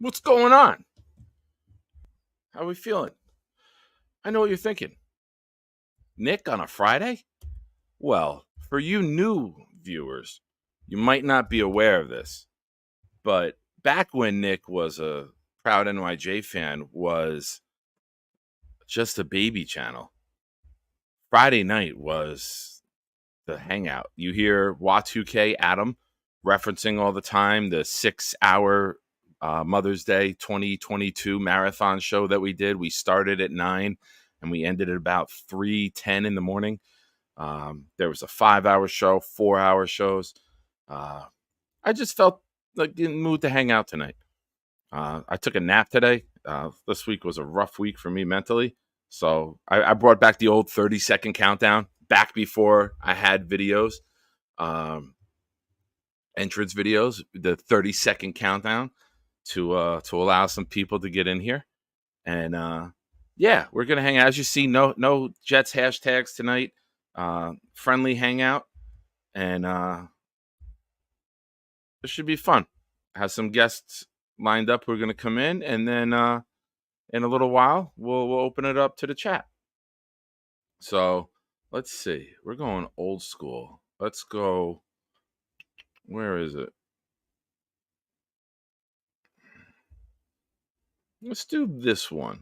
What's going on? How are we feeling? I know what you're thinking. Nick on a Friday? Well, for you new viewers, you might not be aware of this, but back when Nick was a proud NYJ fan, was just a baby channel. Friday night was the Hangout. You hear WA2K Adam referencing all the time the 6-hour Mother's Day 2022 marathon show that we did. We started at 9 and we ended at about 3:10 in the morning. There was a 5-hour show, 4-hour shows. I just felt like in the mood to hang out tonight. I took a nap today. This week was a rough week for me mentally. So I brought back the old 30-second countdown back before I had videos, entrance videos, the 30-second countdown to allow some people to get in here. And yeah, we're going to hang out. As you see, no Jets hashtags tonight. Friendly hangout. And this should be fun. Have some guests lined up who are going to come in. And then in a little while, we'll open it up to the chat. So let's see. We're going old school. Let's go. Where is it? Let's do this one.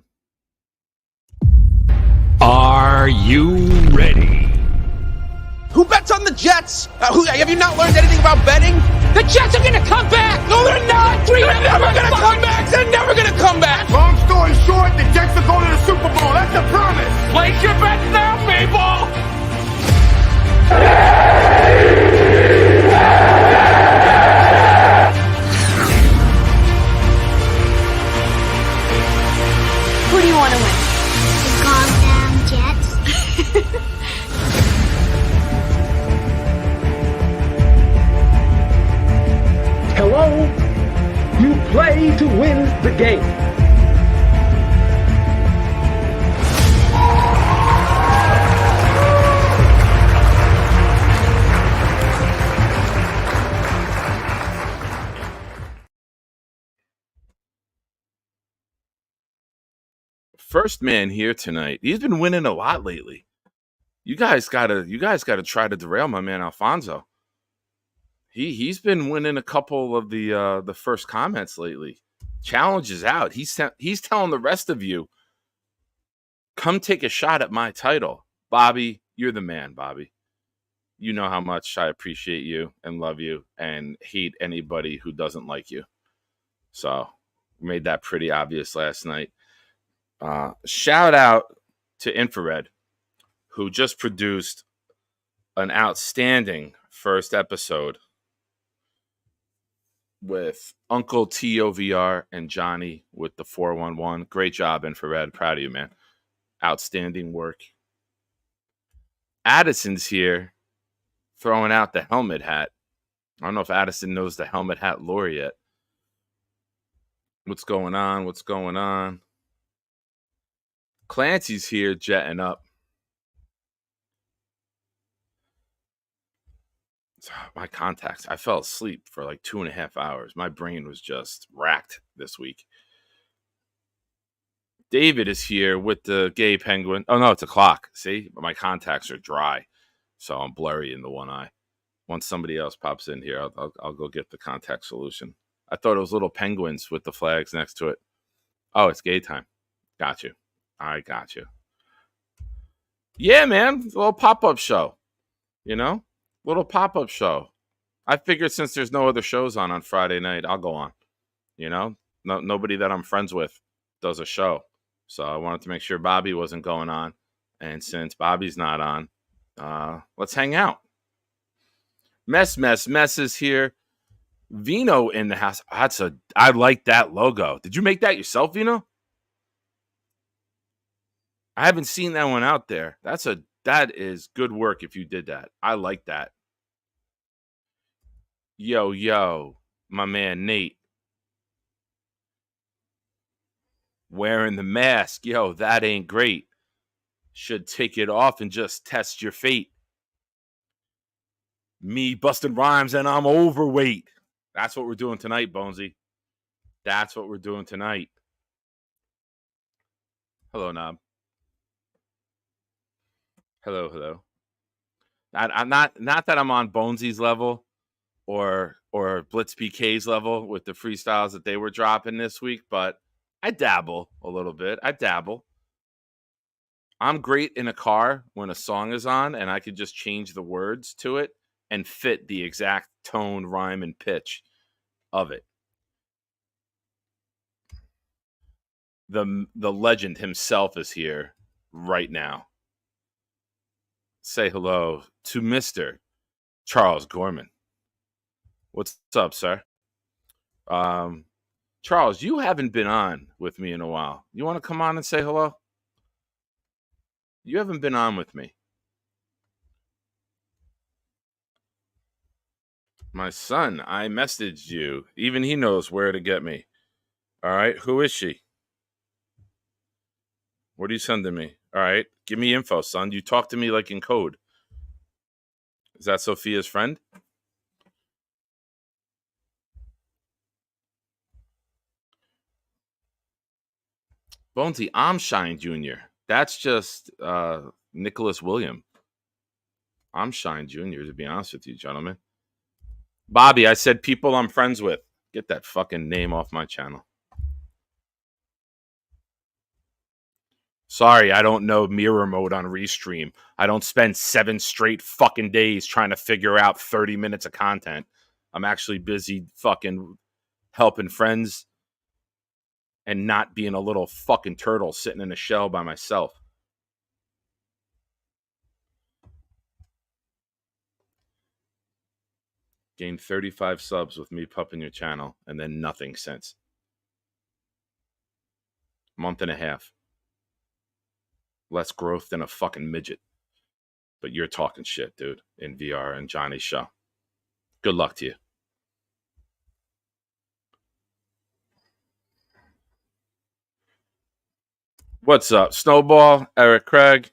Are you ready? Who bets on the Jets? Have you not learned anything about betting? The Jets are gonna come back! No, they're not! They're never gonna come back! They're never gonna come back! Long story short, the Jets are going to the Super Bowl. That's a promise. Place your bets now, people! Who do you want to win? The goddamn Jets. Hello? You play to win the game. First man here tonight. He's been winning a lot lately. You guys gotta try to derail my man Alfonso. He's been winning a couple of the first comments lately. Challenge is out. He's telling the rest of you, come take a shot at my title. Bobby, you're the man, Bobby. You know how much I appreciate you and love you and hate anybody who doesn't like you. So made that pretty obvious last night. Shout out to Infrared, who just produced an outstanding first episode with Uncle TOVR and Johnny with the 411. Great job, Infrared. Proud of you, man. Outstanding work. Addison's here throwing out the helmet hat. I don't know if Addison knows the helmet hat lore yet. What's going on? What's going on? Clancy's here jetting up. My contacts. I fell asleep for like 2.5 hours. My brain was just racked this week. David is here with the gay penguin. Oh, no, it's a clock. See? But my contacts are dry, so I'm blurry in the one eye. Once somebody else pops in here, I'll go get the contact solution. I thought it was little penguins with the flags next to it. Oh, it's gay time. Got you. I got you. Yeah, man. A little pop-up show. You know? Little pop-up show. I figured since there's no other shows on Friday night, I'll go on. You know? Nobody that I'm friends with does a show. So I wanted to make sure Bobby wasn't going on. And since Bobby's not on, let's hang out. Mess is here. Vino in the house. I like that logo. Did you make that yourself, Vino? I haven't seen that one out there. That is good work if you did that. I like that. Yo, my man Nate. Wearing the mask. Yo, that ain't great. Should take it off and just test your fate. Me busting rhymes and I'm overweight. That's what we're doing tonight, Bonesy. That's what we're doing tonight. Hello, Knob. Hello. I'm not that I'm on Bonesy's level or Blitz BK's level with the freestyles that they were dropping this week, but I dabble a little bit. I'm great in a car when a song is on and I could just change the words to it and fit the exact tone, rhyme, and pitch of it. The legend himself is here right now. Say hello to Mr. Charles Gorman. What's up, sir? Charles, you haven't been on with me in a while. You want to come on and say hello? You haven't been on with me. My son, I messaged you. Even he knows where to get me. All right, who is she? What are you sending me? All right, give me info, son. You talk to me like in code. Is that Sophia's friend? Bonesy, I'm Shine Jr. That's just Nicholas William. I'm Shine Jr., to be honest with you, gentlemen. Bobby, I said people I'm friends with. Get that fucking name off my channel. Sorry, I don't know mirror mode on Restream. I don't spend 7 straight fucking days trying to figure out 30 minutes of content. I'm actually busy fucking helping friends and not being a little fucking turtle sitting in a shell by myself. Gained 35 subs with me pupping your channel and then nothing since. Month and a half. Less growth than a fucking midget. But you're talking shit, dude, in VR and Johnny's show. Good luck to you. What's up, Snowball? Eric Craig?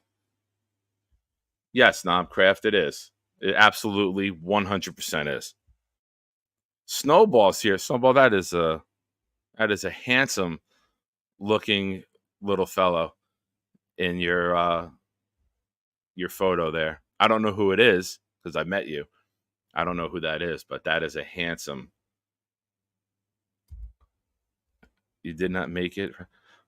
Yes, Knobcraft, it is. It absolutely 100% is. Snowball's here. Snowball, that is a handsome looking little fellow in your photo there. I don't know who it is because I met you. I don't know who that is, but that is a handsome. You did not make it.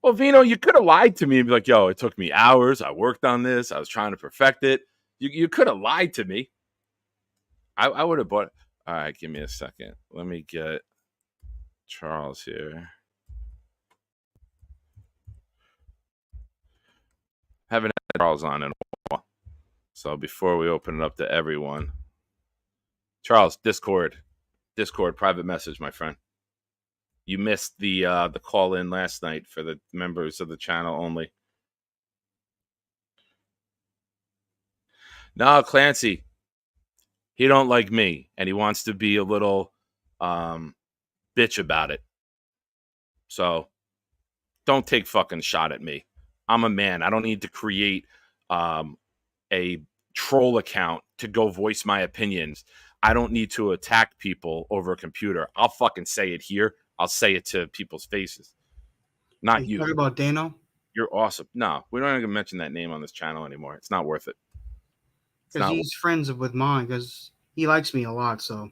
Well, Vino, you could have lied to me and be like, yo, it took me hours. I worked on this. I was trying to perfect it. You could have lied to me. I would have bought. All right, give me a second. Let me get Charles here. Haven't had Charles on in a while. So before we open it up to everyone, Charles, Discord, private message, my friend. You missed the call in last night for the members of the channel only. No, Clancy, he don't like me, and he wants to be a little bitch about it. So don't take fucking shot at me. I'm a man. I don't need to create a troll account to go voice my opinions. I don't need to attack people over a computer. I'll fucking say it here. I'll say it to people's faces. Not you. Talking about Dano? You're awesome. No, we don't even mention that name on this channel anymore. It's not worth it. Because he's friends with mine, because he likes me a lot, so.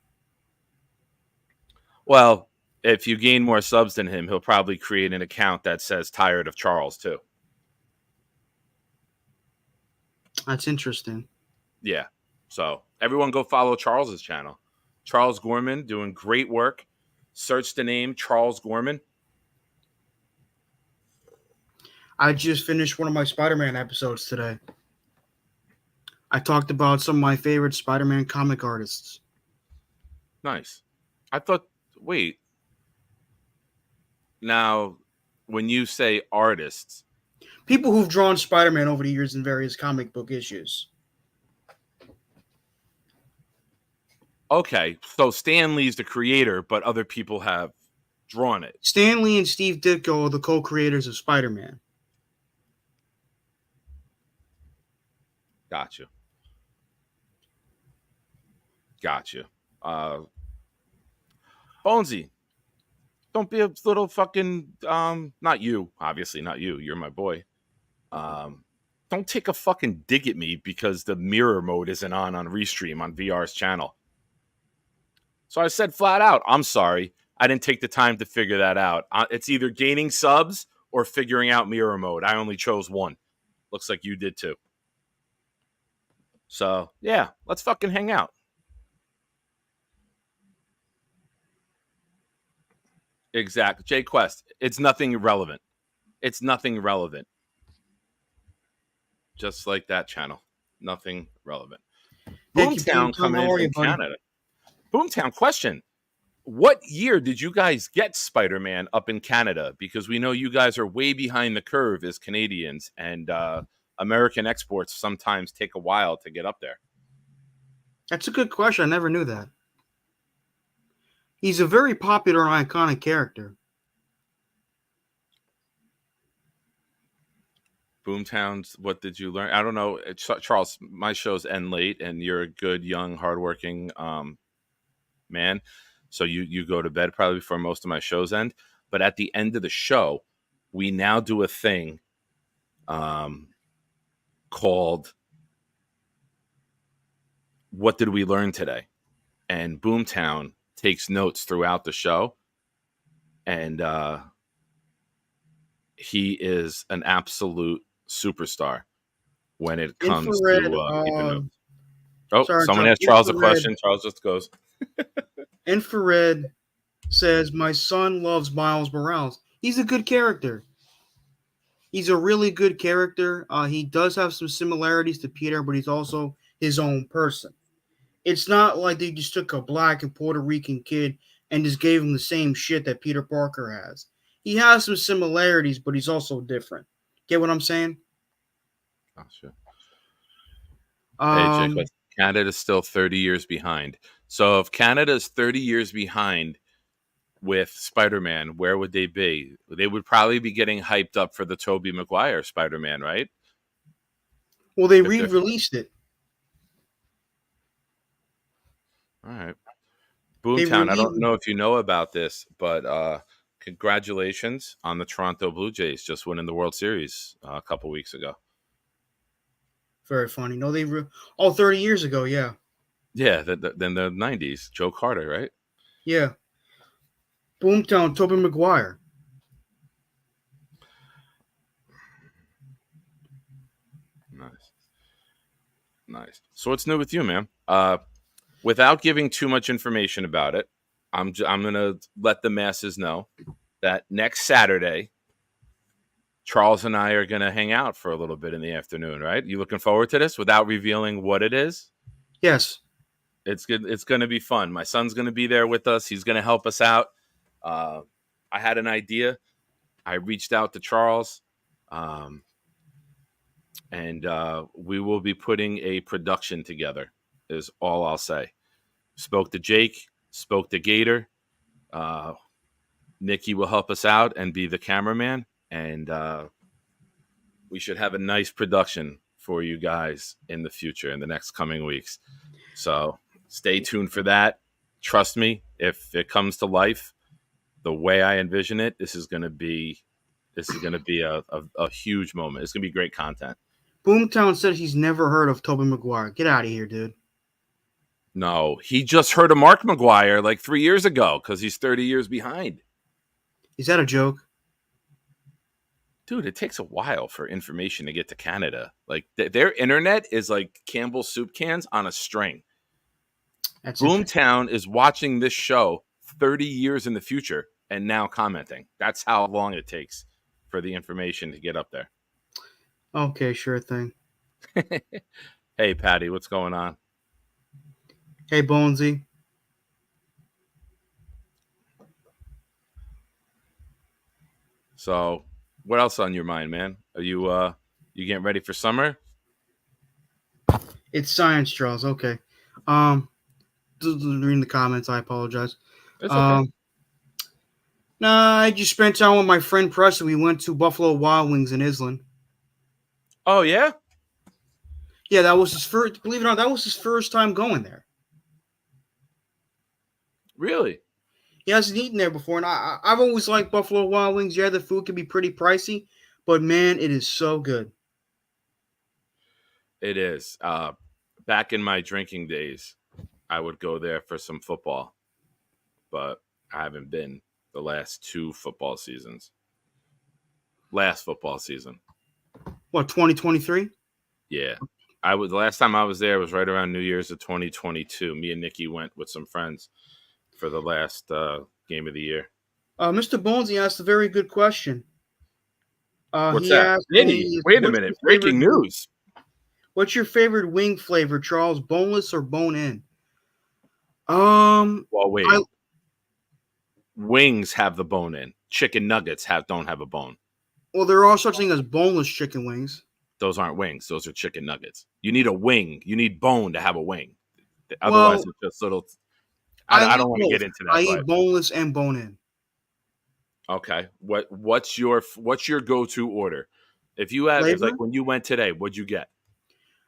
Well, if you gain more subs than him, he'll probably create an account that says tired of Charles, too. That's interesting. Yeah. So everyone go follow Charles's channel. Charles Gorman doing great work. Search the name Charles Gorman. I just finished one of my Spider-Man episodes today. I talked about some of my favorite Spider-Man comic artists. Nice. I thought, wait. Now, when you say artists, people who've drawn Spider-Man over the years in various comic book issues. Okay, so Stan Lee's the creator, but other people have drawn it. Stan Lee and Steve Ditko are the co-creators of Spider-Man. Gotcha. Bonesy, Don't be a little fucking not you, obviously not you. You're my boy. Don't take a fucking dig at me because the mirror mode isn't on Restream on VR's channel. So I said flat out, I'm sorry. I didn't take the time to figure that out. It's either gaining subs or figuring out mirror mode. I only chose one. Looks like you did too. So, yeah, let's fucking hang out. Exactly. J Quest, it's nothing relevant. It's nothing relevant. Just like that channel. Nothing relevant. Thank you, Boomtown Boomtown. coming How are in you, from buddy? Canada. Boomtown, question. What year did you guys get Spider-Man up in Canada? Because we know you guys are way behind the curve as Canadians, and American exports sometimes take a while to get up there. That's a good question. I never knew that. He's a very popular and iconic character. Boomtowns, what did you learn? I don't know. Charles, my shows end late, and you're a good, young, hardworking man. So you go to bed probably before most of my shows end. But at the end of the show, we now do a thing called What Did We Learn Today? And Boomtown takes notes throughout the show. And he is an absolute superstar when it comes Infrared, to keeping notes. Oh, sorry, someone Tom, asked Charles a Infrared. question. Charles just goes. Infrared says, my son loves Miles Morales. He's a good character. He's a really good character. He does have some similarities to Peter, but he's also his own person. It's not like they just took a black and Puerto Rican kid and just gave him the same shit that Peter Parker has. He has some similarities, but he's also different. Get what I'm saying? Oh, sure. Hey, Um, Jake, Canada's still 30 years behind. So if Canada's 30 years behind with Spider-Man, where would they be? They would probably be getting hyped up for the Tobey Maguire Spider-Man, right? well, they If they're- re-released it. All right. Boomtown, I don't know if you know about this, but congratulations on the Toronto Blue Jays just winning the World Series a couple weeks ago. Very funny. No, 30 years ago, yeah. Yeah, then the 90s, Joe Carter, right? Yeah. Boomtown, Tobey Maguire. Nice. So what's new with you, man? Without giving too much information about it, I'm gonna let the masses know that next Saturday, Charles and I are gonna hang out for a little bit in the afternoon. Right? You looking forward to this? Without revealing what it is, Yes. it's good. It's gonna be fun. My son's gonna be there with us. He's gonna help us out. I had an idea. I reached out to Charles, and we will be putting a production together. Is all I'll say. Spoke to Jake, spoke to Gator. Nikki will help us out and be the cameraman, and we should have a nice production for you guys in the future, in the next coming weeks. So stay tuned for that. Trust me, if it comes to life, the way I envision it, this is going to be a huge moment. It's going to be great content. Boomtown said he's never heard of Tobey Maguire. Get out of here, dude. No, he just heard of Mark Maguire like 3 years ago because he's 30 years behind. Is that a joke? Dude, it takes a while for information to get to Canada. Like their internet is like Campbell's soup cans on a string. That's Boomtown is watching this show 30 years in the future and now commenting. That's how long it takes for the information to get up there. Okay, sure thing. Hey, Patty, what's going on? Hey, Bonesy. So, what else on your mind, man? Are you getting ready for summer? It's science, Charles. Okay. Reading the comments, I apologize. It's okay. Nah, I just spent time with my friend Preston. We went to Buffalo Wild Wings in Island. Oh, yeah? Yeah, that was his first. Believe it or not, that was his first time going there. Really? He hasn't eaten there before, and I've always liked Buffalo Wild Wings. Yeah, the food can be pretty pricey, but man, it is so good. It is. Back in my drinking days, I would go there for some football, but I haven't been the last 2 football seasons. Last football season. What, 2023? Yeah. The last time I was there was right around New Year's of 2022. Me and Nikki went with some friends for the last game of the year. Mr. Bonesy asked a very good question. What's He that? asked Nitty, me, wait a "What's minute. your favorite Breaking wing- news. What's your favorite wing flavor, Charles? Boneless or bone-in?" Um, Well, wait. I- Wings have the bone in. Chicken nuggets don't have a bone. well, there are such thing as boneless chicken wings. Those aren't wings. Those are chicken nuggets. You need a wing. You need bone to have a wing. Well, Otherwise, it's just little. I eat don't want to both. get into I that. eat boneless and bone-in. Okay. What's your go-to order? If you have, it's Flavor? like when you went today, what'd you get?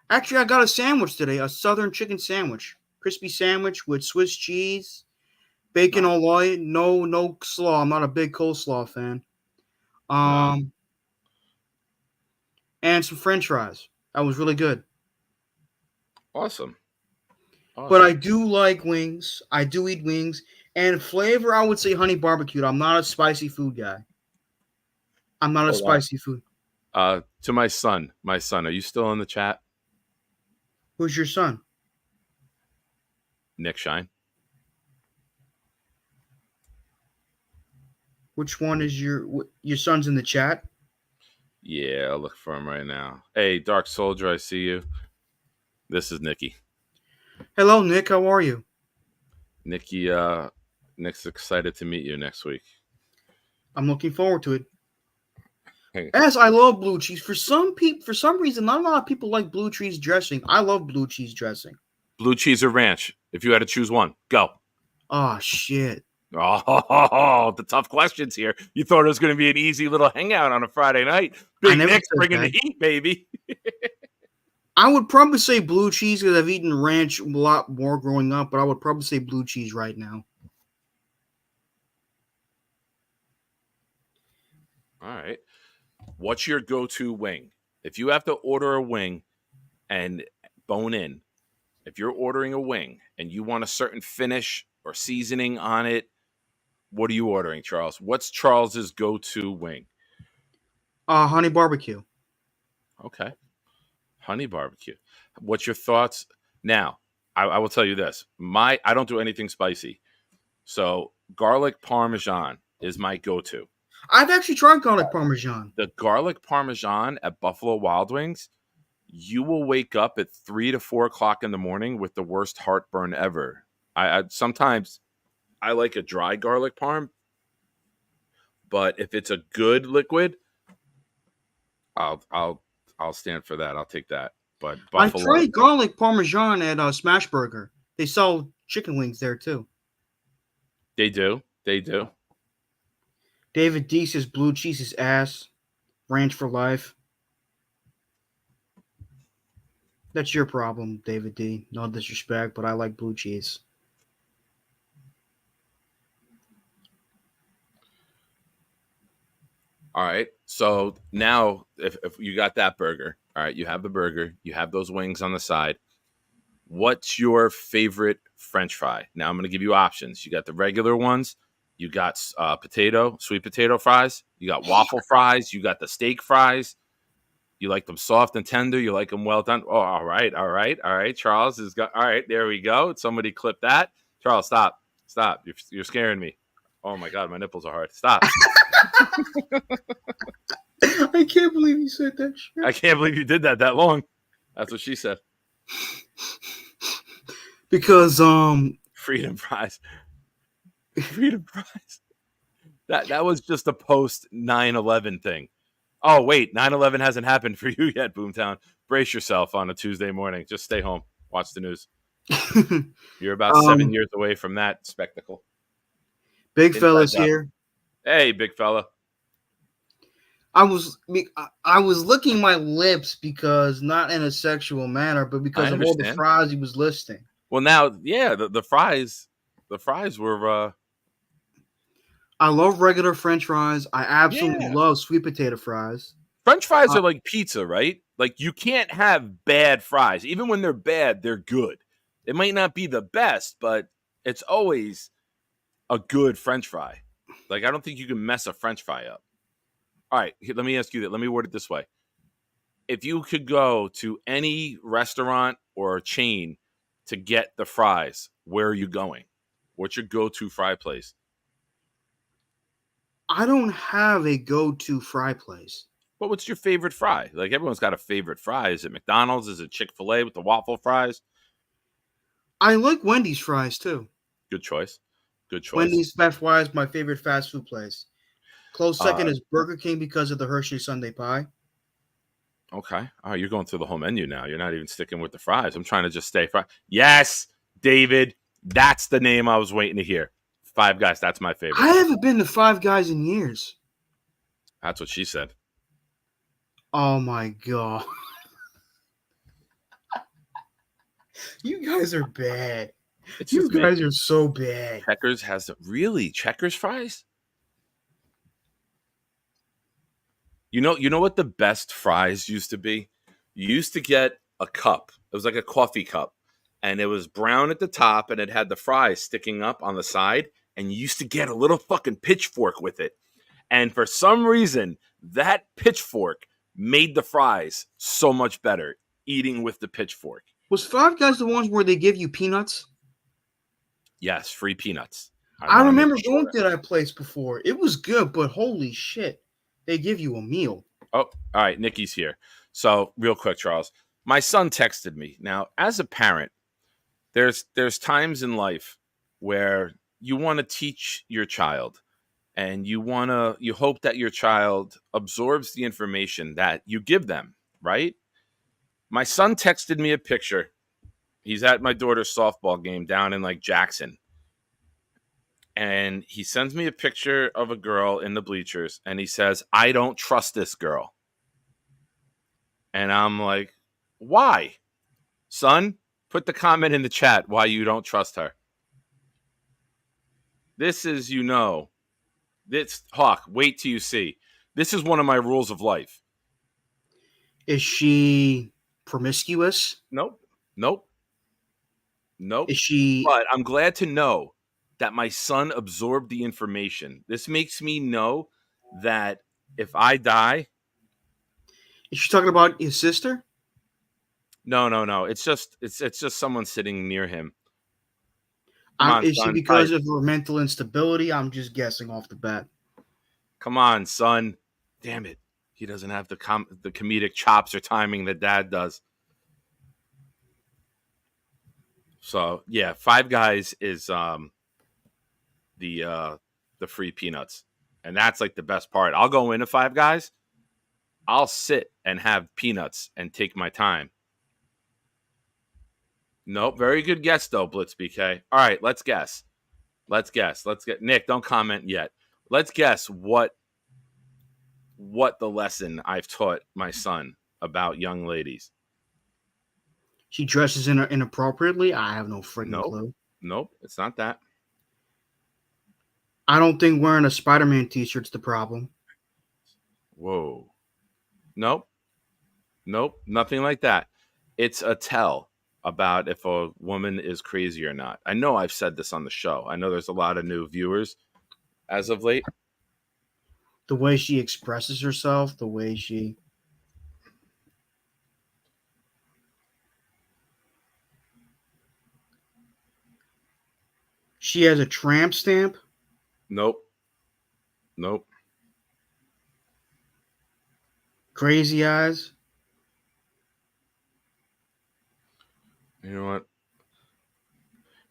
Actually, I got a sandwich today, a southern chicken sandwich. Crispy sandwich with Swiss cheese, bacon Nice. alloy, no slaw. I'm not a big coleslaw fan. And some french fries. That was really good. Awesome. But I do like wings. I do eat wings. And flavor, I would say honey barbecued. I'm not a spicy food guy. I'm not a Hold on. spicy food. To my son, are you still in the chat? Who's your son? Nick Shine. Which one is your son's in the chat? Yeah, I'll look for him right now. Hey, Dark Soldier, I see you. This is Nikki. Hello, Nick. How are you? Nikki, Nick's excited to meet you next week. I'm looking forward to it. Hey. As I love blue cheese. For some reason, not a lot of people like blue cheese dressing. I love blue cheese dressing. Blue cheese or ranch? If you had to choose one, go. Oh, shit. Oh, the tough questions here. You thought it was going to be an easy little hangout on a Friday night. Big Nick's bringing the heat, baby. I would probably say blue cheese because I've eaten ranch a lot more growing up, but I would probably say blue cheese right now. All right. What's your go-to wing? If you have to order a wing and bone in, if you're ordering a wing and you want a certain finish or seasoning on it, what are you ordering, Charles? What's Charles's go-to wing? Honey barbecue. Okay. Honey barbecue. What's your thoughts? Now, I will tell you this. I don't do anything spicy. So garlic parmesan is my go-to. I've actually tried garlic parmesan. The garlic parmesan at Buffalo Wild Wings, you will wake up at 3 to 4 o'clock in the morning with the worst heartburn ever. I sometimes I like a dry garlic parm, but if it's a good liquid, I'll stand for that. I'll take that. But Buffalo, I tried garlic parmesan at Smashburger. They sell chicken wings there too. They do. David D says blue cheese is ass. Ranch for life. That's your problem, David D. No disrespect, but I like blue cheese. All right. So now if you got that burger, all right, you have the burger, you have those wings on the side. What's your favorite French fry? Now I'm going to give you options. You got the regular ones. You got sweet potato fries. You got waffle fries. You got the steak fries. You like them soft and tender. You like them well done. Oh, all right. Charles has got. All right, there we go. Somebody clip that. Charles, stop. You're scaring me. Oh my God, my nipples are hard. Stop. I can't believe you said that shit. I can't believe you did that long. That's what she said. Because freedom fries. That was just a post 9/11 thing. Oh wait, 9/11 hasn't happened for you yet, Boomtown. Brace yourself on a Tuesday morning. Just stay home. Watch the news. You're about 7 years away from that spectacle. Big fella's here. Hey, big fella. I was licking my lips because not in a sexual manner, but because of all the fries he was listing. Well, now, yeah, the fries were I love regular French fries. I absolutely Yeah. love sweet potato fries. French fries Uh, are like pizza, right? Like you can't have bad fries. Even when they're bad, they're good. It might not be the best, but it's always a good French fry. Like I don't think you can mess a French fry up. All right, let me ask you that. Let me word it this way. If you could go to any restaurant or chain to get the fries, where are you going? What's your go-to fry place? I don't have a go-to fry place. But what's your favorite fry? Like everyone's got a favorite fry. Is it McDonald's? Is it Chick-fil-A with the waffle fries? I like Wendy's fries too. Good choice. Good choice. Wendy's fast fries is my favorite fast food place. Close second Uh, is Burger King because of the Hershey Sundae pie. okay. Oh, you're going through the whole menu now. You're not even sticking with the fries. I'm trying to just stay fry. Yes, David. That's the name I was waiting to hear. Five Guys. That's my favorite. I haven't been to Five Guys in years. That's what she said. Oh my god. You guys are bad. It's You just me. guys are so bad. Checkers has really Checkers fries. You know what the best fries used to be? You used to get a cup. It was like a coffee cup, and it was brown at the top, and it had the fries sticking up on the side. And you used to get a little fucking pitchfork with it. And for some reason, that pitchfork made the fries so much better eating with the pitchfork. Was Five Guys the ones where they give you peanuts? Yes, free peanuts. I wanna make remember sure going that- to that place before. It was good, but holy shit. They give you a meal. Oh, all right. Nikki's here. So, real quick, Charles. My son texted me. Now, as a parent, there's times in life where you want to teach your child and you hope that your child absorbs the information that you give them, right? My son texted me a picture. He's at my daughter's softball game down in like Jackson. And he sends me a picture of a girl in the bleachers and he says, "I don't trust this girl." And I'm like, "Why?" Son, put the comment in the chat why you don't trust her. This is, this Hawk, wait till you see. This is one of my rules of life. Is she promiscuous? Nope. Nope. Nope. Is she But I'm glad to know that my son absorbed the information. This makes me know that if I die, talking about his sister? no. It's just someone sitting near him. Come on, Is she son. because Type. of her mental instability? I'm just guessing off the bat. Come on, son. Damn it. He doesn't have the comedic chops or timing that dad does. So, yeah, Five Guys is the free peanuts. And that's like the best part. I'll go into Five Guys. I'll sit and have peanuts and take my time. Nope, very good guess though, Blitz BK. All right, let's guess. Let's get Nick, don't comment yet. Let's guess what the lesson I've taught my son about young ladies. She dresses inappropriately? I have no freaking clue. Nope, it's not that. I don't think wearing a Spider-Man t-shirt's the problem. Whoa. Nope, nothing like that. It's a tell about if a woman is crazy or not. I know I've said this on the show. I know there's a lot of new viewers as of late. The way she expresses herself, the way she has a tramp stamp. Nope. Crazy eyes. You know what?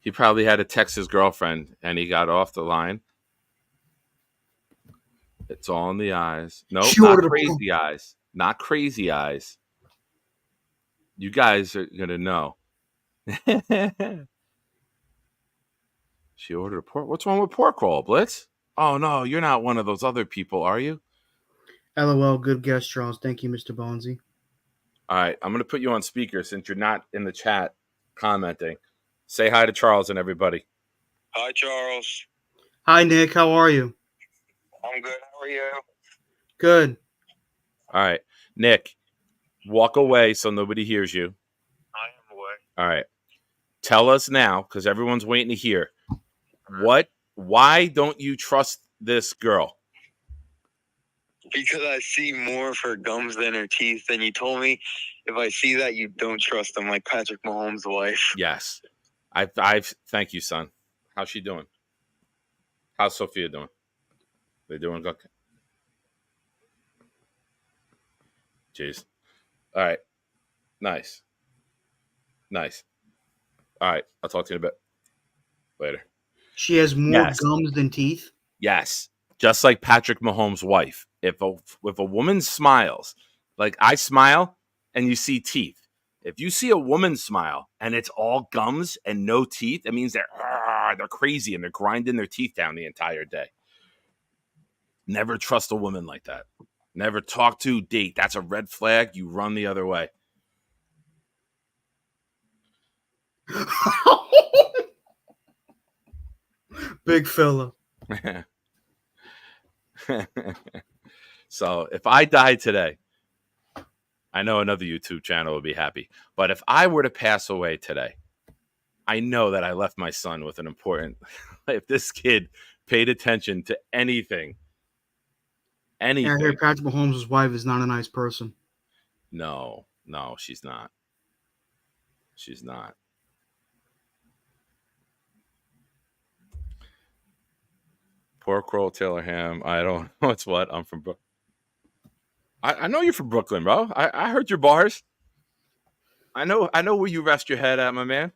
He probably had to text his girlfriend and he got off the line. It's all in the eyes. Nope, not crazy eyes. Not crazy eyes. You guys are going to know. She ordered a pork. What's wrong with pork roll, Blitz? Oh, no, you're not one of those other people, are you? LOL, good guess, Charles. Thank you, Mr. Bonesy. All right, I'm going to put you on speaker since you're not in the chat commenting. Say hi to Charles and everybody. Hi, Charles. Hi, Nick. How are you? I'm good. How are you? Good. All right. Nick, walk away so nobody hears you. I am away. All right. Tell us now, because everyone's waiting to hear. Why don't you trust this girl? Because I see more of her gums than her teeth. And you told me if I see that, you don't trust them, like Patrick Mahomes' wife. Yes. I thank you, son. How's she doing? How's Sophia doing? They doing good? Jeez. All right. Nice. Nice. All right. I'll talk to you in a bit. Later. She has more Yes. gums than teeth. Yes. Just like Patrick Mahomes' wife. If a woman smiles, like I smile and you see teeth. If you see a woman smile and it's all gums and no teeth, it means they're crazy and they're grinding their teeth down the entire day. Never trust a woman like that. Never talk to, date. That's a red flag. You run the other way. Big fella. So if I die today, I know another YouTube channel would be happy. But if I were to pass away today, I know that I left my son with an important. If this kid paid attention to anything, Yeah, I hear anything. Patrick Mahomes' wife is not a nice person. No, she's not. She's not. Pork roll, Taylor ham. I don't know what's what. I'm from Brooklyn. I know you're from Brooklyn, bro. I heard your bars. I know where you rest your head at, my man.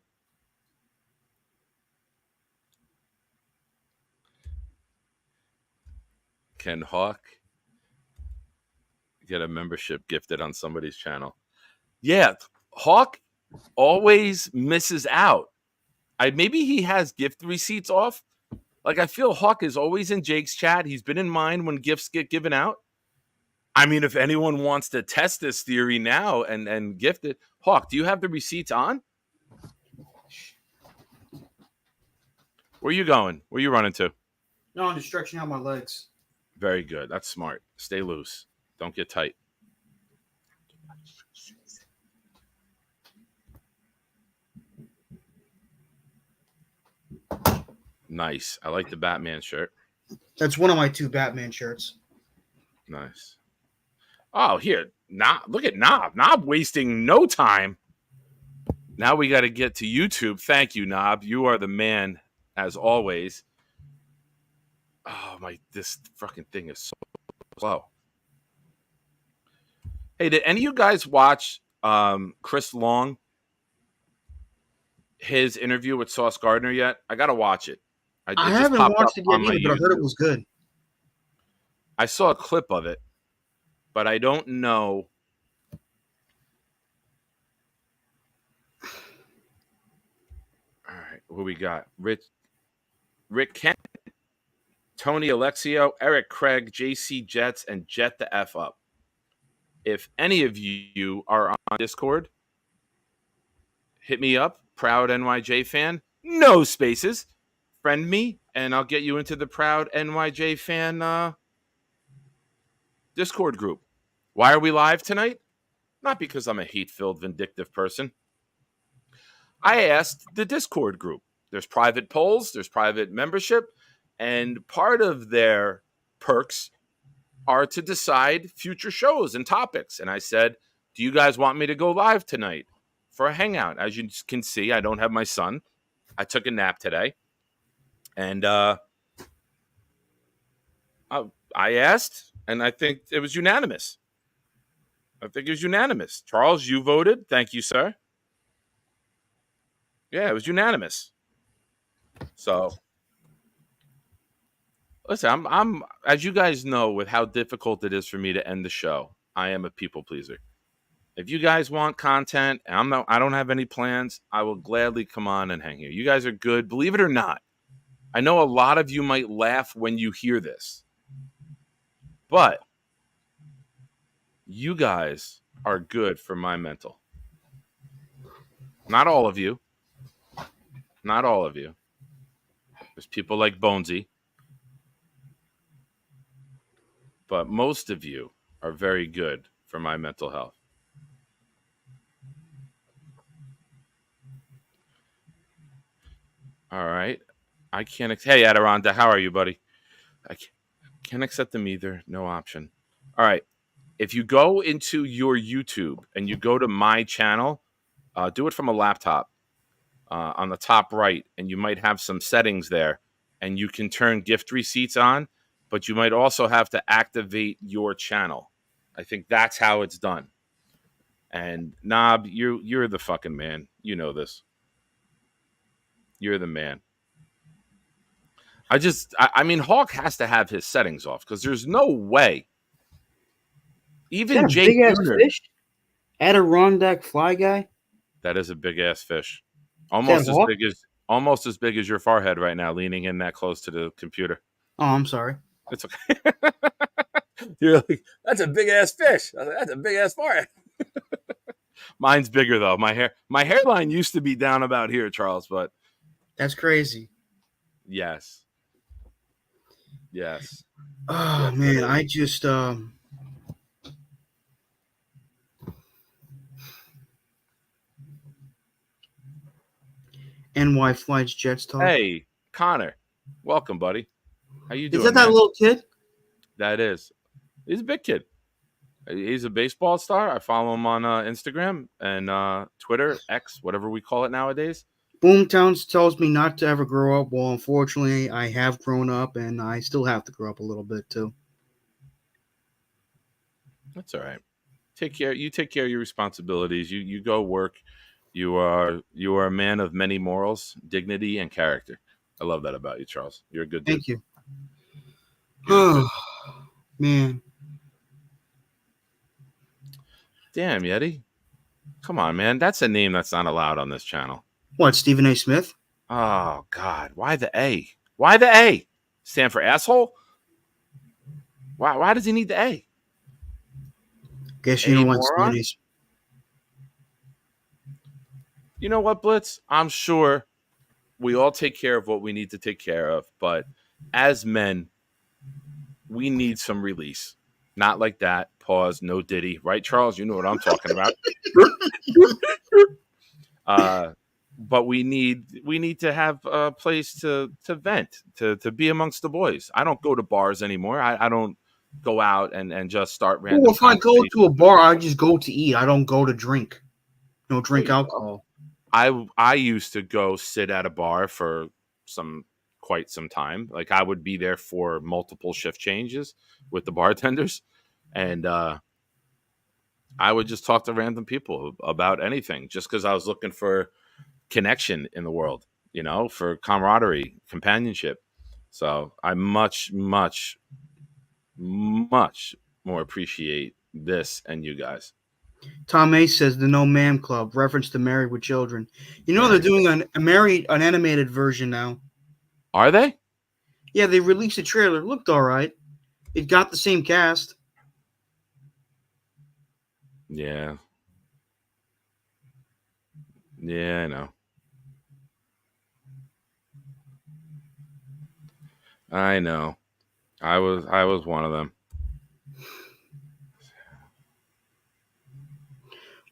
Can Hawk get a membership gifted on somebody's channel? Yeah, Hawk always misses out. Maybe he has gift receipts off. Like I feel Hawk is always in Jake's chat. He's been in mine when gifts get given out. I mean, if anyone wants to test this theory now and gift it, Hawk, do you have the receipts on? Where you going? Where you running to? No, I'm just stretching out my legs. Very good. That's smart. Stay loose. Don't get tight. Nice. I like the Batman shirt. That's one of my 2 Batman shirts. Nice. Oh, here. Look at Knob. Knob wasting no time. Now we got to get to YouTube. Thank you, Knob. You are the man, as always. Oh, this fucking thing is so slow. Hey, did any of you guys watch Chris Long, his interview with Sauce Gardner yet? I got to watch it. I haven't watched it yet either, but I heard it was good. I saw a clip of it, but I don't know. All right, who we got? Rick Kent, Tony Alexio, Eric Craig, JC Jets, and Jet the F Up. If any of you are on Discord, hit me up, Proud NYJ fan. No spaces. Friend me, and I'll get you into the Proud NYJ fan Discord group. Why are we live tonight? Not because I'm a hate-filled, vindictive person. I asked the Discord group. There's private polls, there's private membership, and part of their perks are to decide future shows and topics. And I said, do you guys want me to go live tonight for a hangout? As you can see, I don't have my son. I took a nap today. And I asked, and I think it was unanimous. Charles, you voted. Thank you, sir. Yeah, it was unanimous. So, listen, I'm as you guys know, with how difficult it is for me to end the show, I am a people pleaser. If you guys want content, and I don't have any plans, I will gladly come on and hang here. You guys are good, believe it or not. I know a lot of you might laugh when you hear this, but you guys are good for my mental. Not all of you. Not all of you. There's people like Bonesy. but most of you are very good for my mental health. All right. I can't. Hey, Adironda, how are you, buddy? I can't accept them either. No option. All right. If you go into your YouTube and you go to my channel, do it from a laptop on the top right, and you might have some settings there, and you can turn gift receipts on, but you might also have to activate your channel. I think that's how it's done. And Knob, you're the fucking man. You know this. You're the man. I mean, Hawk has to have his settings off because there's no way. Is Even that a Jake big ass Jr. fish? Adirondack fly guy? That is a big ass fish, Is that Hawk? almost as big as your forehead right now, leaning in that close to the computer. Oh, I'm sorry. It's okay. You're like, that's a big ass fish. I was like, that's a big ass forehead. Mine's bigger though. My hairline used to be down about here, Charles, but That's crazy. yes. Yes. Oh Yes, man, it I is. just NY Flights Jets talk. Hey, Connor. Welcome, buddy. How you Is doing, that that man? little kid? That is. He's a big kid. He's a baseball star. I follow him on Instagram and Twitter, X, whatever we call it nowadays. Boomtown tells me not to ever grow up. Well, unfortunately, I have grown up, and I still have to grow up a little bit too. That's all right. Take care. You take care of your responsibilities. You go work. You are a man of many morals, dignity, and character. I love that about you, Charles. You're a good dude. Thank you. You're a good. Oh man, Damn, Yeti. Come on, man. That's a name that's not allowed on this channel. what? Stephen A. Smith? Oh God, why the A? Why the A? Stand for asshole? Why does he need the A? Guess you A don't like moron? Stephen A. You know what, Blitz? I'm sure we all take care of what we need to take care of, but as men, we need some release. Not like that. Pause. No Diddy. Right, Charles? You know what I'm talking about. But we need to have a place to vent, to be amongst the boys. I don't go to bars anymore. I don't go out and just start random Well, if I go conversations. to a bar, I just go to eat. I don't go to drink. No There drink you go. alcohol. I used to go sit at a bar for quite some time. Like I would be there for multiple shift changes with the bartenders, and I would just talk to random people about anything, just because I was looking for connection in the world, for camaraderie, companionship. So I much, much, much more appreciate this and you guys. Tom Ace says the No Man Club, reference to Married with Children. You know Very they're doing an animated version now. Are they? Yeah, they released a trailer. It looked all right. It got the same cast. Yeah. Yeah, I know. I know. I was one of them.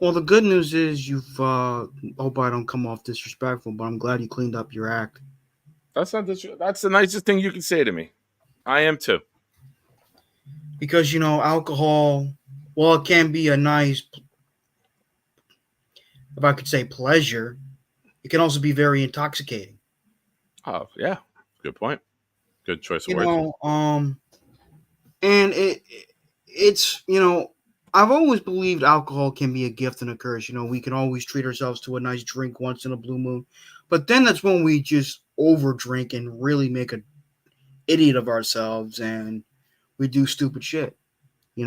Well, the good news is you've. Hope I don't come off disrespectful, but I'm glad you cleaned up your act. That's that's the nicest thing you can say to me. I am too. Because alcohol, well, it can be a nice, if I could say, pleasure. It can also be very intoxicating. Oh, yeah. Good point. Good choice of You words. know, and it's I've always believed alcohol can be a gift and a curse. We can always treat ourselves to a nice drink once in a blue moon, but then that's when we just over drink and really make an idiot of ourselves, and we do stupid shit, and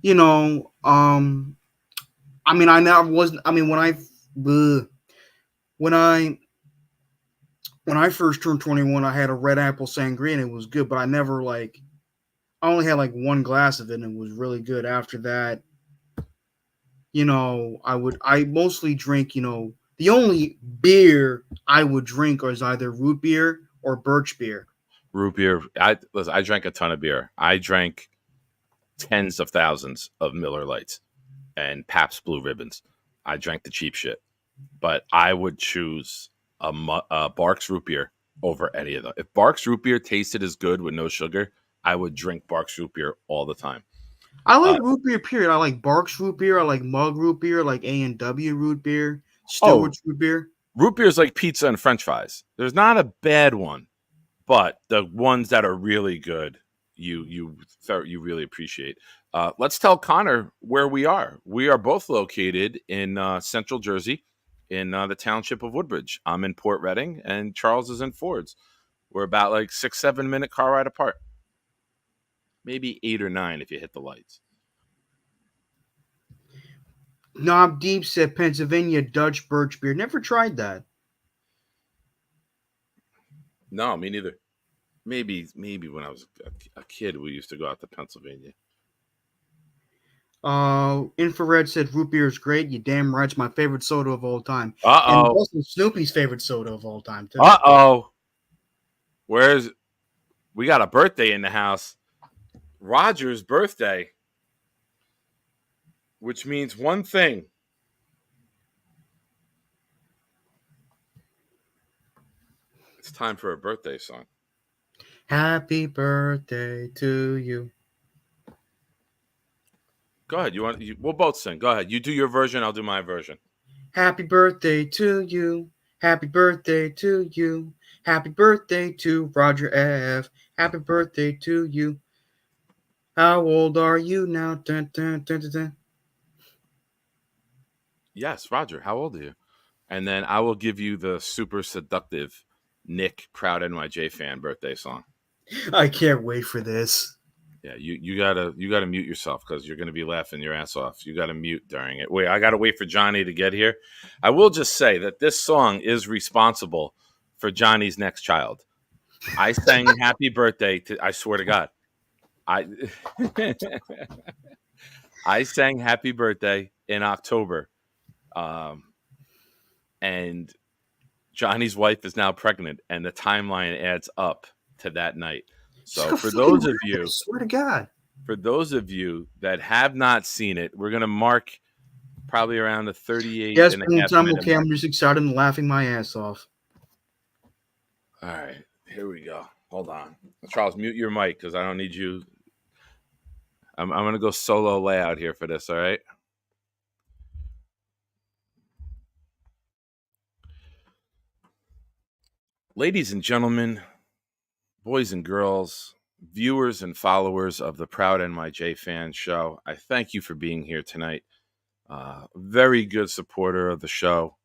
I mean, I never wasn't. I mean, when I first turned 21, I had a red apple sangria and it was good, but I never I only had one glass of it and it was really good. After that, I mostly drink, the only beer I would drink is either root beer or birch beer. Root beer. I drank a ton of beer. I drank tens of thousands of Miller Lights and Pabst Blue Ribbons. I drank the cheap shit, but I would choose a Barks root beer over any of them. If Barks root beer tasted as good with no sugar, I would drink Barks root beer all the time. I like root beer. Period. I like Barks root beer. I like Mug root beer. I like A&W root beer. Stewart's root beer. Root beer is like pizza and French fries. There's not a bad one, but the ones that are really good, you really appreciate. Let's tell Connor where we are. We are both located in Central Jersey, in the township of Woodbridge. I'm in Port Reading, and Charles is in Fords. We're about like 6-7 minute car ride apart, maybe 8 or 9 if you hit the lights. Knob Deep said Pennsylvania Dutch Birch beer. Never tried that. No, me neither. Maybe when I was a kid, we used to go out to Pennsylvania. Infrared said root beer is great. You damn right. It's my favorite soda of all time. Uh And oh. also Snoopy's favorite soda of all time, too. Uh oh. We got a birthday in the house? Roger's birthday, which means one thing. It's time for a birthday song. Happy birthday to you. Go ahead. We'll both sing. Go ahead. You do your version. I'll do my version. Happy birthday to you. Happy birthday to you. Happy birthday to Roger F. Happy birthday to you. How old are you now? Dun, dun, dun, dun, dun. Yes, Roger. How old are you? And then I will give you the super seductive Nick Proud NYJ fan birthday song. I can't wait for this. Yeah, you gotta mute yourself because you're gonna be laughing your ass off. You gotta mute during it. Wait, I gotta wait for Johnny to get here. I will just say that this song is responsible for Johnny's next child. I sang "Happy Birthday" to. I swear to God, I sang "Happy Birthday" in October, and Johnny's wife is now pregnant, and the timeline adds up to that night. So for those of you, I swear to God, for those of you that have not seen it, we're going to mark probably around the 38 yes, and a boom half time. minute Okay, mark. I'm just excited and laughing my ass off. All right, here we go. Hold on. Charles, mute your mic because I don't need you. I'm going to go solo layout here for this, all right? Ladies and gentlemen, boys and girls, viewers and followers of the Proud NYJ Fan Show, I thank you for being here tonight. Very good supporter of the show,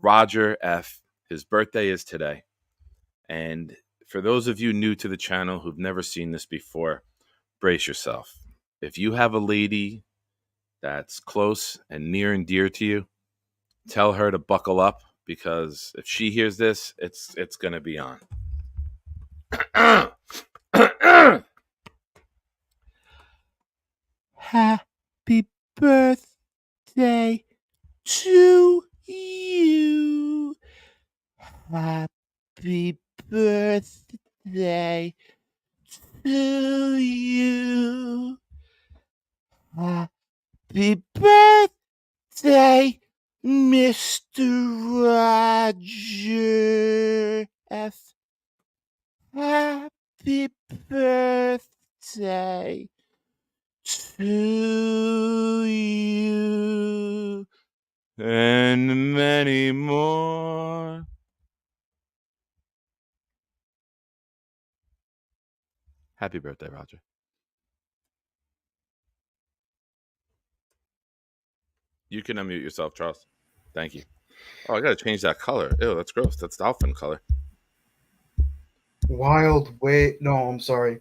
Roger F. His birthday is today. And for those of you new to the channel who've never seen this before, brace yourself. If you have a lady that's close and near and dear to you, tell her to buckle up because if she hears this, it's going to be on. Happy birthday to you. Happy birthday to you. Happy birthday, Mr. Roger F. Happy birthday to you and many more. Happy birthday, Roger. You can unmute yourself, Charles. Thank you. Oh, I got to change that color. Ew, that's gross. That's dolphin color. Wild wait. No, I'm sorry.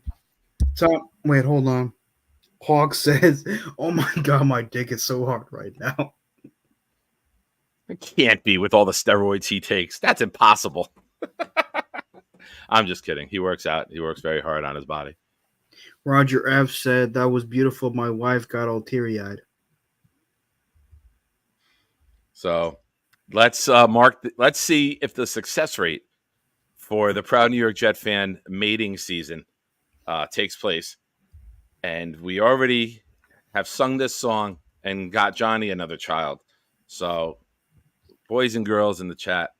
Tom, wait, hold on. Hawk says, "Oh my God, my dick is so hard right now." It can't be with all the steroids he takes. That's impossible. I'm just kidding. He works out. He works very hard on his body. Roger F said, "That was beautiful. My wife got all teary-eyed." So let's let's see if the success rate for the proud New York Jet fan mating season takes place. And we already have sung this song and got Johnny another child. So, boys and girls in the chat,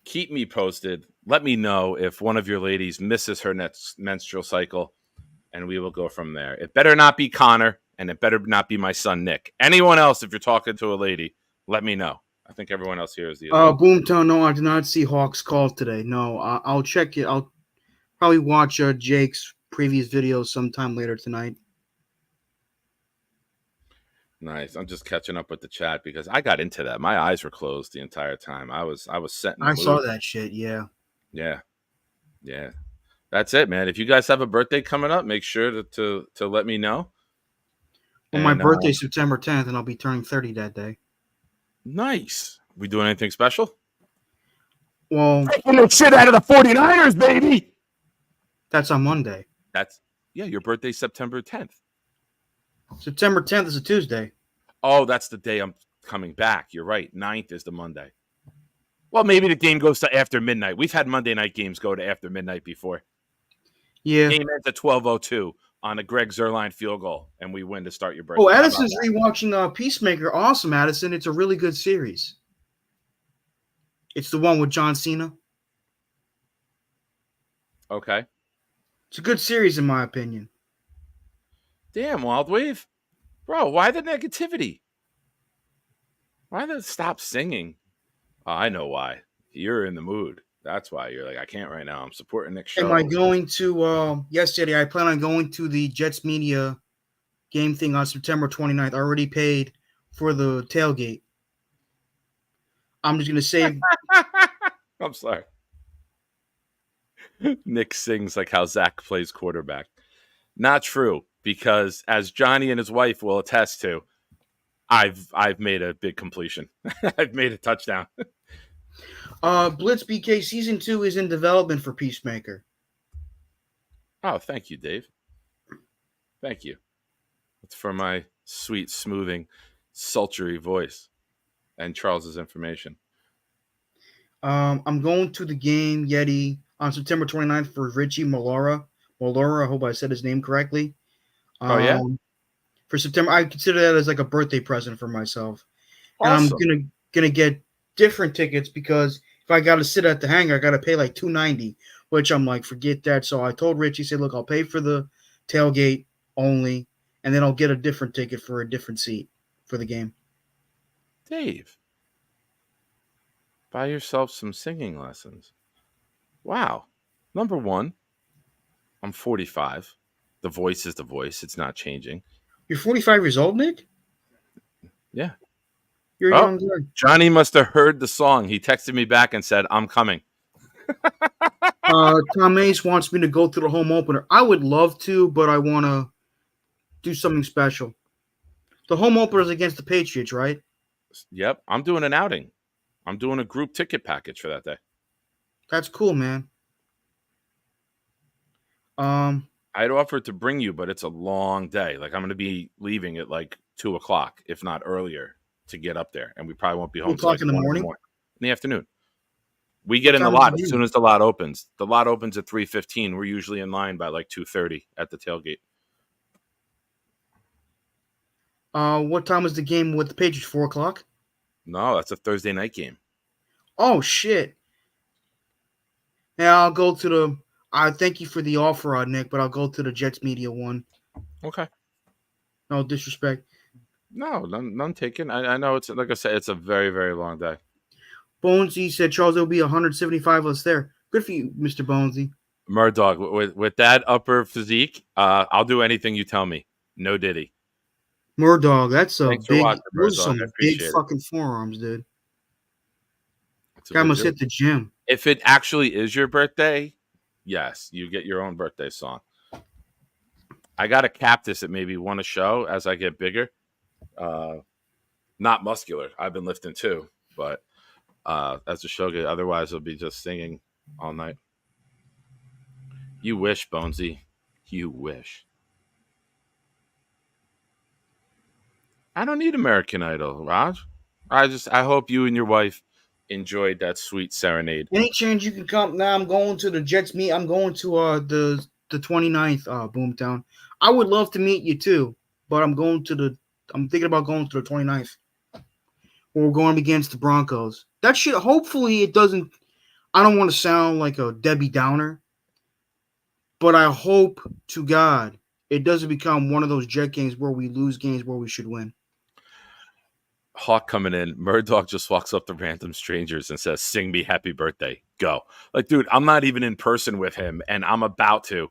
keep me posted. Let me know if one of your ladies misses her next menstrual cycle, and we will go from there. It better not be Connor, and it better not be my son, Nick. Anyone else, if you're talking to a lady, let me know. I think everyone else here is the adult. Boomtown, no, I did not see Hawk's call today. No, I'll check it. I'll probably watch Jake's previous videos sometime later tonight. Nice. I'm just catching up with the chat because I got into that. My eyes were closed the entire time. I was set in the I mood. saw that shit. Yeah. Yeah. That's it, man. If you guys have a birthday coming up, make sure to let me know. Well, my birthday's September 10th, and I'll be turning 30 that day. Nice. We doing anything special? Well, Taking the shit out of the 49ers, baby. that's on Monday. Your birthday's September 10th. September 10th is a Tuesday. Oh, that's the day I'm coming back. You're right. 9th is the Monday. Well, maybe the game goes to after midnight. We've had Monday night games go to after midnight before. Yeah. Game ends at 12:02 on a Greg Zuerlein field goal, and we win to start your birthday. Oh, Addison's rewatching Peacemaker. Awesome, Addison. It's a really good series. It's the one with John Cena. Okay. It's a good series, in my opinion. Damn, Wild Wave. Bro, why the negativity? Why the stop singing? Oh, I know why. You're in the mood. That's why you're like, I can't right now. I'm supporting Nick's show. Am I going to, yesterday, I plan on going to the Jets Media game thing on September 29th. I already paid for the tailgate. I'm just going to save. I'm sorry. Nick sings like how Zach plays quarterback. Not true, because as Johnny and his wife will attest to, I've made a big completion. I've made a touchdown. Blitz BK Season 2 is in development for Peacemaker. Oh, thank you, Dave. Thank you. It's for my sweet, smoothing, sultry voice and Charles's information. I'm going to the game, Yeti, on September 29th for Richie Malora. I hope I said his name correctly. Oh, yeah? For September, I consider that as like a birthday present for myself. Awesome. And I'm gonna get different tickets because if I gotta sit at the hangar, I gotta pay like $290, which I'm like, forget that. So I told Richie, said, look, I'll pay for the tailgate only, and then I'll get a different ticket for a different seat for the game. Dave, buy yourself some singing lessons. Wow. Number one, I'm 45. The voice is the voice. It's not changing. You're 45 years old, Nick? Yeah. You're a young guy. Johnny must have heard the song. He texted me back and said, I'm coming. Tom Ace wants me to go to the home opener. I would love to, but I want to do something special. The home opener is against the Patriots, right? Yep. I'm doing an outing. I'm doing a group ticket package for that day. That's cool, man. I'd offered to bring you, but it's a long day. Like, I'm going to be leaving at like 2 o'clock, if not earlier, to get up there. And we probably won't be home 2 o'clock in the morning? In the afternoon. We get in the lot as soon as the lot opens. The lot opens at 3:15. We're usually in line by like 2:30 at the tailgate. What time is the game with the Patriots? 4 o'clock? No, that's a Thursday night game. Oh, shit. Yeah, I'll go to the... I thank you for the offer, Nick, but I'll go to the Jets Media one. Okay. No disrespect. No, none taken. I know it's, like I said, it's a very, very long day. Bonesy said, Charles, there'll be 175 of us there. Good for you, Mr. Bonesy. Murdog, with that upper physique, I'll do anything you tell me. No Diddy. Murdog, that's a Thanks big... watching, Those are Murdog. some big fucking forearms, dude. It's a Guy big must deal. hit the gym. If it actually is your birthday, yes, you get your own birthday song. I got to cap this at maybe one a show as I get bigger. Not muscular. I've been lifting too, but as the show gets, otherwise I'll be just singing all night. You wish, Bonesy. You wish. I don't need American Idol, Raj. I hope you and your wife enjoyed that sweet serenade. Any chance you can come? Now I'm going to the Jets meet. I'm going to the 29th Boomtown. I would love to meet you too, but I'm thinking about going to the 29th. We're going against the Broncos. That shit. Hopefully it doesn't. I don't want to sound like a Debbie Downer, but I hope to God it doesn't become one of those Jet games where we lose games where we should win. Hawk coming in. Murdoch just walks up to random strangers and says, "Sing me happy birthday." Go. Like, dude, I'm not even in person with him, and I'm about to.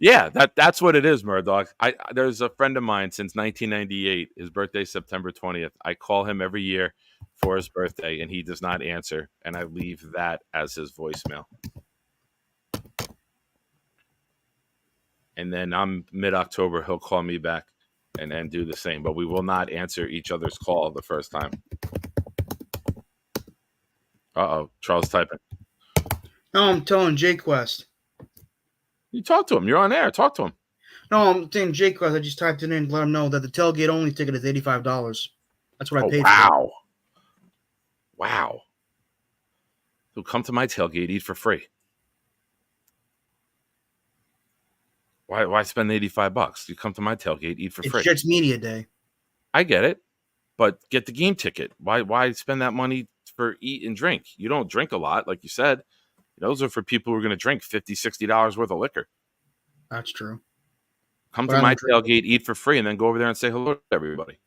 Yeah, that's what it is, Murdoch. There's a friend of mine since 1998. His birthday September 20th. I call him every year for his birthday, and he does not answer, and I leave that as his voicemail. And then I'm mid-October, he'll call me back and do the same, but we will not answer each other's call the first time. Uh-oh, Charles typing. No, I'm telling Jay Quest. You talk to him. You're on air. Talk to him. No, I'm saying Jay Quest. I just typed it in to let him know that the tailgate only ticket is $85. That's what I paid for. Wow. So come to my tailgate, eat for free. Why spend $85? You come to my tailgate, eat for free. It's Jets Media Day. I get it, but get the game ticket. Why spend that money for eat and drink? You don't drink a lot, like you said. Those are for people who are going to drink $50, $60 worth of liquor. That's true. Come to my tailgate, eat for free, and then go over there and say hello to everybody.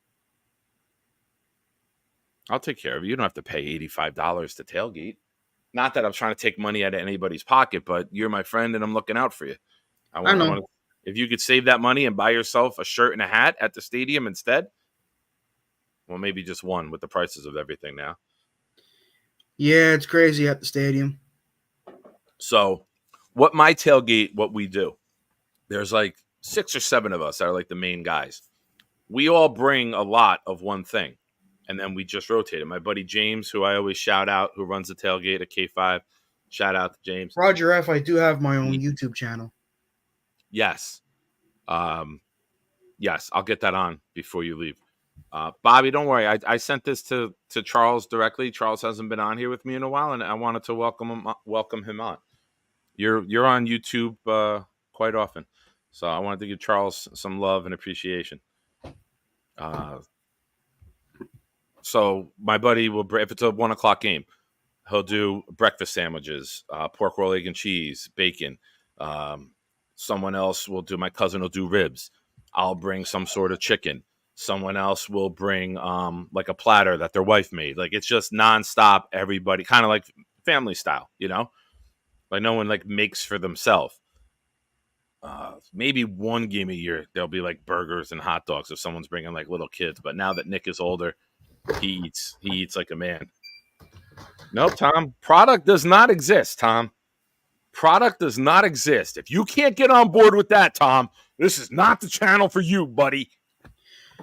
I'll take care of you. You don't have to pay $85 to tailgate. Not that I'm trying to take money out of anybody's pocket, but you're my friend, and I'm looking out for you. I know. If you could save that money and buy yourself a shirt and a hat at the stadium instead, well, maybe just one with the prices of everything now. Yeah, it's crazy at the stadium. So what we do, there's like 6 or 7 of us that are like the main guys. We all bring a lot of one thing, and then we just rotate it. My buddy James, who I always shout out, who runs the tailgate at K5, shout out to James. Roger F., I do have my own YouTube channel. Yes. Yes, I'll get that on before you leave. Bobby, don't worry. I sent this to Charles directly. Charles hasn't been on here with me in a while, and I wanted to welcome him on. You're on YouTube quite often, so I wanted to give Charles some love and appreciation. So my buddy will, if it's a 1:00 game, he'll do breakfast sandwiches, pork roll, egg and cheese, bacon. Someone else will do. My cousin will do ribs. I'll bring some sort of chicken. Someone else will bring like a platter that their wife made. Like, it's just nonstop. Everybody kind of like family style, like no one like makes for themselves. Maybe one game a year there'll be like burgers and hot dogs if someone's bringing like little kids. But now that Nick is older, he eats like a man. Nope, Tom. Product does not exist, Tom. Product does not exist. If you can't get on board with that, Tom, this is not the channel for you, buddy.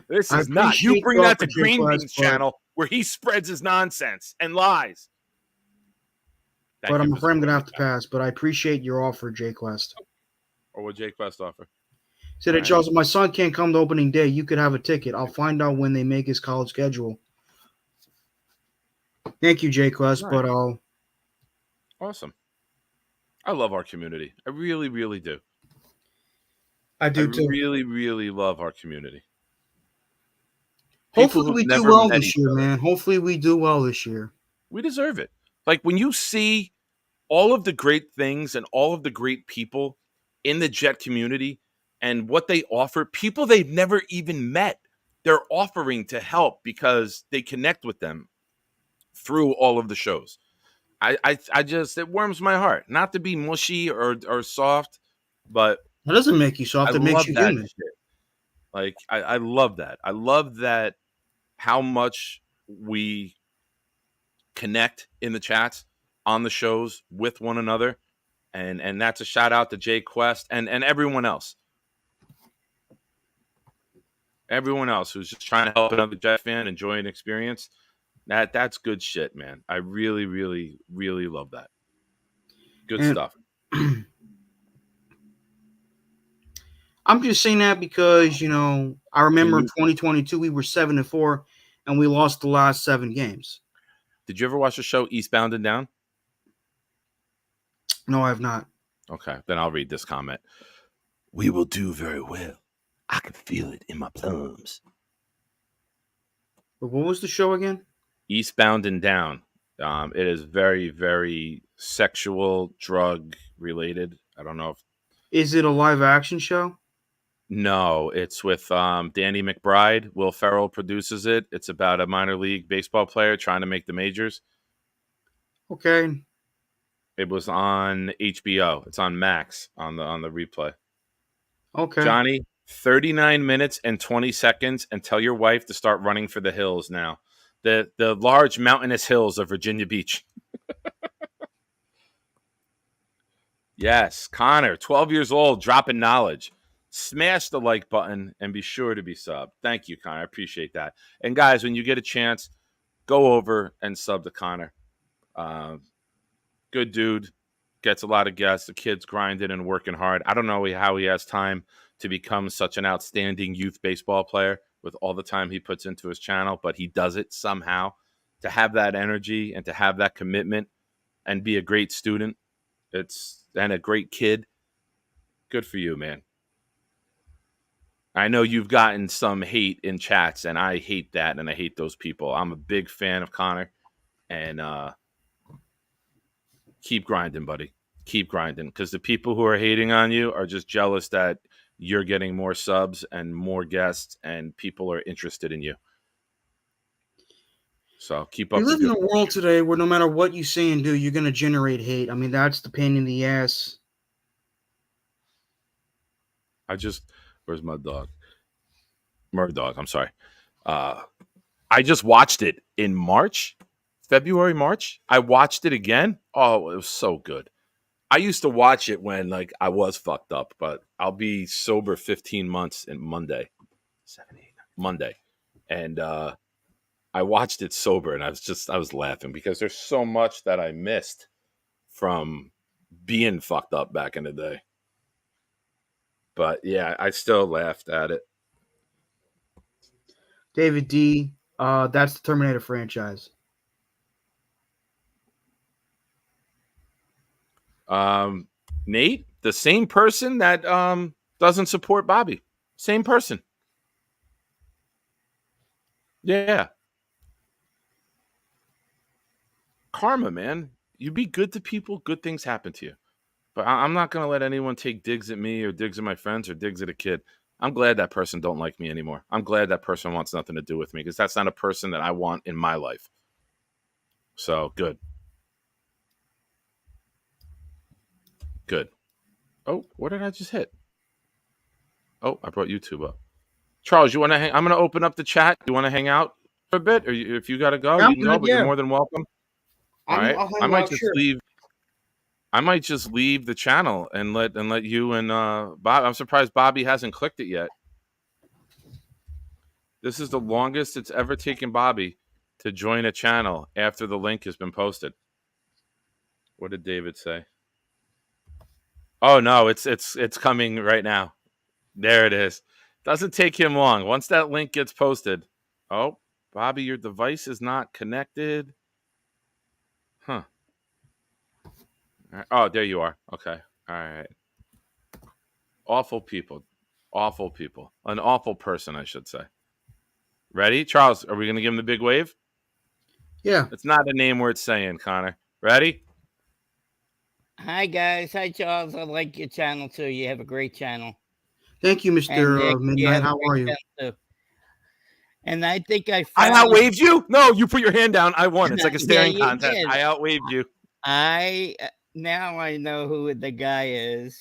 This is not. You bring that to Green Bean's channel where he spreads his nonsense and lies. But I'm afraid I'm going to have to pass. But I appreciate your offer, Jay Quest. Or what Jay Quest offer? Said that, Charles, if my son can't come to opening day, you could have a ticket. I'll find out when they make his college schedule. Thank you, Jay Quest, but I'll... Awesome. I love our community. I really, really do. I do too. Really, really love our community. Hopefully we do well this year, man. Hopefully we do well this year. We deserve it. Like, when you see all of the great things and all of the great people in the Jet community and what they offer, people they've never even met, they're offering to help because they connect with them through all of the shows. I just, it warms my heart. Not to be mushy or soft, but that doesn't make you soft. It makes you human. Shit. Like, I love that. I love that how much we connect in the chats on the shows with one another. And that's a shout out to Jay Quest and everyone else. Everyone else who's just trying to help another Jet fan enjoy an experience. That's good shit, man. I really, really, really love that. Good stuff. I'm just saying that because, I remember in 2022 we were 7-4, and we lost the last 7 games. Did you ever watch the show Eastbound and Down? No, I have not. Okay, then I'll read this comment. We will do very well. I can feel it in my plums. But what was the show again? Eastbound and Down. It is very, very sexual, drug related. I don't know if. Is it a live action show? No, it's with Danny McBride. Will Ferrell produces it. It's about a minor league baseball player trying to make the majors. Okay. It was on HBO. It's on Max on the replay. Okay. Johnny, 39 minutes and 20 seconds, and tell your wife to start running for the hills now. The large mountainous hills of Virginia Beach. Yes, Connor, 12 years old, dropping knowledge. Smash the like button and be sure to be subbed. Thank you, Connor. I appreciate that. And guys, when you get a chance, go over and sub to Connor. Good dude. Gets a lot of guests. The kid's grinding and working hard. I don't know how he has time to become such an outstanding youth baseball player with all the time he puts into his channel, but he does it somehow. To have that energy and to have that commitment and be a great student, and a great kid. Good for you, man. I know you've gotten some hate in chats, and I hate that, and I hate those people. I'm a big fan of Connor, and keep grinding, buddy. Keep grinding, because the people who are hating on you are just jealous that you're getting more subs and more guests, and people are interested in you. So keep up. We live in a world today where no matter what you say and do, you're going to generate hate. I mean, that's the pain in the ass. Where's my dog? Murdoch, I'm sorry. I just watched it in February, March. I watched it again. Oh, it was so good. I used to watch it when I was fucked up, but I'll be sober 15 months in Monday. 7, 8, 9, Monday. And I watched it sober, and I was laughing because there's so much that I missed from being fucked up back in the day. But yeah, I still laughed at it. David D, that's the Terminator franchise. Nate, the same person that doesn't support Bobby. Same person. Yeah. Karma, man. You be good to people, good things happen to you. But I'm not going to let anyone take digs at me or digs at my friends or digs at a kid. I'm glad that person don't like me anymore. I'm glad that person wants nothing to do with me because that's not a person that I want in my life. So, good. Good. Oh, what did I just hit? Oh, I brought YouTube up. Charles, you want to hang? I'm going to open up the chat. You want to hang out for a bit? Or if you got to go, you can go, but you're more than welcome. All right. I might just leave. I might just leave the channel and let you and Bob. I'm surprised Bobby hasn't clicked it yet. This is the longest it's ever taken Bobby to join a channel after the link has been posted. What did David say? Oh no, it's coming right now. There it is. Doesn't take him long. Once that link gets posted. Oh, Bobby, your device is not connected. Huh. Oh, there you are. Okay. All right. Awful people. Awful people. An awful person, I should say. Ready? Charles, are we going to give him the big wave? Yeah. It's not a name worth saying, Connor. Ready? Hi, guys. Hi, Charles. I like your channel, too. You have a great channel. Thank you, Mr. Midnight. How are you? And I think I outwaved you? No, you put your hand down. I won. It's like a staring contest. Did. I outwaved you. Now I know who the guy is.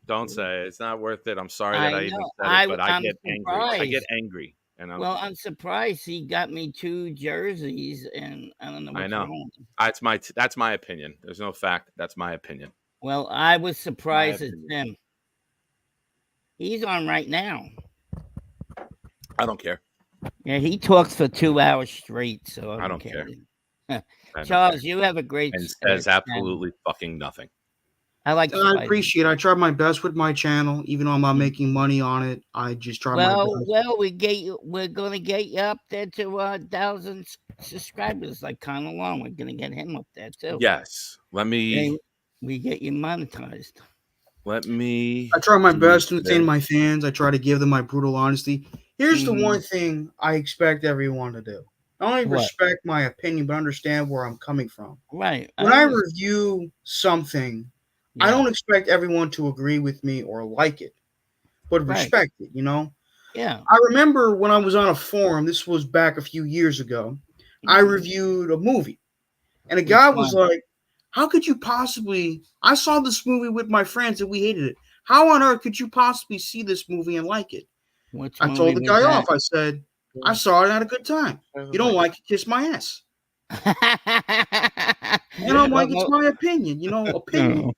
Don't say it. It's not worth it. I'm sorry that I even said it, but I get angry. I get angry. I'm surprised he got me 2 jerseys, and I don't know what's wrong. That's my opinion. There's no fact. That's my opinion. Well, I was surprised at him. He's on right now. I don't care. Yeah, he talks for 2 hours straight, so I don't care. Charles, you have a great and says absolutely fucking nothing. I like I Spider-Man. appreciate it. I try my best with my channel, even though I'm not making money on it. I just try my best. Well, we're gonna get you up there to 1,000 subscribers, like Conor Long. We're gonna get him up there too. Yes. Let me. And we get you monetized. Let me. I try my do best to entertain this. my fans. I try to give them my brutal honesty. Here's the Mhm. one thing I expect everyone to do. Not only What? respect my opinion, but understand where I'm coming from. Right. When I understand. review something, I Yeah. don't expect everyone to agree with me or like it, but Right. respect it, you know? Yeah. I remember when I was on a forum, this was back a few years ago, I Mhm. reviewed a movie. And a Which guy was one? like, how could you possibly? I saw this movie with my friends and we hated it. How on earth could you possibly see this movie and like it? Which I movie told the was guy that? off. I said, I saw it and had a good time. You don't like it, kiss my ass. And I'm like, it's my opinion. You know, opinion No.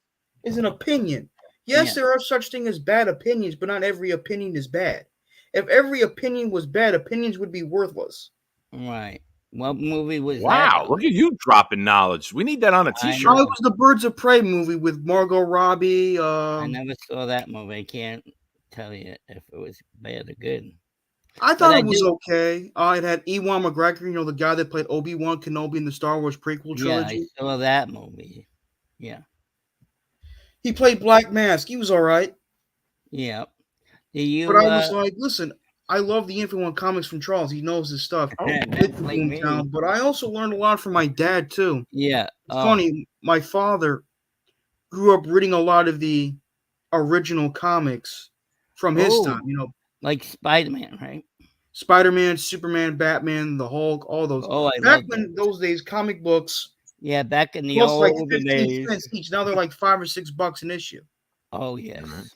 is an opinion. Yes, Yeah. there are such things as bad opinions, but not every opinion is bad. If every opinion was bad, opinions would be worthless. Right. What movie was that? Wow, though? look at you dropping knowledge. We need that on a I T-shirt. It know. was the Birds of Prey movie with Margot Robbie. I never saw that movie. I can't tell you if it was bad or good. I But thought I it was do. okay. It had Ewan McGregor, you know, the guy that played Obi-Wan Kenobi in the Star Wars prequel Yeah, I trilogy. saw that movie. Yeah. He played Black Mask. He was all right. Yeah. Do you But I was like, listen, I love the Info One comics from Charles. He knows his stuff. It's like me? Boomtown, but I also learned a lot from my dad too. Yeah. It's funny. My father grew up reading a lot of the original comics from his time. You know, like Spider-Man, right? Spider-Man, Superman, Batman, the Hulk, all those. Oh, I Back love when those days, comic books Yeah, back in the cost like old 15 days. cents each. Now they're like $5 or $6 an issue. Oh yes.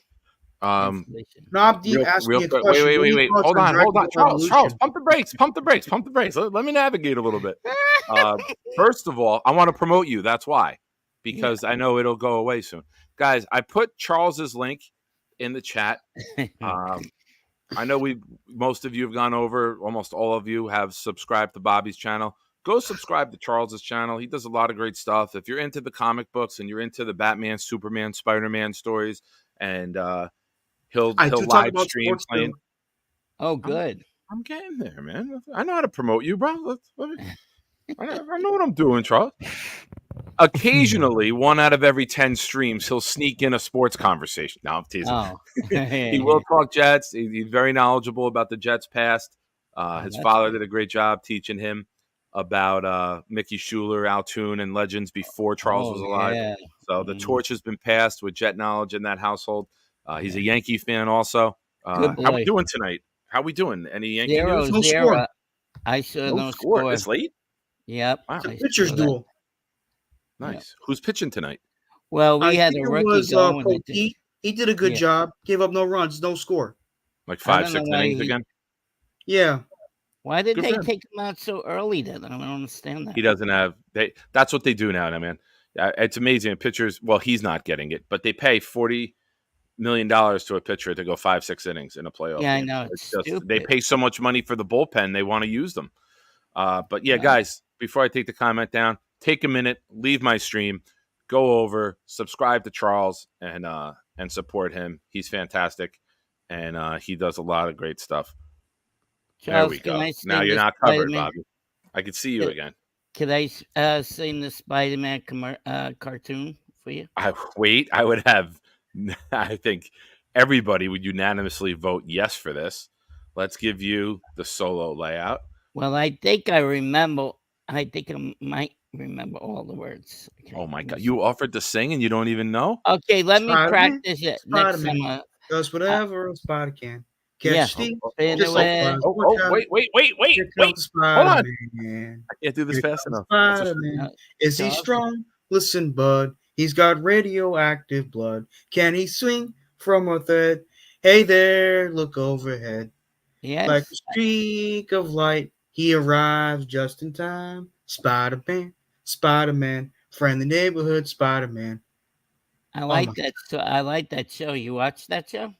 Inflation. Knob Deep asked me a Quick. question. What are your Wait. thoughts Hold on on. Dragon Ball Charles, Evolution? pump the brakes. Let me navigate a little bit. First of all, I want to promote you. That's why, because I know it'll go away soon. Guys, I put Charles's link in the chat. I know most of you have gone over. Almost all of you have subscribed to Bobby's channel. Go subscribe to Charles's channel. He does a lot of great stuff. If you're into the comic books and you're into the Batman, Superman, Spider-Man stories, and he'll talk live about stream sports playing. too. Oh, good. I'm getting there, man. I know how to promote you, bro. I know what I'm doing, Charles. Occasionally, 1 out of every 10 streams, he'll sneak in a sports conversation. No, I'm teasing. Oh. He will talk Jets. He's very knowledgeable about the Jets past. His that's father good. did a great job teaching him about Mickey Schuler, Altoon, and legends before Charles was alive. Yeah. So the torch has been passed with Jet knowledge in that household. He's a Yankee fan also. Good How we boy. doing tonight? How we doing? Any Yankee news? No 0-0. score. I saw No score. It's late? Yep. Wow. It's a I pitcher's saw that. duel. Nice. Who's pitching tonight? Well, we I had think a it rookie was going. with it. Poteet. He did a good Yeah. job. Gave up no runs, no score. Like I 5, don't know 6 why innings he- again? Yeah. Why did Good they for him. take him out so early then? I don't understand that. He doesn't have that's what they do now, man. It's amazing. Pitchers, well, he's not getting it, but they pay $40 million to a pitcher to go 5, 6 innings in a playoff. Yeah, I game. know. It's just stupid. they pay so much money for the bullpen, they want to use them. But yeah, Right. guys, before I take the comment down, take a minute, leave my stream, go over, subscribe to Charles, and support him. He's fantastic, and he does a lot of great stuff. Charles, there we can go. I Now sing you're this not covered, Spider-Man? Bobby. I can see you Yeah. again. Could I sing the Spider-Man cartoon for you? I would have. I think everybody would unanimously vote yes for this. Let's give you the solo layout. Well, I think I remember. I think I might remember all the words. Okay, Oh my let me God! see. You offered to sing and you don't even know? Okay, let me Spider-Man, practice it next Spider-Man. time. Does whatever a spider can. Catch Yeah. Steve. Spin Just away. like Wait! Here comes the Spider-Man. I can't do this Here fast comes enough. Spider-Man. Is he Charles? strong? Listen, bud. He's got radioactive blood. Can he swing from a thread? Hey there, look overhead. Yes. Like a streak of light, he arrives just in time. Spider-Man, Spider-Man, friendly neighborhood Spider-Man. I like my- that. So I like that show. You watched that show?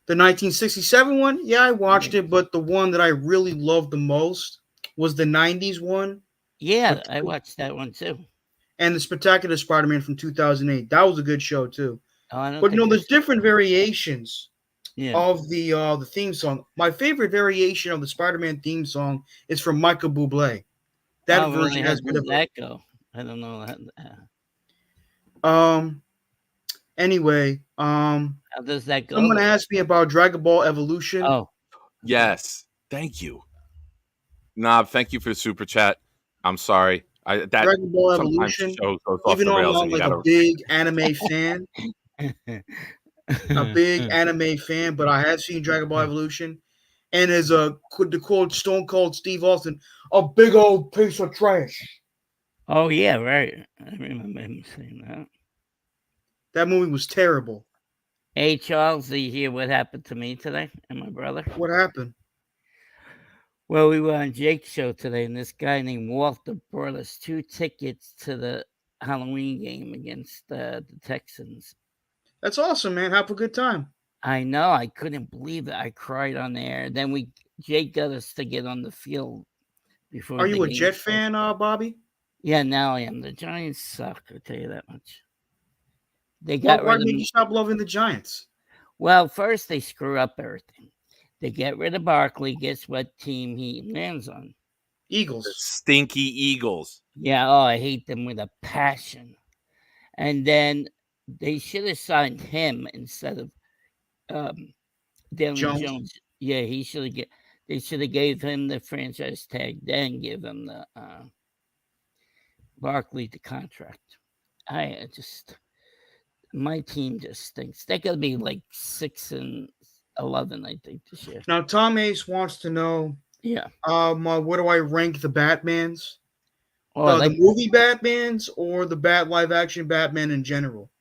The 1967 one, yeah, I watched it, but the one that I really loved the most was the 90s one. Yeah, I watched that one too. and the Spectacular Spider-Man from 2008. That was a good show too. Oh, I don't But think there's I- different variations Yeah. of the theme song. My favorite variation of the Spider-Man theme song is from Michael Bublé. That Oh, really? version How has a bit does of that go? I don't know. anyway, How does that go? someone asked me about Dragon Ball Evolution. Oh, Yes. Thank you. Knob, thank you for the super chat. I'm sorry. That Dragon Ball sometimes the Evolution. show goes off Even the though I'm rails not and you like a gotta big anime fan, but I have seen Dragon Ball Evolution, and as the quote Stone Cold Steve Austin, a big old piece of trash. Oh yeah, right. I remember him saying that. That movie was terrible. Hey Charles, do you hear what happened to me today and my brother? What happened? Well, we were on Jake's show today, and this guy named Walter brought us 2 tickets to the Halloween game against the Texans. That's awesome, man. Have a good time. I know, I couldn't believe it. I cried on there. Then Jake got us to get on the field before. Are you a game Jet started. fan, Bobby? Yeah, now I am. The Giants suck, I'll tell you that much. They got Why rid of did you stop loving the Giants? Well, first they screw up everything. They get rid of Barkley. Guess what team he lands on? the Eagles. stinky Eagles. Yeah, oh, I hate them with a passion. And then they should have signed him instead of Daniel Jones. Yeah, he should have they should have gave him the franchise tag, then give him the Barkley the contract. My team just stinks. They're gonna be like 6-11, I think, this year. Now Tom Ace wants to know, Yeah. what do I rank the Batmans? Oh, The movie Batmans or the live action Batman in general?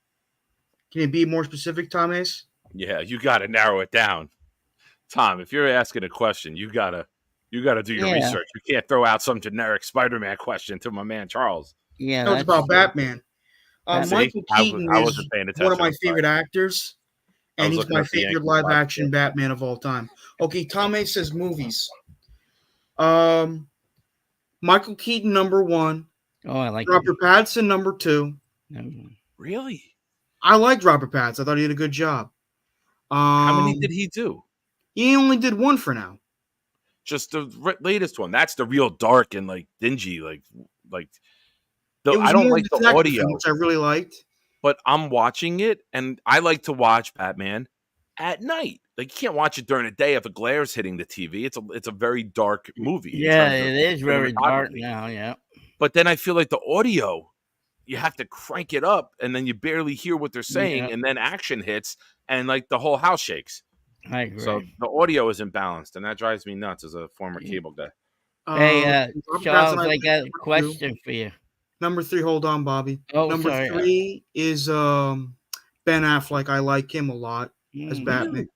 Can you be more specific, Tom Ace? Yeah, you gotta narrow it down. Tom, if you're asking a question, you gotta do your research. You can't throw out some generic Spider-Man question to my man Charles. Yeah, no, it's about Batman. Michael Keaton is one of my favorite actors, and he's my favorite live action Batman of all time. Okay, Tom Ace says movies. Michael Keaton number 1. Oh, I like Robert Pattinson number 2. Really? I liked Robert Pattinson. I thought he did a good job. How many did he do? He only did 1 for now. Just the latest one. That's the real dark and like dingy, like. I don't like the audio, which I really liked. But I'm watching it, and I like to watch Batman at night. Like you can't watch it during the day if a glare's hitting the TV. It's a very dark movie. Yeah, it is very dark now. Yeah. But then I feel like the audio, you have to crank it up, and then you barely hear what they're saying, and then action hits, and like the whole house shakes. I agree. So the audio isn't balanced, and that drives me nuts as a former cable guy. Hey, Charles, I got a question for you. Number 3, hold on, Bobby. Oh, number sorry. 3 is Ben Affleck. I like him a lot as Batman. Really?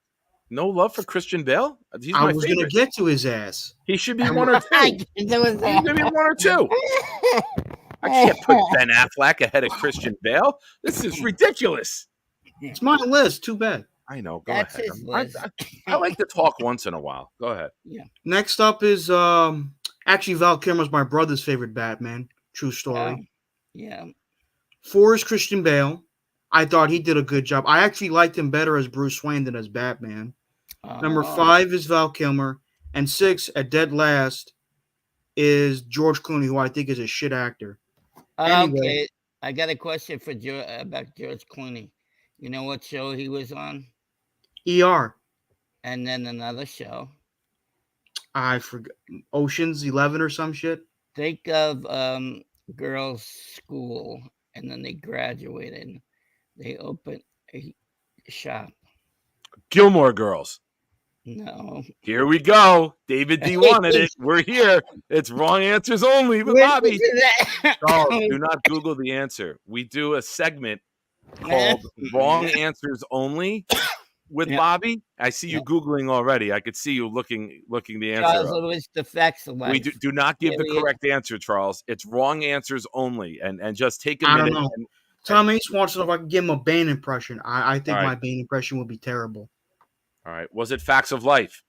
No love for Christian Bale? He's I my was favorite. Gonna get to his ass. He should be 1 or 2. He's gonna be 1 or 2. I can't put Ben Affleck ahead of Christian Bale. This is ridiculous. It's my list. Too bad. I know. Go That's ahead. his list. I like to talk once in a while. Go ahead. Yeah. Next up is actually Val Kilmer's my brother's favorite Batman. True story. Yeah. 4 is Christian Bale. I thought he did a good job. I actually liked him better as Bruce Wayne than as Batman. Number 5 is Val Kilmer. And 6, at dead last, is George Clooney, who I think is a shit actor. Anyway, Okay, I got a question for about George Clooney. You know what show he was on? ER. And then another show. I forgot. Ocean's 11 or some shit. Think of girls' school, and then they graduated. They opened a shop. Gilmore Girls. No. Here we go. David D wanted it. We're here. It's wrong answers only with Bobby. Charles, do not Google the answer. We do a segment called Wrong Answers Only with Bobby. I see you Googling already. I could see you looking the answer Charles, up. it was the facts of life. We do not give the correct answer, Charles. It's wrong answers only. And just take a minute. I don't know. Tom Ace wants to know if I can give him a Bane impression. I think my Bane impression would be terrible. All right. Was it Facts of Life?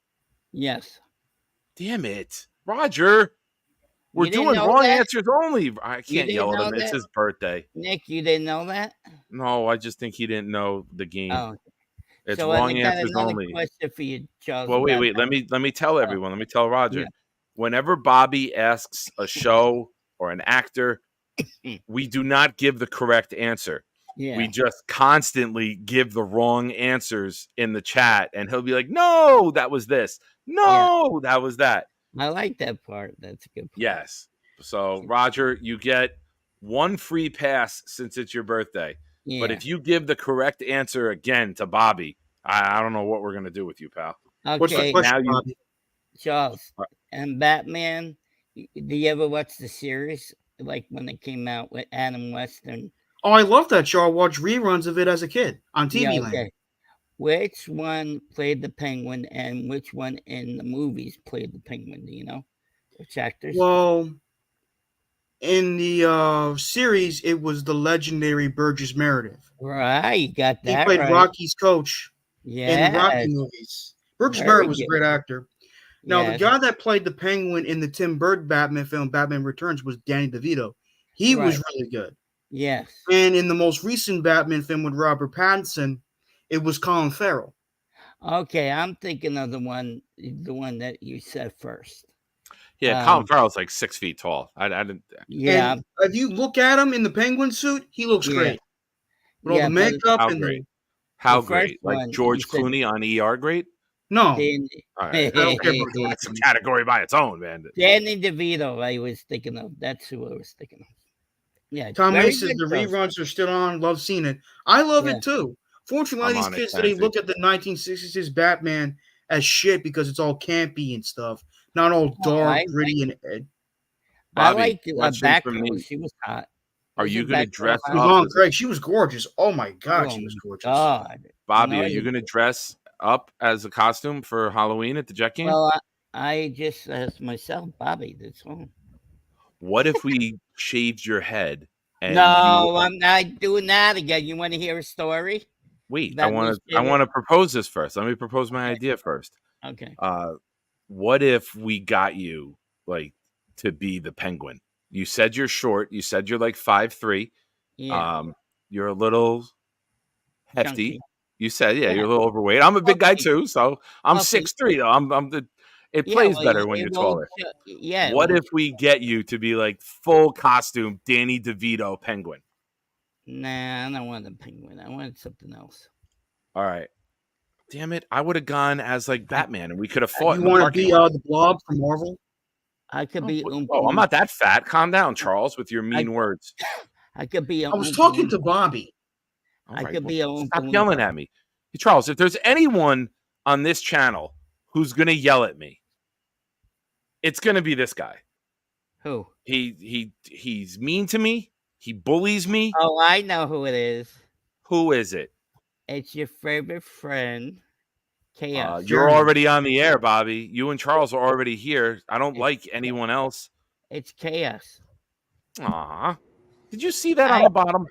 Yes. Damn it. Roger. We're You didn't doing know wrong that? answers only. I You can't didn't yell at know him. It's that? his birthday. Nick, you didn't know that? No, I just think he didn't know the game. Oh, It's so I wrong got answers another only. question for you, Charles. Well, About wait. that. Let me tell everyone. Let me tell Roger. Yeah. Whenever Bobby asks a show or an actor, we do not give the correct answer. Yeah. We just constantly give the wrong answers in the chat, and he'll be like, "No, that was this. No, that was that." I like that part. That's a good part. Yes. So, Roger, you get one free pass since it's your birthday. Yeah. But if you give the correct answer again to Bobby, I don't know what we're gonna do with you, pal. What's the Okay, question, Now you- Bobby? Charles, and Batman, do you ever watch the series? Like when it came out with Adam West and Oh, I love that show. I watched reruns of it as a kid on TV yeah, Land. okay. Which one played the Penguin and which one in the movies played the Penguin? Do you know? Which actors? Well, in the series, it was the legendary Burgess Meredith. Right, you got He that played right. Rocky's coach in the Rocky Yes. movies. Burgess Very Meredith was a good. great actor. Now, the Yes. guy that played the Penguin in the Tim Burton Batman film, Batman Returns, was Danny DeVito. He was Right. really good. Yes. And in the most recent Batman film with Robert Pattinson, it was Colin Farrell. Okay, I'm thinking of the one that you said first. Yeah, Colin Farrell's like 6 feet tall. I didn't. Yeah. And if you look at him in the Penguin suit, he looks Yeah. great. With all Yeah, the but makeup How and great? the How the first great? Like one, George you said- Clooney on ER great? no, Danny, All right. I don't care about George. That's a category by its own, man. Danny DeVito, I was thinking of. That's who I was thinking of. Yeah, Tom very Hanks says good the shows. reruns are still on. Love seeing it. I love Yeah. it too. Fortunately, a lot I'm of on these it, kids today Tansy. look at the 1966 Batman as shit because it's all campy and stuff, not all dark, I gritty, and I Bobby, like question from Batgirl. me. She was hot. Are you Wasn't going to Batgirl dress hot? up? Yvonne as a- Craig, she was gorgeous. Oh my god, she was gorgeous. God. Bobby, No, are you you- going to dress up as a costume for Halloween at the Jet game? Well, I just asked myself, Bobby, that's all. What if we shaved your head? And No, I'm not doing that again. You want to hear a story? wait. That I want was to propose this first. Let me propose my idea first. Okay. What if we got you like to be the Penguin? You said you're short. You said you're like 5'3". Yeah. You're a little hefty. Chunky. You said, yeah, Yeah. you're a little overweight. I'm a big guy Okay. too, so I'm Okay. 6'3". Though I'm the. It Yeah, plays well, better when it you're won't taller. show- Yeah. What well, if we get you to be like full costume Danny DeVito Penguin? Nah, I don't want a penguin. I wanted something else. All right. Damn it! I would have gone as like Batman, and we could have fought. You in the want to parking be lot. the Blob from Marvel? I could be Oh, I'm not that fat. Calm down, Charles, with your mean words. I could be I was talking to Bobby. All I right, could be a stop yelling at me. Hey, Charles, if there's anyone on this channel who's gonna yell at me, it's gonna be this guy. Who? He's mean to me. He bullies me. Oh, I know who it is. Who is it? It's your favorite friend, Chaos. You're already on the air, Bobby. You and Charles are already here. I don't like anyone else. It's Chaos. Aw. Did you see that on the bottom?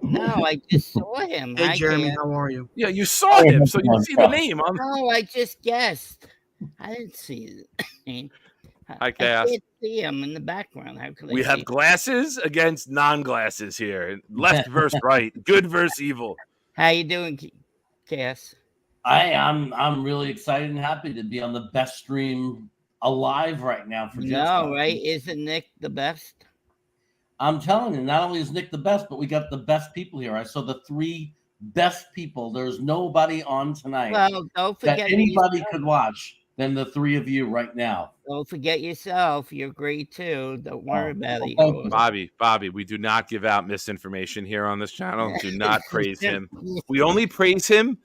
No, I just saw him. Hey, Hi, Jeremy, Chaos. how are you? Yeah, you saw him, so you see the name. No, I just guessed. I didn't see it. Hi, Chaos. I can't see him in the background. How could I We see have him? glasses against non-glasses here. Left versus right. Good versus evil. How you doing, Chaos? I'm really excited and happy to be on the best stream alive right now for Jets. No, right? Isn't Nick the best? I'm telling you, not only is Nick the best, but we got the best people here. I saw the three best people. There's nobody on tonight Well, don't that forget anybody yourself. could watch than the three of you right now. Don't forget yourself. You're great too. Don't worry about it. thank You're you. Bobby, we do not give out misinformation here on this channel. Do not praise him. We only praise him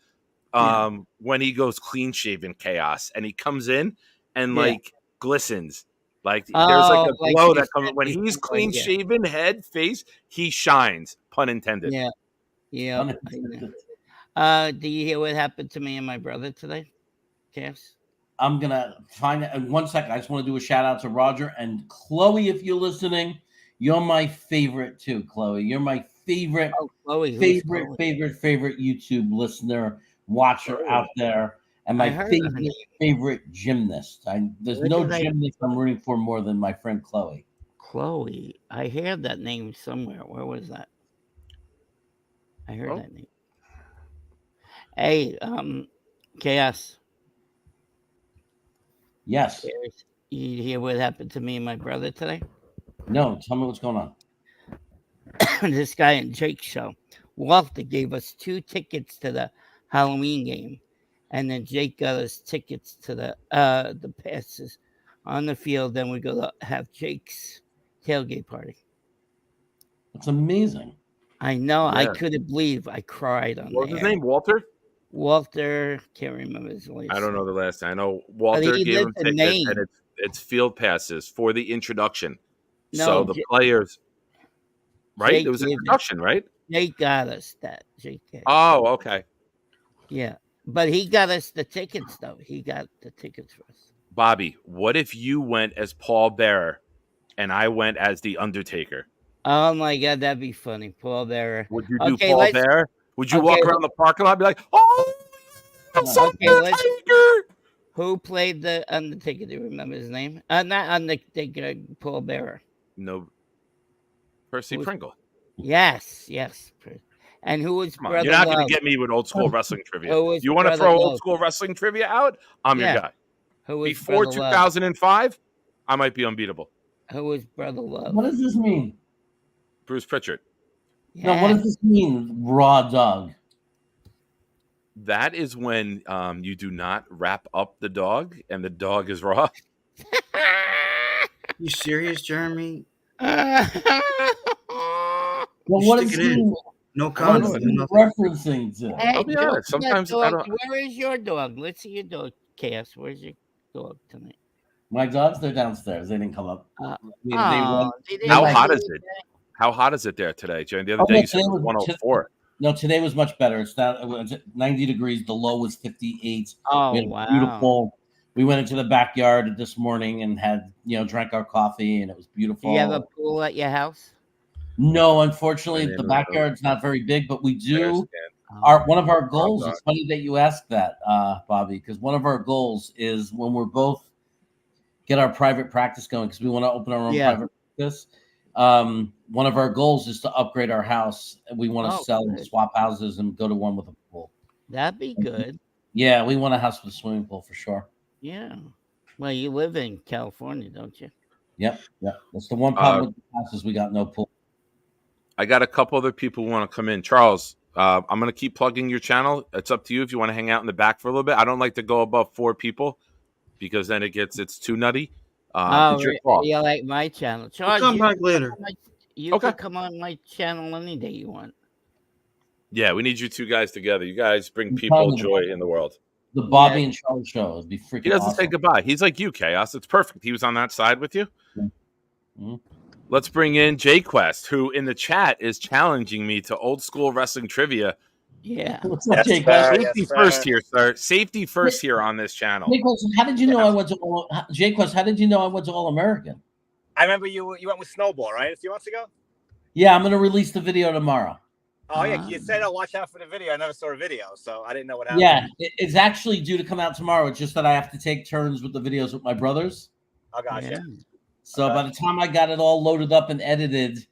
when he goes clean shaven Chaos and he comes in and Yeah. like glistens. Like there's Oh, like a like glow you that comes said when before, he's clean yeah. shaven, head, face, he shines. Pun intended. Yeah. Yeah. Unintended. Do you hear what happened to me and my brother today? Chaos? I'm gonna find it in 1 second. I just want to do a shout out to Roger and Chloe. If you're listening, you're my favorite too, Chloe. You're my favorite, Oh, Chloe. Who's favorite, Chloe? favorite YouTube listener, watcher out there, and I my heard her favorite gymnast. There's Where no did I- gymnast I'm rooting for more than my friend Chloe. Chloe. I heard that name somewhere. Where was that? I heard that name. Hey, Chaos. Yes. Chaos. You hear what happened to me and my brother today? No, tell me what's going on. This guy in Jake's show, Walter gave us 2 tickets to the Halloween game, and then Jake got us tickets to the passes on the field. Then we go to have Jake's tailgate party. It's amazing. I know. Yeah. I couldn't believe I cried on What was the his air. name? Walter? Walter, can't remember his last I don't know name. the last name. I know Walter he gave him lives in tickets, Maine. and it's field passes for the introduction. No, So the players, right? Jake It was gave it. introduction, right? Jake got us that. Jake gave. Oh, okay. Yeah, but he got us the tickets, though. He got the tickets for us. Bobby, what if you went as Paul Bearer and I went as the Undertaker? Oh my God, that'd be funny, Paul Bearer. Would you do Paul Bearer? Would you walk around the parking lot and be like, "Oh, Undertaker"? Who played the Undertaker? Do you remember his name? Not Undertaker, Paul Bearer. No, Percy Pringle. Yes. And who was Brother You're not Love? going to get me with old school wrestling trivia. Who was You want to Brother throw Love? old school wrestling trivia out? I'm your guy. Who was Before Brother Love? 2005, I might be unbeatable. Who was Brother Love? What does this mean? Bruce Pritchard. No, what does this mean, raw dog? That is when you do not wrap up the dog and the dog is raw. You serious, Jeremy? Well, what does he mean? No comment. What is he referencing to? Hey, I'll be honest. Sometimes I don't. Where is your dog? Let's see your dog, Chaos. Where's your dog tonight? My dogs, they're downstairs. They didn't come up. How hot is it? How hot is it there today, Jane? The other day you said it was 104. No, today was much better. It's not. It was 90 degrees. The low was 58. Oh, we had wow. Beautiful. We went into the backyard this morning and had, drank our coffee, and it was beautiful. Do you have a pool at your house? No, unfortunately, the backyard's not very big, but we do. One of our goals. It's funny that you asked that, Bobby, because one of our goals is when we're both get our private practice going, because we want to open our own private practice. One of our goals is to upgrade our house. We want to sell and swap houses and go to one with a pool. That'd be good. Yeah, we want a house with a swimming pool for sure. Yeah. Well, you live in California, don't you? Yep. That's the one problem with the house is we got no pool. I got a couple other people who want to come in. Charles, I'm going to keep plugging your channel. It's up to you if you want to hang out in the back for a little bit. I don't like to go above 4 people because then it's too nutty. It's your fault. You like my channel. Charles, We'll come back later. You can come on my channel any day you want. Yeah, we need you two guys together. You guys bring people joy in the world. The Bobby and Charles show would be freaking. He doesn't awesome. say goodbye. He's like you, Chaos. It's perfect. He was on that side with you. Mm-hmm. Let's bring in Jay Quest, who in the chat is challenging me to old school wrestling trivia. Yeah. What's up, Jay Quest? Safety first here, sir. Safety first here on this channel. Jay Quest, how did you know I went to Jay Quest? How did you know I went to All American? I remember you went with Snowball, right? A few months ago. Yeah, I'm going to release the video tomorrow. Oh yeah, you said watch out for the video. I never saw a video, so I didn't know what happened. Yeah, it's actually due to come out tomorrow. It's just that I have to take turns with the videos with my brothers. Oh gosh, yeah. So by the time I got it all loaded up and edited,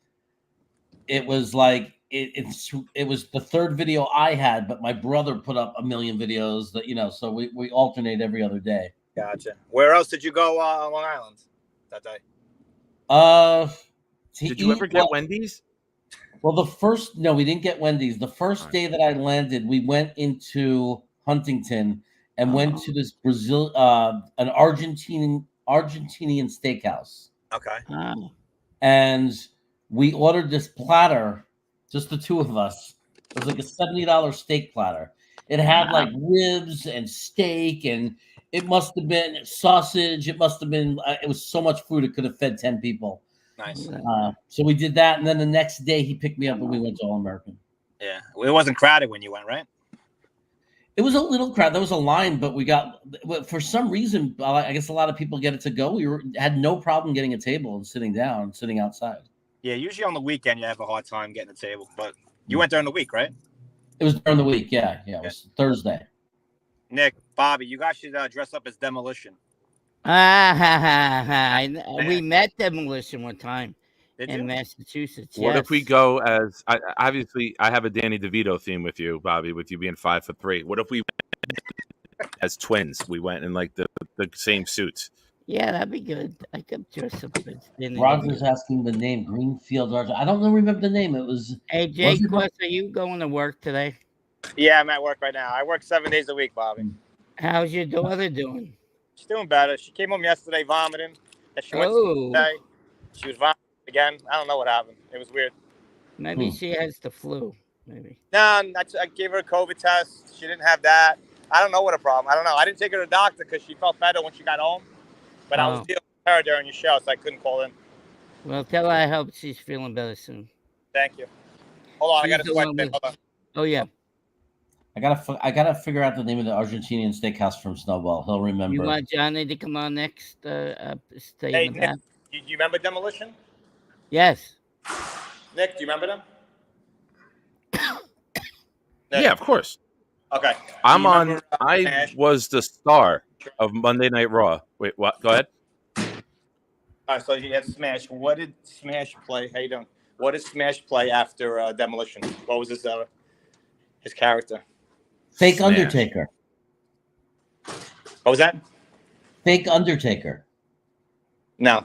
it was like it was the third video I had, but my brother put up a million videos that so we alternate every other day. Gotcha. Where else did you go on Long Island that day? Did you ever get Wendy's? Well, we didn't get Wendy's. The first day that I landed, we went into Huntington and went to this an Argentinian steakhouse. Okay. And we ordered this platter, just the two of us. It was like a $70 steak platter. It had like ribs and steak, and it must have been sausage. It must have been. It was so much food it could have fed 10 people. Nice. So we did that, and then the next day he picked me up and we went to All American. Yeah, it wasn't crowded when you went, right? It was a little crowd. There was a line, but we got for some reason. I guess a lot of people get it to go. We had no problem getting a table and sitting outside. Yeah, usually on the weekend you have a hard time getting a table, but you went during the week, right? It was during the week. Yeah. It was Thursday. Nick, Bobby, you guys should dress up as Demolition. We met Demolition one time Did in you? Massachusetts. What if we Yes. go as obviously I have a Danny DeVito theme with you, Bobby, with you being 5'3". What if we went as twins? We went in like the same suits. Yeah, that'd be good. I could dress up as Danny Roger's DeVito. asking the name Greenfield Roger. I don't remember the name. It was. Hey, Jay Quest, are you going to work today? Yeah, I'm at work right now. I work 7 days a week, Bobby. How's your daughter doing? She's doing better. She came home yesterday vomiting. And she went Oh, today. She was vomiting again. I don't know what happened. It was weird. maybe she has the flu. Maybe. No, I gave her a COVID test. She didn't have that. I don't know what a problem. I don't know. I didn't take her to the doctor because she felt better when she got home. But I was dealing with her during your show, so I couldn't call in. Well, tell her I hope she's feeling better soon. Thank you. Hold on, I got to swipe with... Hold on. Oh, yeah. I gotta figure out the name of the Argentinian steakhouse from Snowball. He'll remember. You want Johnny to come on next? Hey, Nick, do you remember Demolition? Yes. Nick, do you remember them? Yeah, of course. Okay. I'm on. I was the star of Monday Night Raw. Wait, what? Go ahead. All right, so you had Smash. What did Smash play? How you doing? What did Smash play after Demolition? What was his character? Fake Smash. Undertaker. What was that? Fake Undertaker. No.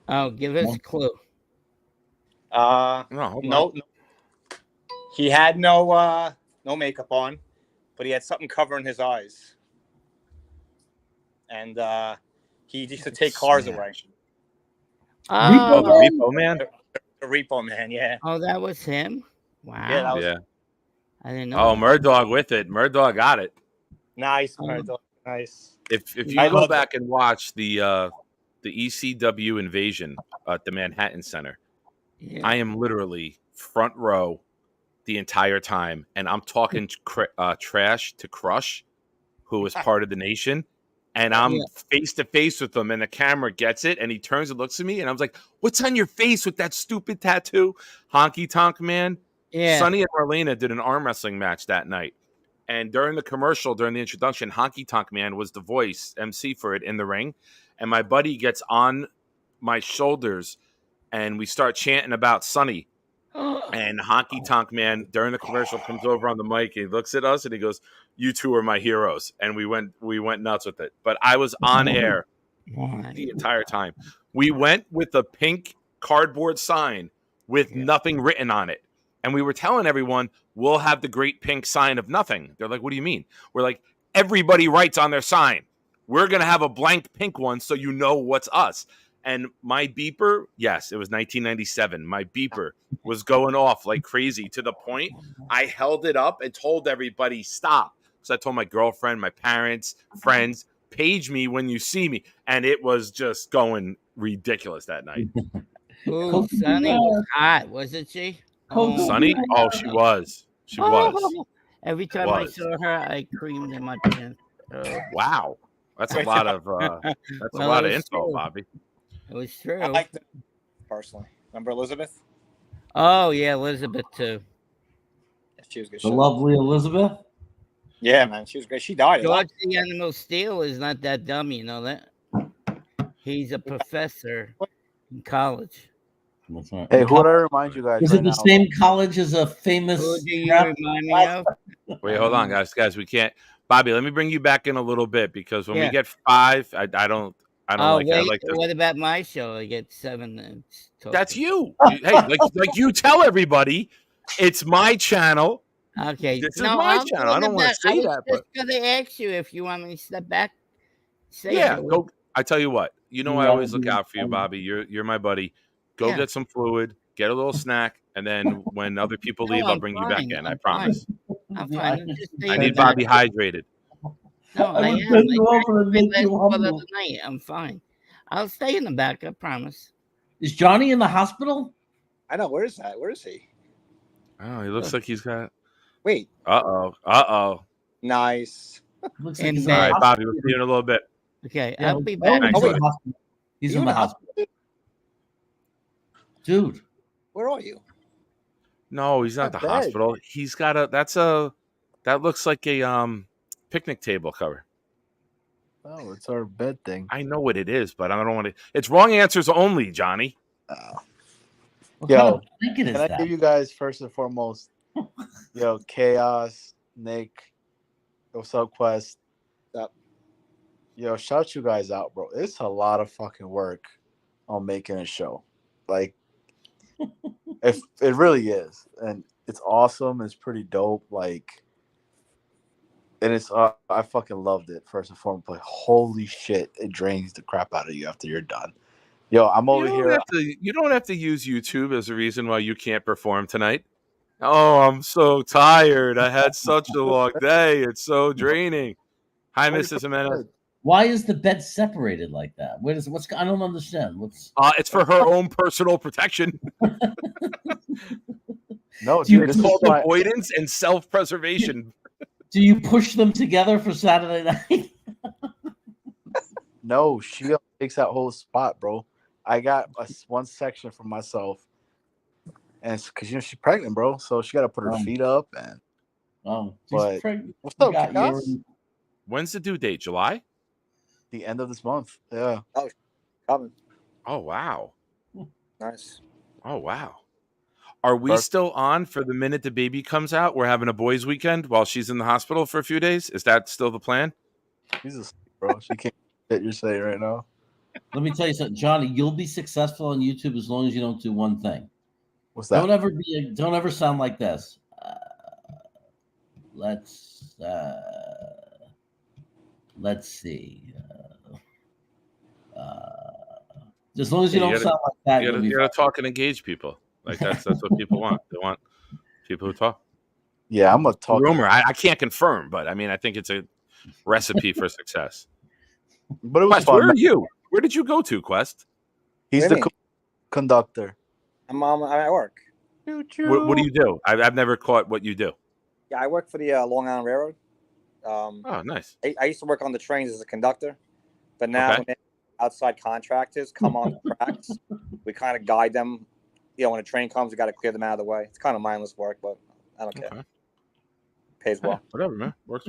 Oh, give us a clue. No. He had no makeup on, but he had something covering his eyes, and he used to take cars away. Oh, the Repo Man. The Repo Man, yeah. Oh, that was him. Wow. Yeah, that was. Yeah. I didn't know. Oh, Murdoch with it. Murdoch got it. Nice, Murdoch. Nice. If you go back and watch the ECW invasion at the Manhattan Center, I am literally front row the entire time, and I'm talking trash to Crush, who was part of the Nation, and I'm face to face with him, and the camera gets it, and he turns and looks at me, and I was like, "What's on your face with that stupid tattoo, Honky Tonk Man?" Yeah. Sonny and Marlena did an arm wrestling match that night, and during the commercial, during the introduction, Honky Tonk Man was the voice MC for it in the ring, and my buddy gets on my shoulders, and we start chanting about Sonny. And Honky Tonk Man during the commercial comes over on the mic. He looks at us and he goes, "You two are my heroes." And we went nuts with it. But I was on air the entire time. We went with a pink cardboard sign with nothing written on it. And we were telling everyone, we'll have the great pink sign of nothing. They're like, "What do you mean?" We're like, everybody writes on their sign. We're going to have a blank pink one so you know what's us. And my beeper, yes, it was 1997. My beeper was going off like crazy to the point I held it up and told everybody, stop. So I told my girlfriend, my parents, friends, page me when you see me. And it was just going ridiculous that night. Ooh, Sonny was hot, wasn't she? Sonny? Oh, she was. She was. Every time I saw her, I creamed in my pants. Wow. That's a lot of a lot of info, Bobby. It was true. I liked it personally. Remember Elizabeth? Oh yeah, Elizabeth too. Yeah, she was good. The lovely Elizabeth. Yeah, man, she was great. She died. George the Animal Steel is not that dumb, you know that. He's a professor in college. That's right. Hey, who do I remind you guys? Is it the same college as a famous? Who do you remind me of? Wait, hold on, guys. We can't. Bobby, let me bring you back in a little bit because when we get 5, I don't like wait, it. I like this. what about my show? I get 7. That's you. Hey, like you tell everybody, it's my channel. Okay, this is my channel. I don't want to say that, but I'm gonna ask you if you want me to step back. Go. I tell you what. You know, I always look out for you, Bobby. You're my buddy. Go get some fluid, get a little snack, and then when other people leave, I'll bring you back in. I promise. I'm fine. I need Bobby hydrated. No, I am. I'm fine. I'll stay in the back. I promise. Is Johnny in the hospital? I know. Where is that? Where is he? Oh, he looks like he's got. Wait. Uh-oh. Nice. Looks like all right, Bobby. We'll see you in a little bit. Okay, I'll be back. He's in the hospital. Dude, where are you? No, he's not at the hospital. He's got that looks like a picnic table cover. Oh, it's our bed thing. I know what it is, but I don't want to. It's wrong answers only, Johnny. Yo, can I give you guys first and foremost, Chaos, Nick, what's up, Quest? Yo, shout you guys out, bro. It's a lot of fucking work on making a show. Like, if it really is, and it's awesome. It's pretty dope. Like, and it's I fucking loved it first and foremost. But holy shit, it drains the crap out of you after you're done. Yo, I'm over here. You don't have to use YouTube as a reason why you can't perform tonight. Oh, I'm so tired. I had such a long day. It's so draining. Hi, Mrs. Jimenez. Why is the bed separated like that? What's I don't understand. It's for her own personal protection. No, dude, it's called avoidance and self-preservation. Do you push them together for Saturday night? No, she takes that whole spot, bro. I got one section for myself, and it's because she's pregnant, bro. So she got to put her feet up and. She's pregnant. What's up, Chaos? When's the due date? July? The end of this month. Yeah. Oh, coming. Oh wow. Nice. Oh wow. Are we still on for the minute the baby comes out? We're having a boys' weekend while she's in the hospital for a few days. Is that still the plan? Jesus, bro. She can't get your say right now. Let me tell you something, Johnny. You'll be successful on YouTube as long as you don't do one thing. What's that? Don't ever sound like this. Let's see. As long as you don't sound like that, you gotta talk and engage people. Like that's what people want. They want people who talk. Yeah, I'm a talk. Rumor. I can't confirm, but I mean, I think it's a recipe for success. But it was Quest, fun. where are you? Where did you go to, Quest? He's the conductor. I'm at work. What do you do? I've never caught what you do. Yeah, I work for the Long Island Railroad. Oh, nice. I used to work on the trains as a conductor, but now when outside contractors come on the tracks, we kind of guide them. When a train comes, we got to clear them out of the way. It's kind of mindless work, but I don't care. Pays well. Yeah, whatever, man. Works.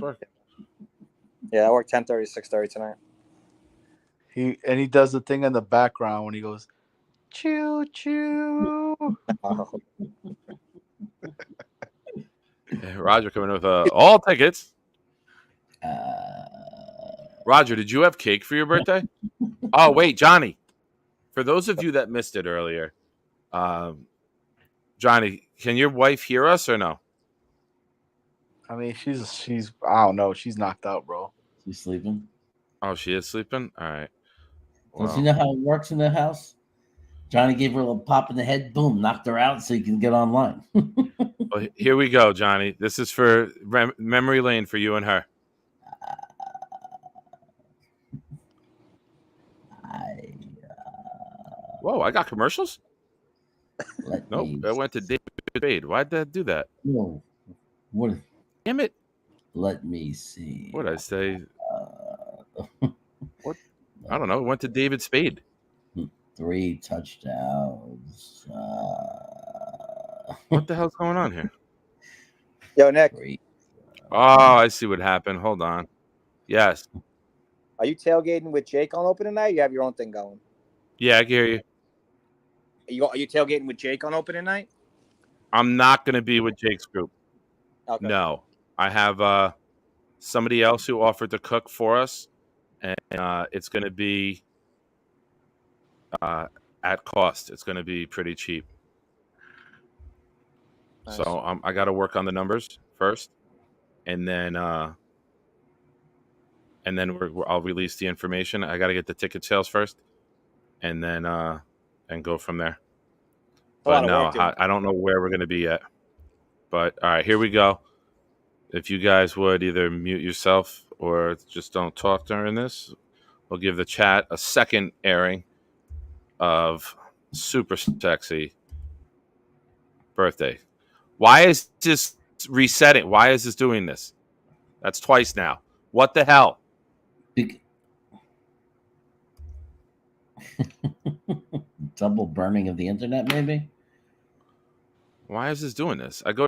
Yeah, I work 10:30 to 6:30 tonight. He does the thing in the background when he goes, choo choo. Roger coming with all tickets. Roger, did you have cake for your birthday? Oh, wait, Johnny. For those of you that missed it earlier, Johnny, can your wife hear us or no? I mean, she's I don't know. She's knocked out, bro. She's sleeping. Oh, she is sleeping? All right. Does you know how it works in the house? Johnny gave her a little pop in the head. Boom, knocked her out so you can get online. Well, here we go, Johnny. This is for memory lane for you and her. Whoa, I got commercials? Nope, I went to David Spade. Why'd that do that? No. What? Damn it. Let me see. What did I say? What? I don't know. It went to David Spade. 3 touchdowns. What the hell's going on here? Yo, Nick. Oh, I see what happened. Hold on. Yes. Are you tailgating with Jake on opening night? You have your own thing going. Yeah, I can hear you. Are you tailgating with Jake on opening night? I'm not going to be with Jake's group. Okay. No. I have somebody else who offered to cook for us, and it's going to be at cost. It's going to be pretty cheap. Nice. So I got to work on the numbers first, and then I'll release the information. I got to get the ticket sales first, and then and go from there. But no, I don't know where we're going to be yet. But all right, here we go. If you guys would either mute yourself or just don't talk during this, we'll give the chat a second airing of Super Sexy Birthday. Why is this resetting? Why is this doing this? That's twice now. What the hell? Double burning of the internet, maybe? Why is this doing this? I go.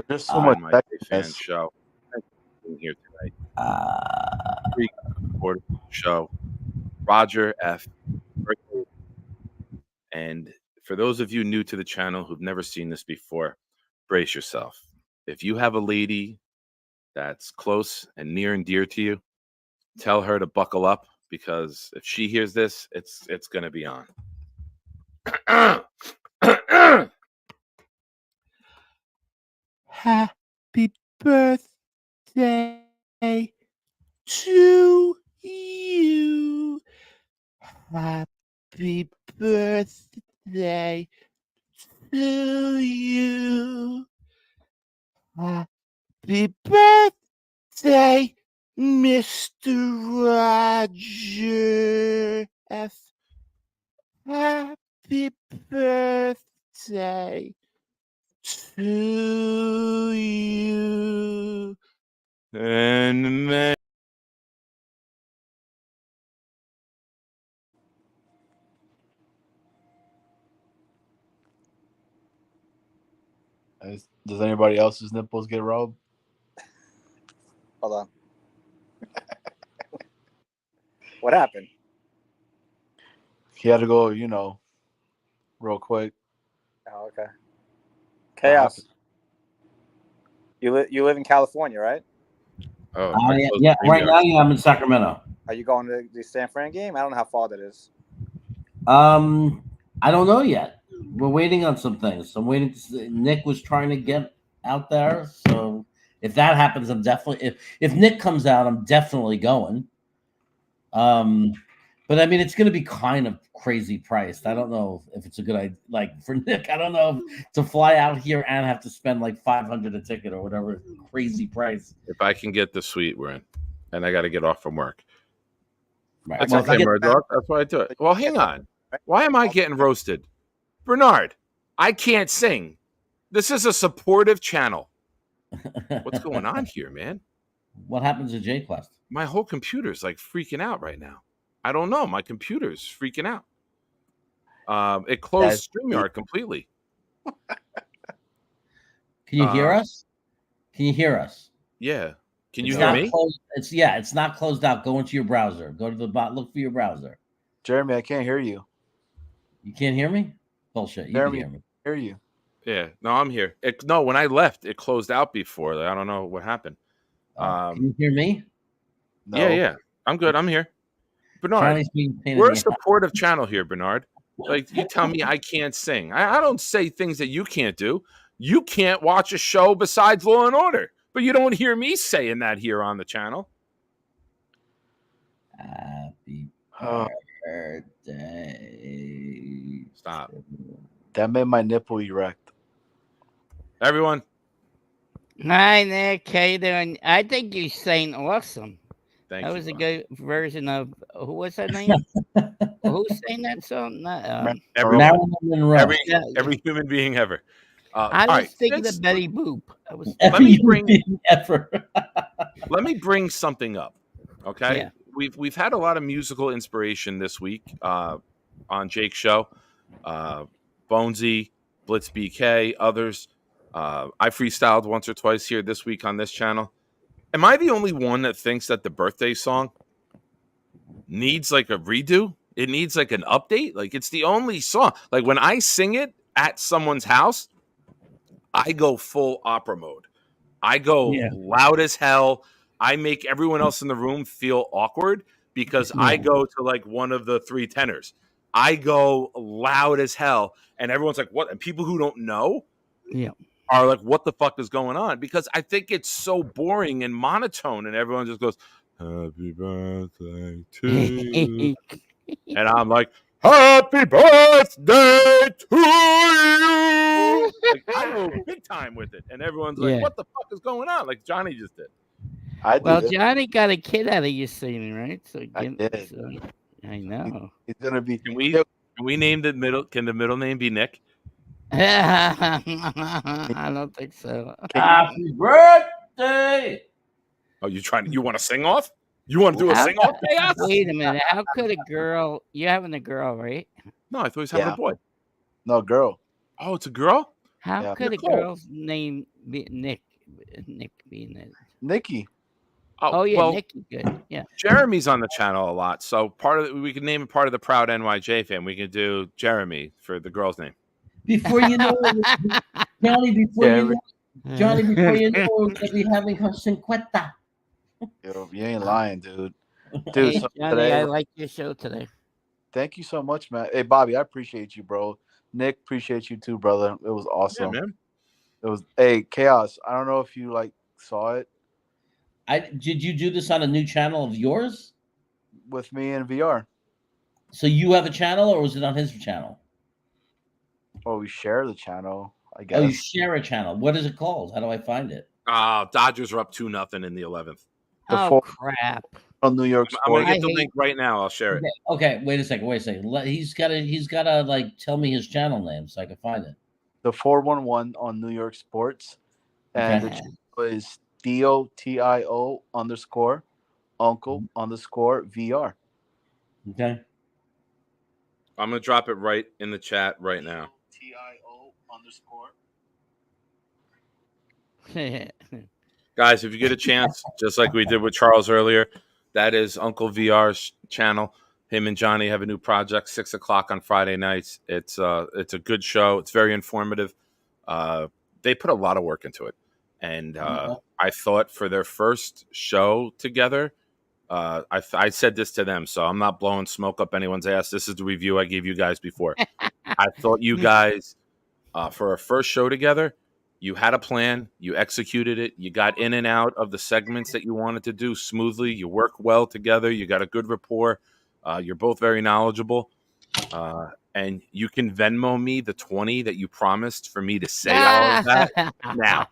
There's so much my fan sexiness. show. Thank you for being here tonight. Free supporter show. Roger F. Berkeley. And for those of you new to the channel who've never seen this before, brace yourself. If you have a lady that's close and near and dear to you, tell her to buckle up, because if she hears this, it's going to be on. Happy birthday to you. Happy birthday to you. Happy birthday, Mr. Roger F. Happy birthday to you. And may Does anybody else's nipples get rubbed? Hold on. What happened? He had to go, real quick. Oh, okay. Chaos. You live in California, right? Oh, yeah. Right now, I'm in Sacramento. Are you going to the San Fran game? I don't know how far that is. I don't know yet. We're waiting on some things. I'm waiting to see. Nick was trying to get out there, so if that happens, I'm definitely. If Nick comes out, I'm definitely going. But I mean, it's going to be kind of crazy priced. I don't know if it's a good idea. Like for Nick, I don't know to fly out here and have to spend like $500 a ticket or whatever crazy price. If I can get the suite, we're in, and I got to get off from work. Right. That's okay, Murdoch. That's why I do it. Well, hang on. Why am I getting roasted? Bernard, I can't sing. This is a supportive channel. What's going on here, man? What happens to J-Quest? My whole computer's like freaking out right now. I don't know. My computer's freaking out. It closed StreamYard completely. Can you hear us? Can you hear us? Yeah. Can you hear me? It's not closed out. Go into your browser. Go to the bot. Look for your browser. Jeremy, I can't hear you. You can't hear me? Bullshit. You Jeremy, can hear me. Hear you. Yeah. No, I'm here. No, when I left, it closed out before. I don't know what happened. Can you hear me? No. Yeah. I'm good. I'm here. Bernard, we're a supportive channel here, Bernard. Like, you tell me I can't sing. I don't say things that you can't do. You can't watch a show besides Law and Order, but you don't hear me saying that here on the channel. Happy birthday. Stop. That made my nipple erect. Everyone. Hi, Nick. How you doing? I think you sang awesome. Thank that you, was a good version of who was that name? Who sang that song? Every Every human being ever. I was thinking of Betty Boop. Let me bring something up. Okay. Yeah. We've had a lot of musical inspiration this week on Jake's show. Bonesy, Blitz BK, others. I freestyled once or twice here this week on this channel. Am I the only one that thinks that the birthday song needs like a redo? It needs like an update? Like, it's the only song. Like, when I sing it at someone's house, I go full opera mode. I go loud as hell. I make everyone else in the room feel awkward because I go to like one of the three tenors. I go loud as hell, and everyone's like, what? And people who don't know are like, what the fuck is going on? Because I think it's so boring and monotone, and everyone just goes, happy birthday to you. And I'm like, happy birthday to you. Like, I go big time with it. And everyone's like, what the fuck is going on? Like Johnny just did. Johnny got a kid out of you singing, right? So I know. He's gonna be. Can we name the middle? Can the middle name be Nick? I don't think so. Happy birthday! Oh, you want to sing off? You want to do a sing off, Chaos? Wait a minute. How could a girl? You're having a girl, right? No, I thought he was having a boy. No, girl. Oh, it's a girl? How could a girl's name Nick being it. Nikki. Oh yeah, well, Nikki, good. Yeah. Jeremy's on the channel a lot, so we can name it part of the Proud NYJ fan. We can do Jeremy for the girl's name. Before you know it, Johnny, before you know it, we're gonna be having her cinquenta. Yo, you ain't lying, dude. Hey, so Johnny, today, I like your show today. Thank you so much, man. Hey, Bobby, I appreciate you, bro. Nick, appreciate you too, brother. It was awesome. Yeah, man. It was Chaos. I don't know if you saw it. Did you do this on a new channel of yours? With me in VR. So you have a channel, or was it on his channel? Oh, we share the channel, I guess. Oh, you share a channel. What is it called? How do I find it? Dodgers are up 2-0 in the 11th. Crap! On New York I'm gonna get the link right now. I'll share it. Okay, wait a second. He's gotta like tell me his channel name so I can find it. The 411 on New York Sports, and the channel is TIO_Uncle _VR. Okay. I'm gonna drop it right in the chat right now. Guys, if you get a chance, just like we did with Charles earlier, that is Uncle VR's channel. Him and Johnny have a new project, 6:00 on Friday nights. It's a good show. It's very informative. They put a lot of work into it, and I thought for their first show together, I said this to them, so I'm not blowing smoke up anyone's ass. This is the review I gave you guys before. I thought you guys, for our first show together, you had a plan, you executed it, you got in and out of the segments that you wanted to do smoothly, you work well together, you got a good rapport, you're both very knowledgeable, and you can Venmo me the 20 that you promised for me to say all of that. Now,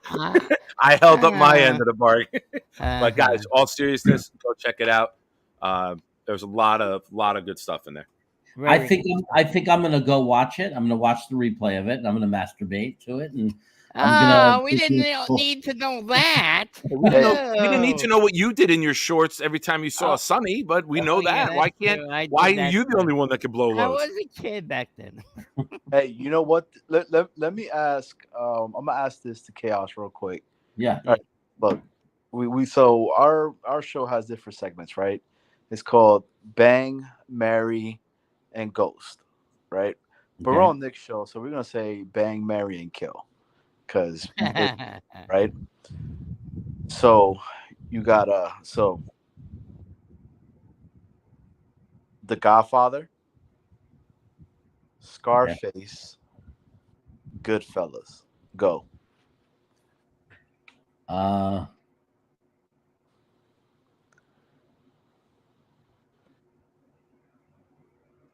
I held up my end of the bargain. But guys, all seriousness, go check it out. There's a lot of good stuff in there. I think I'm gonna go watch it. I'm gonna watch the replay of it, and I'm gonna masturbate to it, and we didn't need to know that. We didn't need to know what you did in your shorts every time you saw Sonny, but we know that. Why are you the only one that can blow I loads? was a kid back then. Hey, you know what? Let me ask. I'm gonna ask this to Chaos real quick. Yeah. All right. Look, so our show has different segments, right? It's called Bang, Marry, and Ghost, right? But we're on Nick's show, so we're gonna say Bang, Marry, and Kill, because right. So you got The Godfather, Scarface, Goodfellas. Go.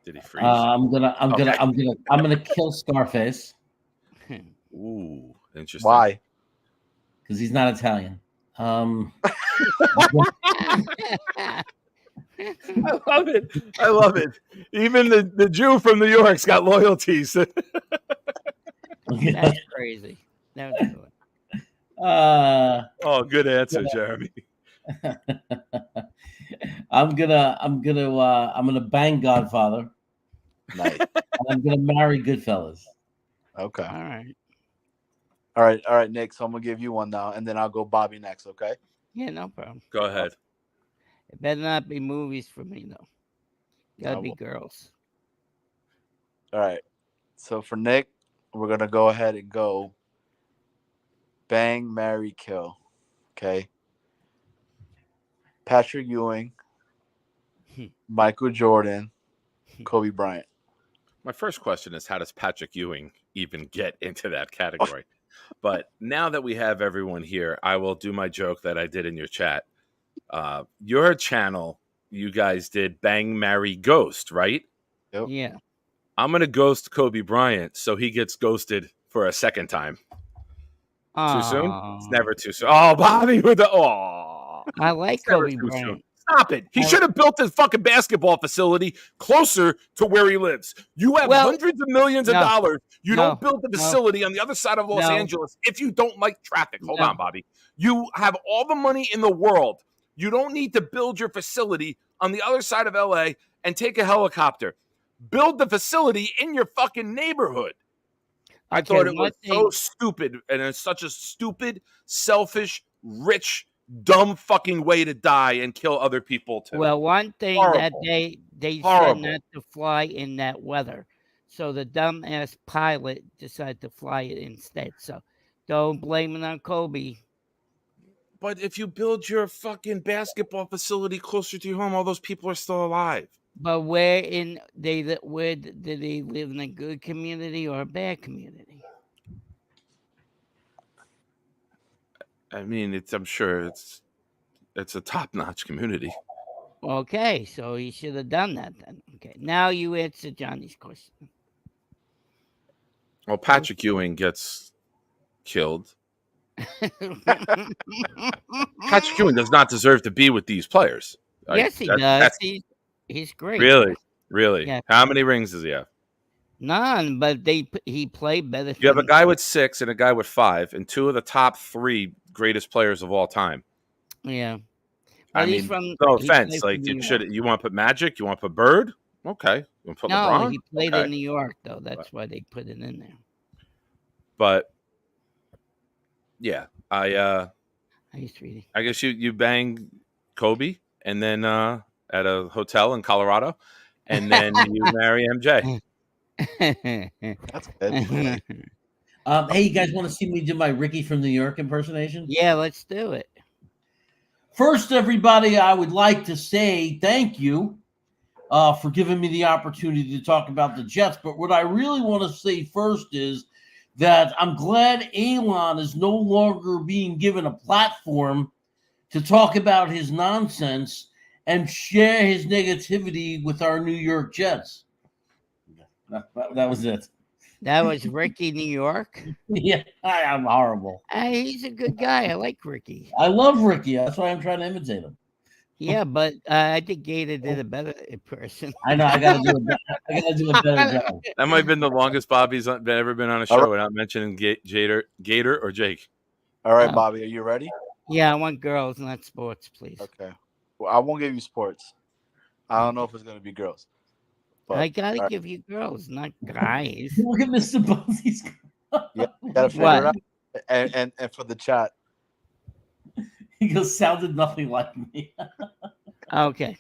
Did he freeze? I'm gonna kill Scarface. Ooh, interesting. Why? Because he's not Italian. I love it. Even the Jew from New York's got loyalties. That's crazy. That was good. Good answer, Jeremy. I'm gonna bang Godfather. Nice. And I'm gonna marry Goodfellas. Okay. All right, Nick. So I'm gonna give you one now, and then I'll go Bobby next. Okay. Yeah, no problem. Go ahead. It better not be movies for me though. Gotta be girls. All right. So for Nick, we're gonna go ahead and go Bang, Marry, Kill. Okay. Patrick Ewing, Michael Jordan, Kobe Bryant. My first question is, how does Patrick Ewing even get into that category? But now that we have everyone here, I will do my joke that I did in your chat. Your channel, you guys did Bang, Marry, Ghost, right? Yep. Yeah. I'm going to ghost Kobe Bryant so he gets ghosted for a second time. Too soon? It's never too soon. Oh, Bobby with the... I like Kobe Bryant. Stop it. He should have built his fucking basketball facility closer to where he lives. You have hundreds of millions of dollars. You don't build the facility on the other side of Los Angeles if you don't like traffic. Hold on, Bobby. You have all the money in the world. You don't need to build your facility on the other side of LA and take a helicopter. Build the facility in your fucking neighborhood. I thought it was so stupid, and it's such a stupid, selfish, rich, dumb fucking way to die and kill other people too. Well, one thing that they said not to fly in that weather, so the dumbass pilot decided to fly it instead. So don't blame it on Kobe. But if you build your fucking basketball facility closer to your home, all those people are still alive. But where did they live, in a good community or a bad community? I mean, I'm sure it's a top-notch community. Okay, so he should have done that then. Okay, now you answer Johnny's question. Well, Patrick Ewing gets killed. Patrick Ewing does not deserve to be with these players. Yes, he does. He's great. Really. Yeah. How many rings does he have? None, but he played better. You have a guy with 6 and a guy with 5, and 2 of the top 3 greatest players of all time. Yeah. I mean, no offense. Like, you want to put Magic? You want to put Bird? Okay. You want to put LeBron? He played in New York, though. That's why they put it in there. But yeah, I guess you bang Kobe, and then at a hotel in Colorado, and then you marry MJ. That's good. Hey, you guys want to see me do my Ricky from New York impersonation? Yeah, let's do it. First, everybody, I would like to say thank you for giving me the opportunity to talk about the Jets. But what I really want to say first is that I'm glad Elon is no longer being given a platform to talk about his nonsense and share his negativity with our New York Jets. That was it. That was Ricky New York? Yeah, I'm horrible. He's a good guy. I like Ricky. I love Ricky. That's why I'm trying to imitate him. Yeah, but I think Gator did a better impression. I know. I gotta do a better job. That might have been the longest Bobby's ever been on a show without mentioning Gator or Jake. All right, Bobby, are you ready? Yeah, I want girls, not sports, please. Okay. Well, I won't give you sports. I don't know if it's gonna be girls. But, I gotta give you girls, not guys. Look at Mr. Buzzy's. Yeah, gotta figure it out. And for the chat. He goes, sounded nothing like me. Okay.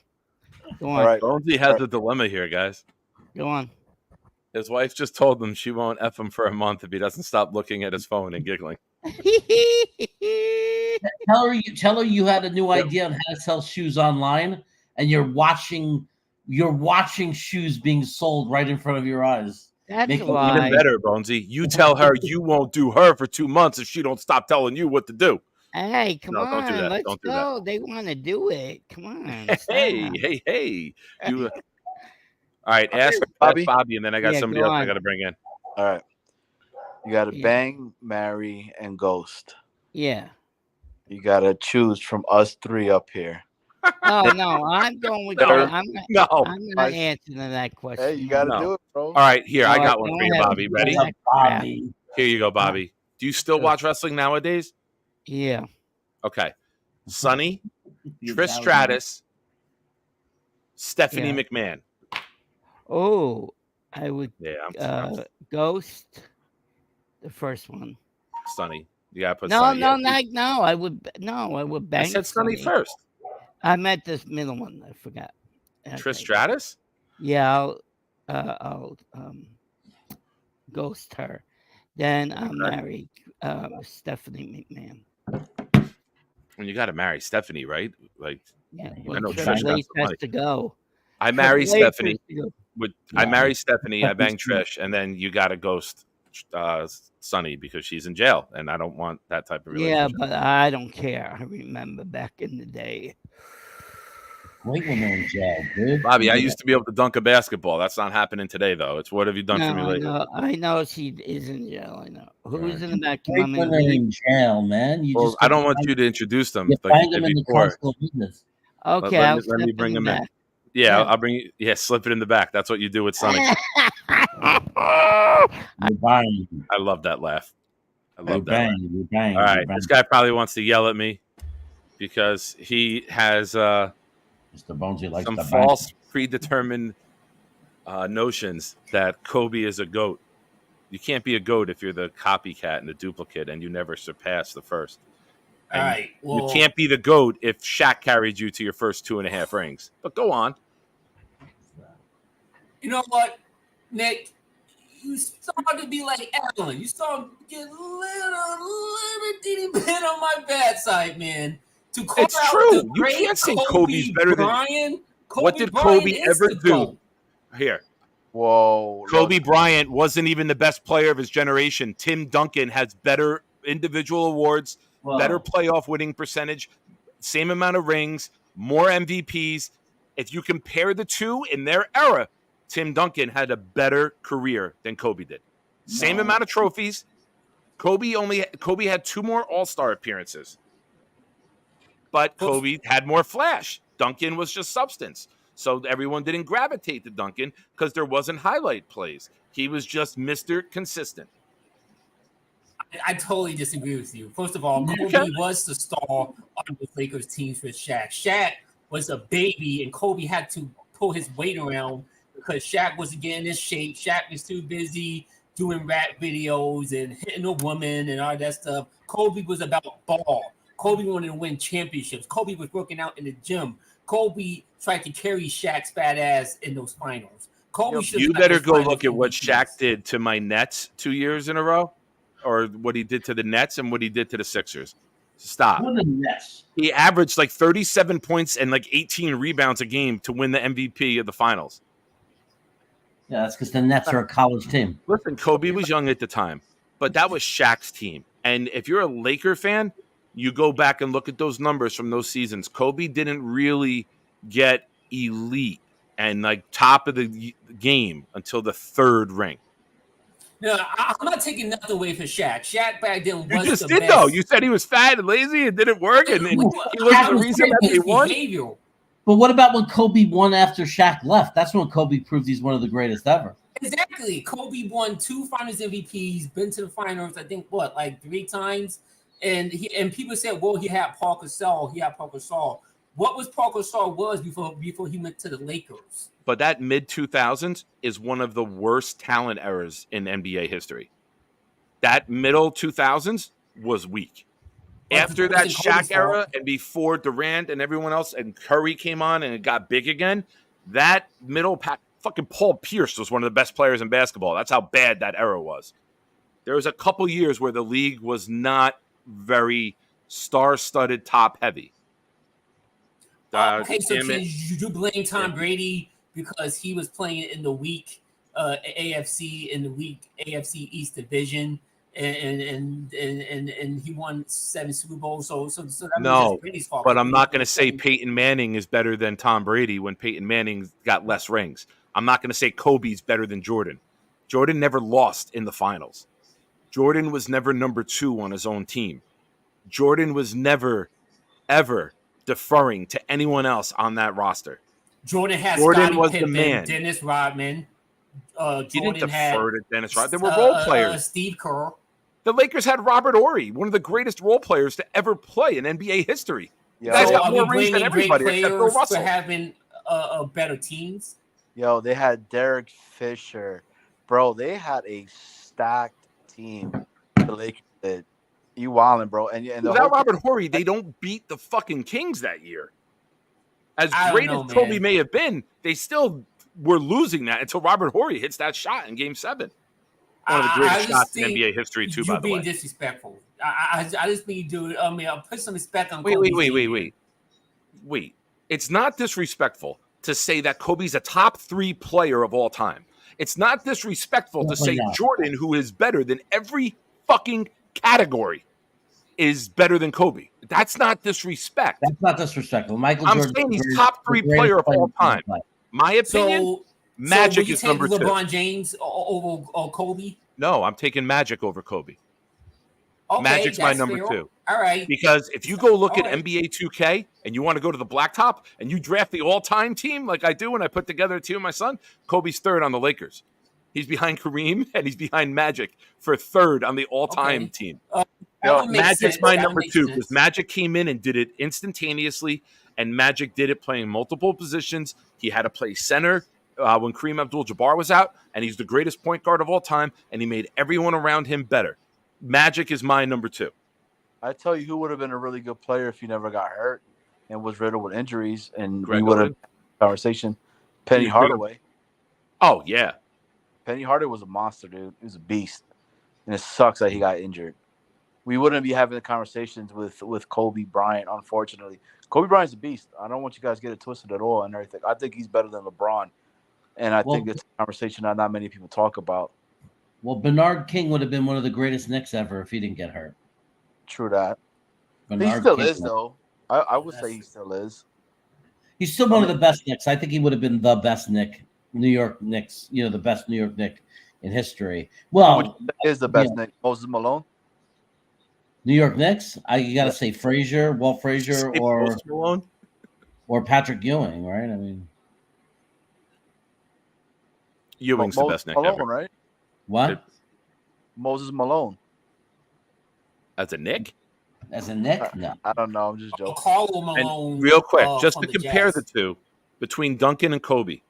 Go on. All right. Bonesy has a dilemma here, guys. Go on. His wife just told him she won't F him for a month if he doesn't stop looking at his phone and giggling. Tell her you had a new idea on how to sell shoes online, and you're watching shoes being sold right in front of your eyes. That's even better, Bonesy. You tell her you won't do her for 2 months if she don't stop telling you what to do. Hey, come on, don't do that. let's Don't do go. They want to do it. Come on. Hey. You. All right, ask Bobby, and then I got somebody else I got to bring in. All right. You got to bang, marry, and ghost. Yeah. You got to choose from us 3 up here. Oh, no, I'm going with I'm not answering that question. Hey, you got to do it, bro. All right, here, I got one for you, Bobby. Ready? Bobby. Here you go, Bobby. Do you still watch wrestling nowadays? Yeah. Okay. Sonny, Trish Stratus, Stephanie McMahon. Oh, I would I'm Ghost, the first one. Sonny. You gotta put no, Sonny. I would bang. I said Sonny first. I meant this middle one. I forgot. Okay. Trish Stratus? Yeah, I'll ghost her. Then I'll marry Stephanie McMahon. When you gotta marry Stephanie, right? Like, yeah, I know Trish has to go. I marry Stephanie. I marry Stephanie. I bang Trish, and then you gotta ghost Sonny because she's in jail, and I don't want that type of relationship. Yeah, but I don't care. I remember back in the day. Great when they're in jail, dude. Bobby, I used to be able to dunk a basketball. That's not happening today, though. It's what have you done for me lately? I know she is in jail. I know. Who's in the back? Great when they're in jail, man. I don't want you to introduce them. You find them in the constable business. Okay, let me bring them in. Yeah, I'll bring you. Yeah, slip it in the back. That's what you do with Sonny. I love that laugh. I love that. All right, this guy probably wants to yell at me because he has Mr. Bonesy likes some false, predetermined notions that Kobe is a GOAT. You can't be a GOAT if you're the copycat and the duplicate and you never surpass the first. All right. Well, you can't be the GOAT if Shaq carried you to your first 2.5 rings. But go on. You know what, Nick? You started to be like Allen. You started to get a little bitty bit on my bad side, man. To call It's out true. the You great can't say Kobe Kobe's better Bryant. than. What did Bryant Kobe is ever the do? GOAT. Here. Whoa. Kobe Bryant wasn't even the best player of his generation. Tim Duncan has better individual awards, better playoff winning percentage, same amount of rings, more MVPs. If you compare the two in their era, Tim Duncan had a better career than Kobe did. Same amount of trophies. Kobe had 2 more All-Star appearances. But Kobe had more flash. Duncan was just substance. So everyone didn't gravitate to Duncan because there wasn't highlight plays. He was just Mr. Consistent. I totally disagree with you. First of all, Kobe was the star on the Lakers teams with Shaq. Shaq was a baby, and Kobe had to pull his weight around because Shaq wasn't getting in shape. Shaq was too busy doing rap videos and hitting a woman and all that stuff. Kobe was about ball. Kobe wanted to win championships. Kobe was working out in the gym. Kobe tried to carry Shaq's fat ass in those finals. Kobe You better go look at what Shaq did to my Nets 2 years in a row, or what he did to the Nets and what he did to the Sixers. Stop. What the Nets? He averaged like 37 points and like 18 rebounds a game to win the MVP of the finals. Yeah, that's because the Nets are a college team. Listen, Kobe was young at the time, but that was Shaq's team. And if you're a Laker fan, you go back and look at those numbers from those seasons. Kobe didn't really get elite and like top of the game until the 3rd ring. No, I'm not taking nothing away from Shaq. Shaq back then was You just the did, best. though. You said he was fat and lazy and didn't work, and he was the reason that they won. But what about when Kobe won after Shaq left? That's when Kobe proved he's one of the greatest ever. Exactly. Kobe won 2 Finals MVPs, been to the finals, I think, like 3 times. And people said, well, he had Paul Gasol. What was Paul Gasol before he went to the Lakers? But that mid-2000s is one of the worst talent eras in NBA history. That middle 2000s was weak. After that Shaq era and before Durant and everyone else and Curry came on and it got big again, that middle fucking Paul Pierce was one of the best players in basketball. That's how bad that era was. There was a couple years where the league was not very star-studded, top-heavy. Okay, so you blame Tom Brady because he was playing in the weak AFC East division, and he won 7 Super Bowls. So that means that's Brady's fault. But I'm not going to say Peyton Manning is better than Tom Brady when Peyton Manning got less rings. I'm not going to say Kobe's better than Jordan. Jordan never lost in the finals. Jordan was never number 2 on his own team. Jordan was never, ever deferring to anyone else on that roster. Jordan was Pippen, the man. Dennis Rodman. He didn't defer to Dennis Rodman. They were role players. Steve Kerr. The Lakers had Robert Horry, one of the greatest role players to ever play in NBA history. You guys got more rings than everybody except Bill Russell. For having better teams. Yo, they had Derek Fisher. Bro, they had a stacked team. The Lakers did. You wildin', bro. And without Robert Horry, they don't beat the fucking Kings that year. As great as Kobe may have been, they still were losing that until Robert Horry hits that shot in Game 7. One of the greatest shots in NBA history, too, by the way. You're being disrespectful. I just think you do it. I'll put some respect on Kobe. Wait. It's not disrespectful to say that Kobe's a top 3 player of all time. It's not disrespectful to say Jordan, who is better than every fucking category, is better than Kobe. That's not disrespect. That's not disrespectful. I'm saying he's top 3 player of all time. My opinion, Magic is number 2. LeBron James over Kobe? No, I'm taking Magic over Kobe. Okay, Magic's my number 2. All right. Because if you go look at NBA 2K and you want to go to the blacktop and you draft the all-time team like I do when I put together a team with my son, Kobe's 3rd on the Lakers. He's behind Kareem and he's behind Magic for 3rd on the all-time team. Magic's my number 2 because Magic came in and did it instantaneously, and Magic did it playing multiple positions. He had to play center when Kareem Abdul-Jabbar was out, and he's the greatest point guard of all time, and he made everyone around him better. Magic is my number 2. I tell you who would have been a really good player if he never got hurt and was riddled with injuries, and Greg we would have Oden? conversation. Penny He's been- Hardaway. Oh yeah, Penny Hardaway was a monster, dude. He was a beast, and it sucks that he got injured. We wouldn't be having the conversations with Kobe Bryant, unfortunately. Kobe Bryant's a beast. I don't want you guys to get it twisted at all and everything. I think he's better than LeBron, and I think it's a conversation that not many people talk about. Well, Bernard King would have been one of the greatest Knicks ever if he didn't get hurt. True that. Bernard he still King, is, though. I would say he still is. He's still one of the best Knicks. I think he would have been the best Knick, New York Knicks, the best New York Knick in history. Well, is the best Knick? Moses Malone? New York Knicks? You got to say Frazier, Walt Frazier, or Patrick Ewing, right? I mean, Ewing's the best Knick Malone, ever. Right? What? Moses Malone. As a Knick? As a Knick? No. I don't know. I'm just joking. Karl Malone. And real quick, just to the compare Jazz. the two between Duncan and Kobe,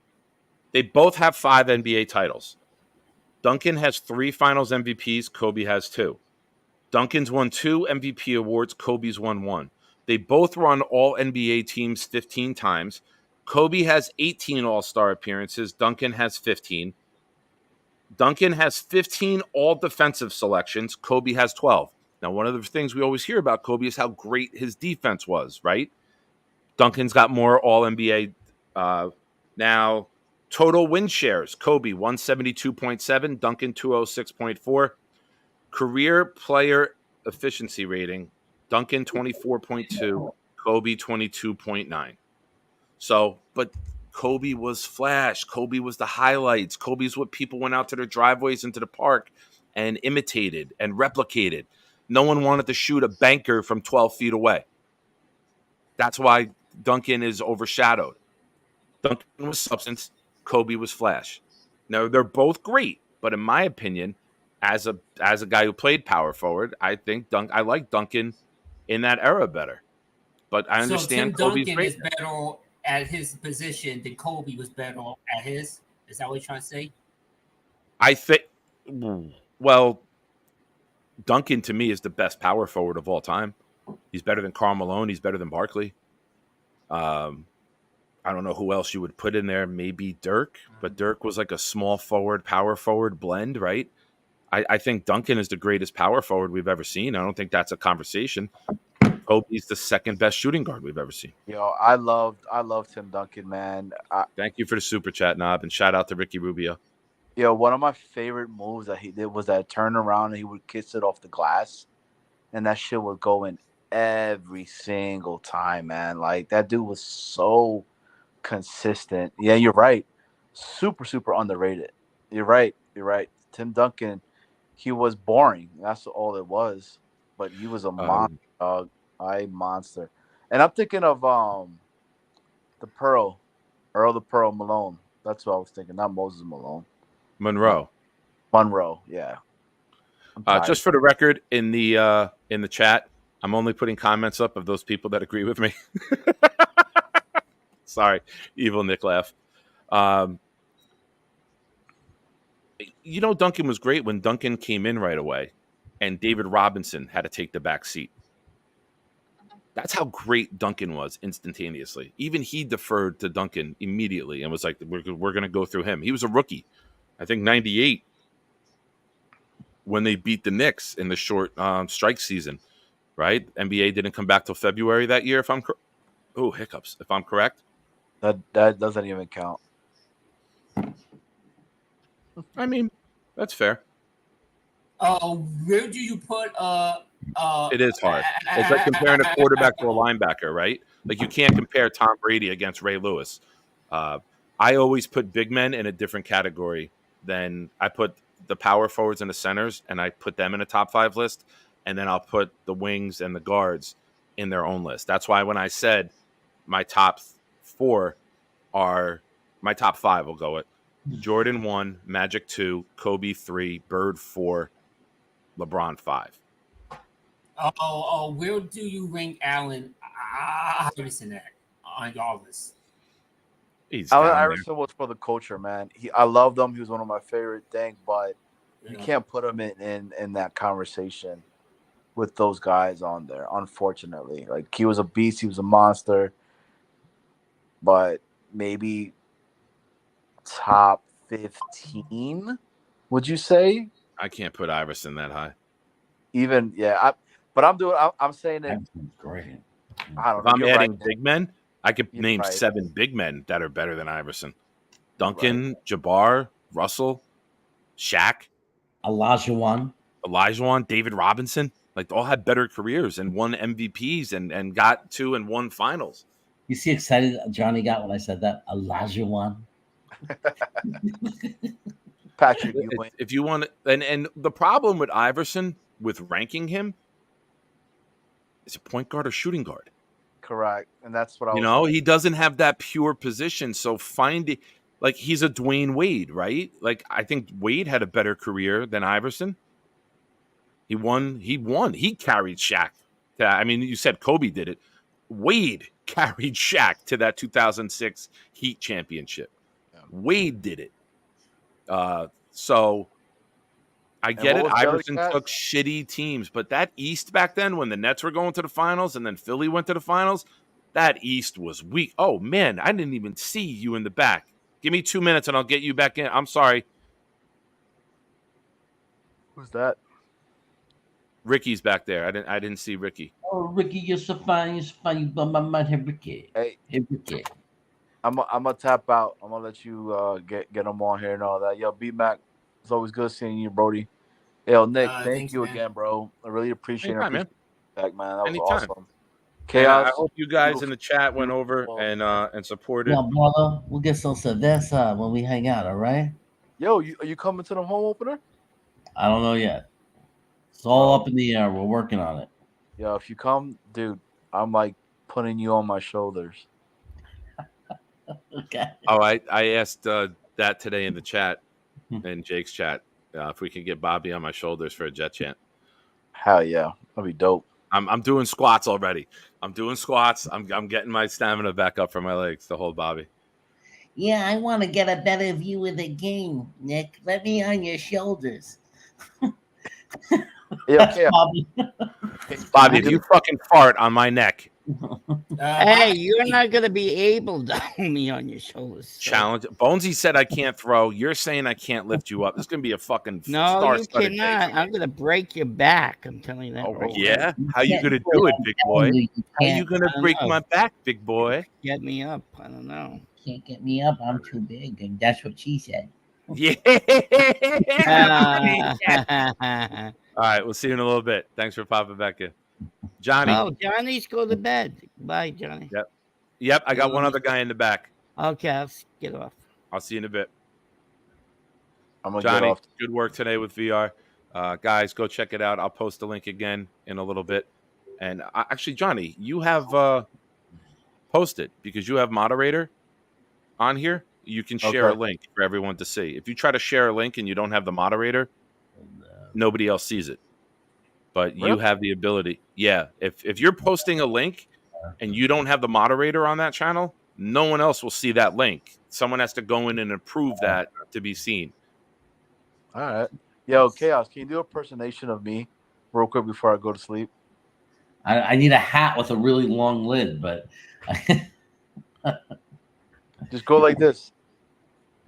they both have 5 NBA titles. Duncan has 3 Finals MVPs. Kobe has 2. Duncan's won 2 MVP awards. Kobe's won 1. They both run all NBA teams 15 times. Kobe has 18 All-Star appearances. Duncan has 15. Duncan has 15 all-defensive selections. Kobe has 12. Now, one of the things we always hear about Kobe is how great his defense was, right? Duncan's got more All-NBA. Now, total win shares, Kobe 172.7, Duncan 206.4. Career player efficiency rating, Duncan 24.2, Kobe 22.9. So, but Kobe was flash. Kobe was the highlights. Kobe's what people went out to their driveways into the park and imitated and replicated. No one wanted to shoot a banker from 12 feet away. That's why Duncan is overshadowed. Duncan was substance. Kobe was flash. Now, they're both great, but in my opinion, as a guy who played power forward, I think I like Duncan in that era better. But I understand so Tim Kobe's Duncan great. is better at his position than Kobe was better at his. Is that what you're trying to say? I think. Well, Duncan to me is the best power forward of all time. He's better than Karl Malone. He's better than Barkley. I don't know who else you would put in there. Maybe Dirk, but Dirk was like a small forward, power forward blend, right? I think Duncan is the greatest power forward we've ever seen. I don't think that's a conversation. Kobe's the second best shooting guard we've ever seen. Yo, I loved Tim Duncan, man. Thank you for the super chat, Knob, and shout out to Ricky Rubio. Yo, one of my favorite moves that he did was that turnaround and he would kiss it off the glass, and that shit would go in every single time, man. Like, that dude was so consistent. Yeah, you're right. Super, super underrated. You're right. Tim Duncan, he was boring. That's all it was. But he was a monster, dog. A monster. And I'm thinking of the Pearl, Earl the Pearl Malone. That's what I was thinking. Not Moses Malone. Monroe, yeah. Just for the record, in the chat, I'm only putting comments up of those people that agree with me. Sorry, evil Nick laugh. Duncan was great when Duncan came in right away, and David Robinson had to take the back seat. That's how great Duncan was instantaneously. Even he deferred to Duncan immediately and was like, we're going to go through him. He was a rookie. I think 98 when they beat the Knicks in the short strike season, right? NBA didn't come back till February that year, if I'm correct. Oh, hiccups, if I'm correct. That doesn't even count. I mean, that's fair. Where do you put it is hard. It's like comparing a quarterback to a linebacker, right? Like, you can't compare Tom Brady against Ray Lewis. I always put big men in a different category than I put the power forwards and the centers, and I put them in a top 5 list, and then I'll put the wings and the guards in their own list. That's why when I said my top 4 are my top 5, we'll go with Jordan 1, Magic 2, Kobe 3, Bird 4, LeBron 5. Where do you rank Allen Iverson at on your list? Allen down there. Iverson was for the culture, man. I loved him. He was one of my favorite things, but you can't put him in that conversation with those guys on there. Unfortunately, like he was a beast. He was a monster. But maybe top 15, would you say? I can't put Iverson that high. Even I'm saying it. Great. I don't If know. I'm You're adding right. big men, I could You're name right. 7 big men that are better than Iverson. Duncan, Jabbar, Russell, Shaq, Olajuwon, David Robinson. Like, all had better careers and won MVPs and got 2 and 1 finals. You see excited Johnny got when I said that? Olajuwon. Patrick Ewing. If you want to, and the problem with Iverson with ranking him is a point guard or shooting guard. Correct. And that's what I was He doesn't have that pure position. So finding, like, he's a Dwayne Wade, right? Like, I think Wade had a better career than Iverson. He won. He carried Shaq. I mean, you said Kobe did it. Wade carried Shaq to that 2006 Heat championship. Wade did it. So I get it. Iverson took shitty teams, but that East back then, when the Nets were going to the finals and then Philly went to the finals, that East was weak. Oh, man, I didn't even see you in the back. Give me 2 minutes and I'll get you back in. I'm sorry. Who's that? Ricky's back there. I didn't see Ricky. Oh, Ricky, you're so fine. You're so fine. You blow my mind. Hey, Ricky. Hey, Ricky. I'm gonna tap out. I'm gonna let you get them on here and all that. Yo, B-Mac, it's always good seeing you, Brody. Yo, Nick, thank you again, bro. I really appreciate it. Man. Back, man. That was Anytime. awesome. Chaos. I hope you guys in the chat went over and supported. Yeah, brother. We'll get some cerveza when we hang out, all right? Yo, are you coming to the home opener? I don't know yet. It's all up in the air. We're working on it. Yo, if you come, dude, I'm like putting you on my shoulders. Okay. Oh, I asked that today in the chat, in Jake's chat, if we could get Bobby on my shoulders for a jet chant. Hell yeah, that'd be dope. I'm doing squats already. I'm doing squats. I'm getting my stamina back up from my legs to hold Bobby. Yeah, I want to get a better view of the game, Nick. Let me on your shoulders. Yeah, Bobby. Bobby, if you fucking fart on my neck. Hey, you're not gonna be able to hold me on your shoulders. So. Challenge. Bonesy said I can't throw. You're saying I can't lift you up. This is gonna be a fucking no, you cannot. I'm gonna break your back. I'm telling you that. Oh, right yeah? now. How you gonna do it, big boy? How you gonna break my back, big boy? Get me up. I don't know. Can't get me up. I'm too big, and that's what she said. Yeah. All right, we'll see you in a little bit. Thanks for popping back in. Johnny. Oh, Johnny's go to bed. Bye, Johnny. Yep. I got one other guy in the back. Okay, I'll get off. I'll see you in a bit. I'm gonna Johnny, get off. good work today with VR. Guys, go check it out. I'll post the link again in a little bit. And actually, Johnny, you have posted because you have moderator on here. You can share a link for everyone to see. If you try to share a link and you don't have the moderator, nobody else sees it. But you have the ability. Yeah. If you're posting a link and you don't have the moderator on that channel, no one else will see that link. Someone has to go in and approve that to be seen. All right. Yo, Chaos, can you do a impersonation of me real quick before I go to sleep? I need a hat with a really long lid, but just go like this.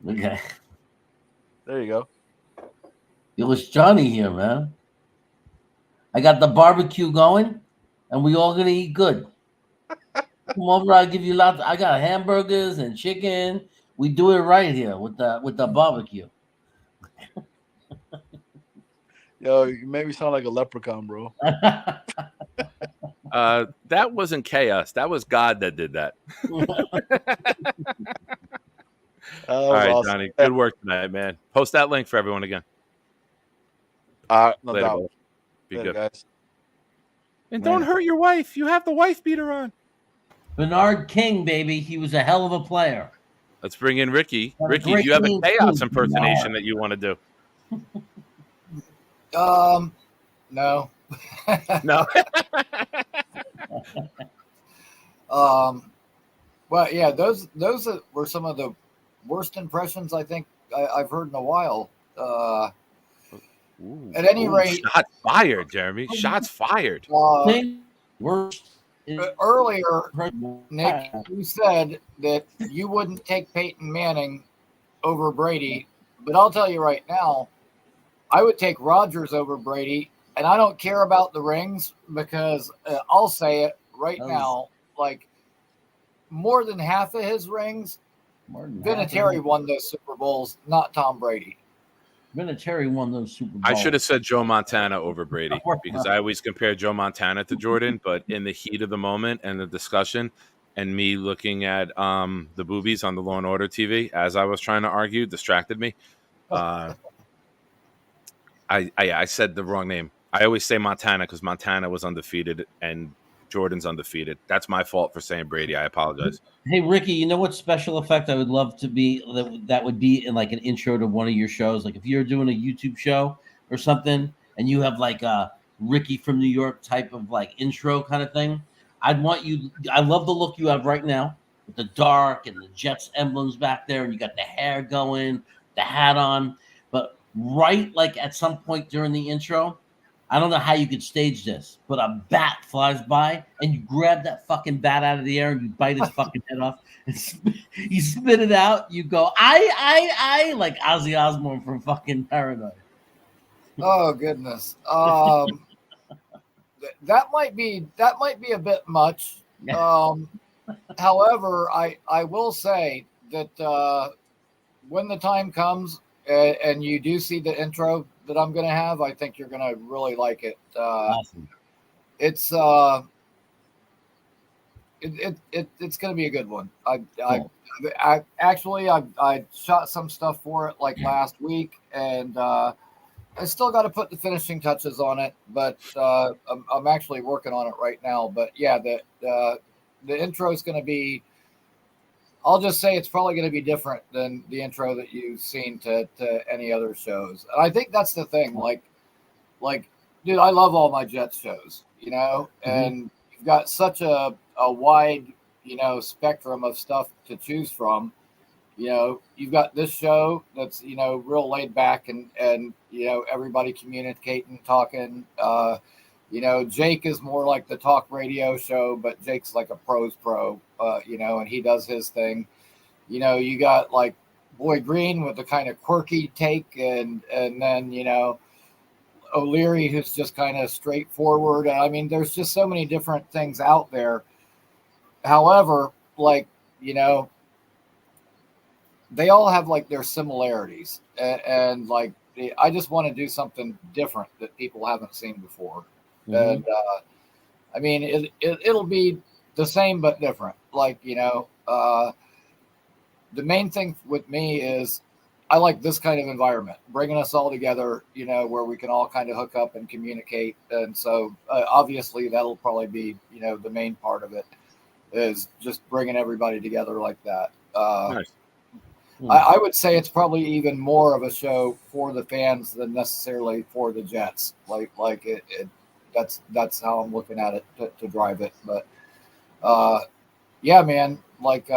Okay. There you go. It was Johnny here, man. I got the barbecue going, and we all gonna eat good. Come over, I'll give you lots. I got hamburgers and chicken. We do it right here with the barbecue. Yo, you made me sound like a leprechaun, bro. That wasn't chaos. That was God that did that. All right, awesome. Johnny. Good work tonight, man. Post that link for everyone again. No Later, doubt. boys. Be Later, good. guys. And don't hurt your wife. You have the wife beater on. Bernard King, baby. He was a hell of a player. Let's bring in Ricky. What a Ricky, do great you have a team, chaos too. impersonation that you want to do? No. No. Well, yeah, those were some of the worst impressions I think I've heard in a while. At any rate, shots fired, Jeremy. Shots fired. Earlier, Nick, you said that you wouldn't take Peyton Manning over Brady, but I'll tell you right now, I would take Rodgers over Brady, and I don't care about the rings because I'll say it right now, like more than half of his rings, Vinatieri won those Super Bowls, not Tom Brady. Vinatieri won those Super Bowls. I should have said Joe Montana over Brady because I always compare Joe Montana to Jordan, but in the heat of the moment and the discussion and me looking at the boobies on the Law and Order TV as I was trying to argue distracted me. I said the wrong name. I always say Montana because Montana was undefeated and Jordan's undefeated. That's my fault for saying Brady. I apologize. Hey, Ricky, you know what special effect I would love to be that would be in like an intro to one of your shows? Like if you're doing a YouTube show or something and you have like a Ricky from New York type of like intro kind of thing. I'd want you. I love the look you have right now with the dark and the Jets emblems back there, and you got the hair going, the hat on. But right like at some point during the intro, I don't know how you could stage this, but a bat flies by and you grab that fucking bat out of the air and you bite his fucking head off. And you spit it out. You go, I, like Ozzy Osbourne from fucking Paranoid. Oh goodness. That might be a bit much. However, I will say that when the time comes and you do see the intro that I'm going to have, I think you're going to really like it. Awesome. It's it's going to be a good one. I actually shot some stuff for it like last week, and I still got to put the finishing touches on it, but I'm actually working on it right now. But yeah, the intro is going to be. I'll just say it's probably going to be different than the intro that you've seen to any other shows. And I think that's the thing. Like, dude, I love all my Jets shows, and you've got such a wide, spectrum of stuff to choose from. You've got this show that's, real laid back and everybody communicating, talking. Jake is more like the talk radio show, but Jake's like a pro's pro, and he does his thing. You got like Boy Green with the kind of quirky take, and then, O'Leary, who's just kind of straightforward. I mean, there's just so many different things out there. However, they all have like their similarities, and like I just want to do something different that people haven't seen before. And I mean, it'll be the same but different. Like, the main thing with me is I like this kind of environment, bringing us all together, where we can all kind of hook up and communicate. And so obviously that'll probably be, the main part of it is just bringing everybody together like that. Nice. I would say it's probably even more of a show for the fans than necessarily for the Jets. Like that's how I'm looking at it to drive it. But yeah, man, like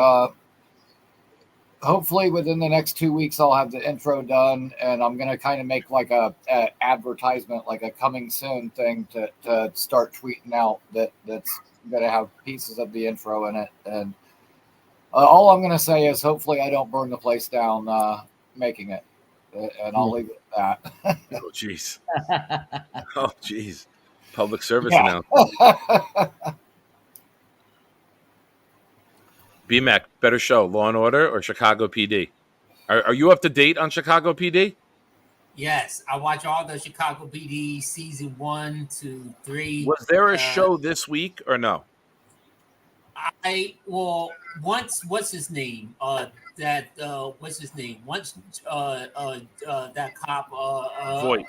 hopefully within the next 2 weeks I'll have the intro done, and I'm gonna kind of make like a advertisement, like a coming soon thing to start tweeting out that's gonna have pieces of the intro in it. And all I'm gonna say is hopefully I don't burn the place down making it, and I'll leave it at that. Oh jeez. Oh jeez. Public service Yeah. announcement. BMAC, better show, Law and Order or Chicago PD? Are you up to date on Chicago PD? Yes, I watch all the Chicago PD season 1, 2, 3. Was there a show this week or no? Once what's his name? What's his name? Once that cop Voight.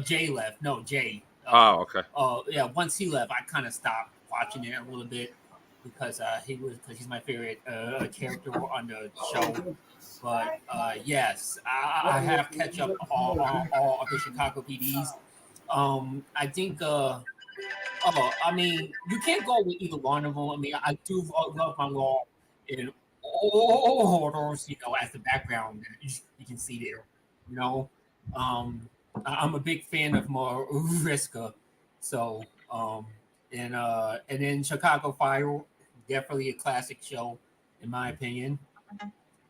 Jay left. No, Jay. Oh, okay. Yeah, once he left, I kind of stopped watching it a little bit because he's my favorite character on the show. But yes, I have catch up all of the Chicago PDs. I think Oh, I mean, you can't go with either one of them. I mean, I do love my law in orders, as the background you can see there. I'm a big fan of Mariska, so and then Chicago Fire, definitely a classic show in my opinion.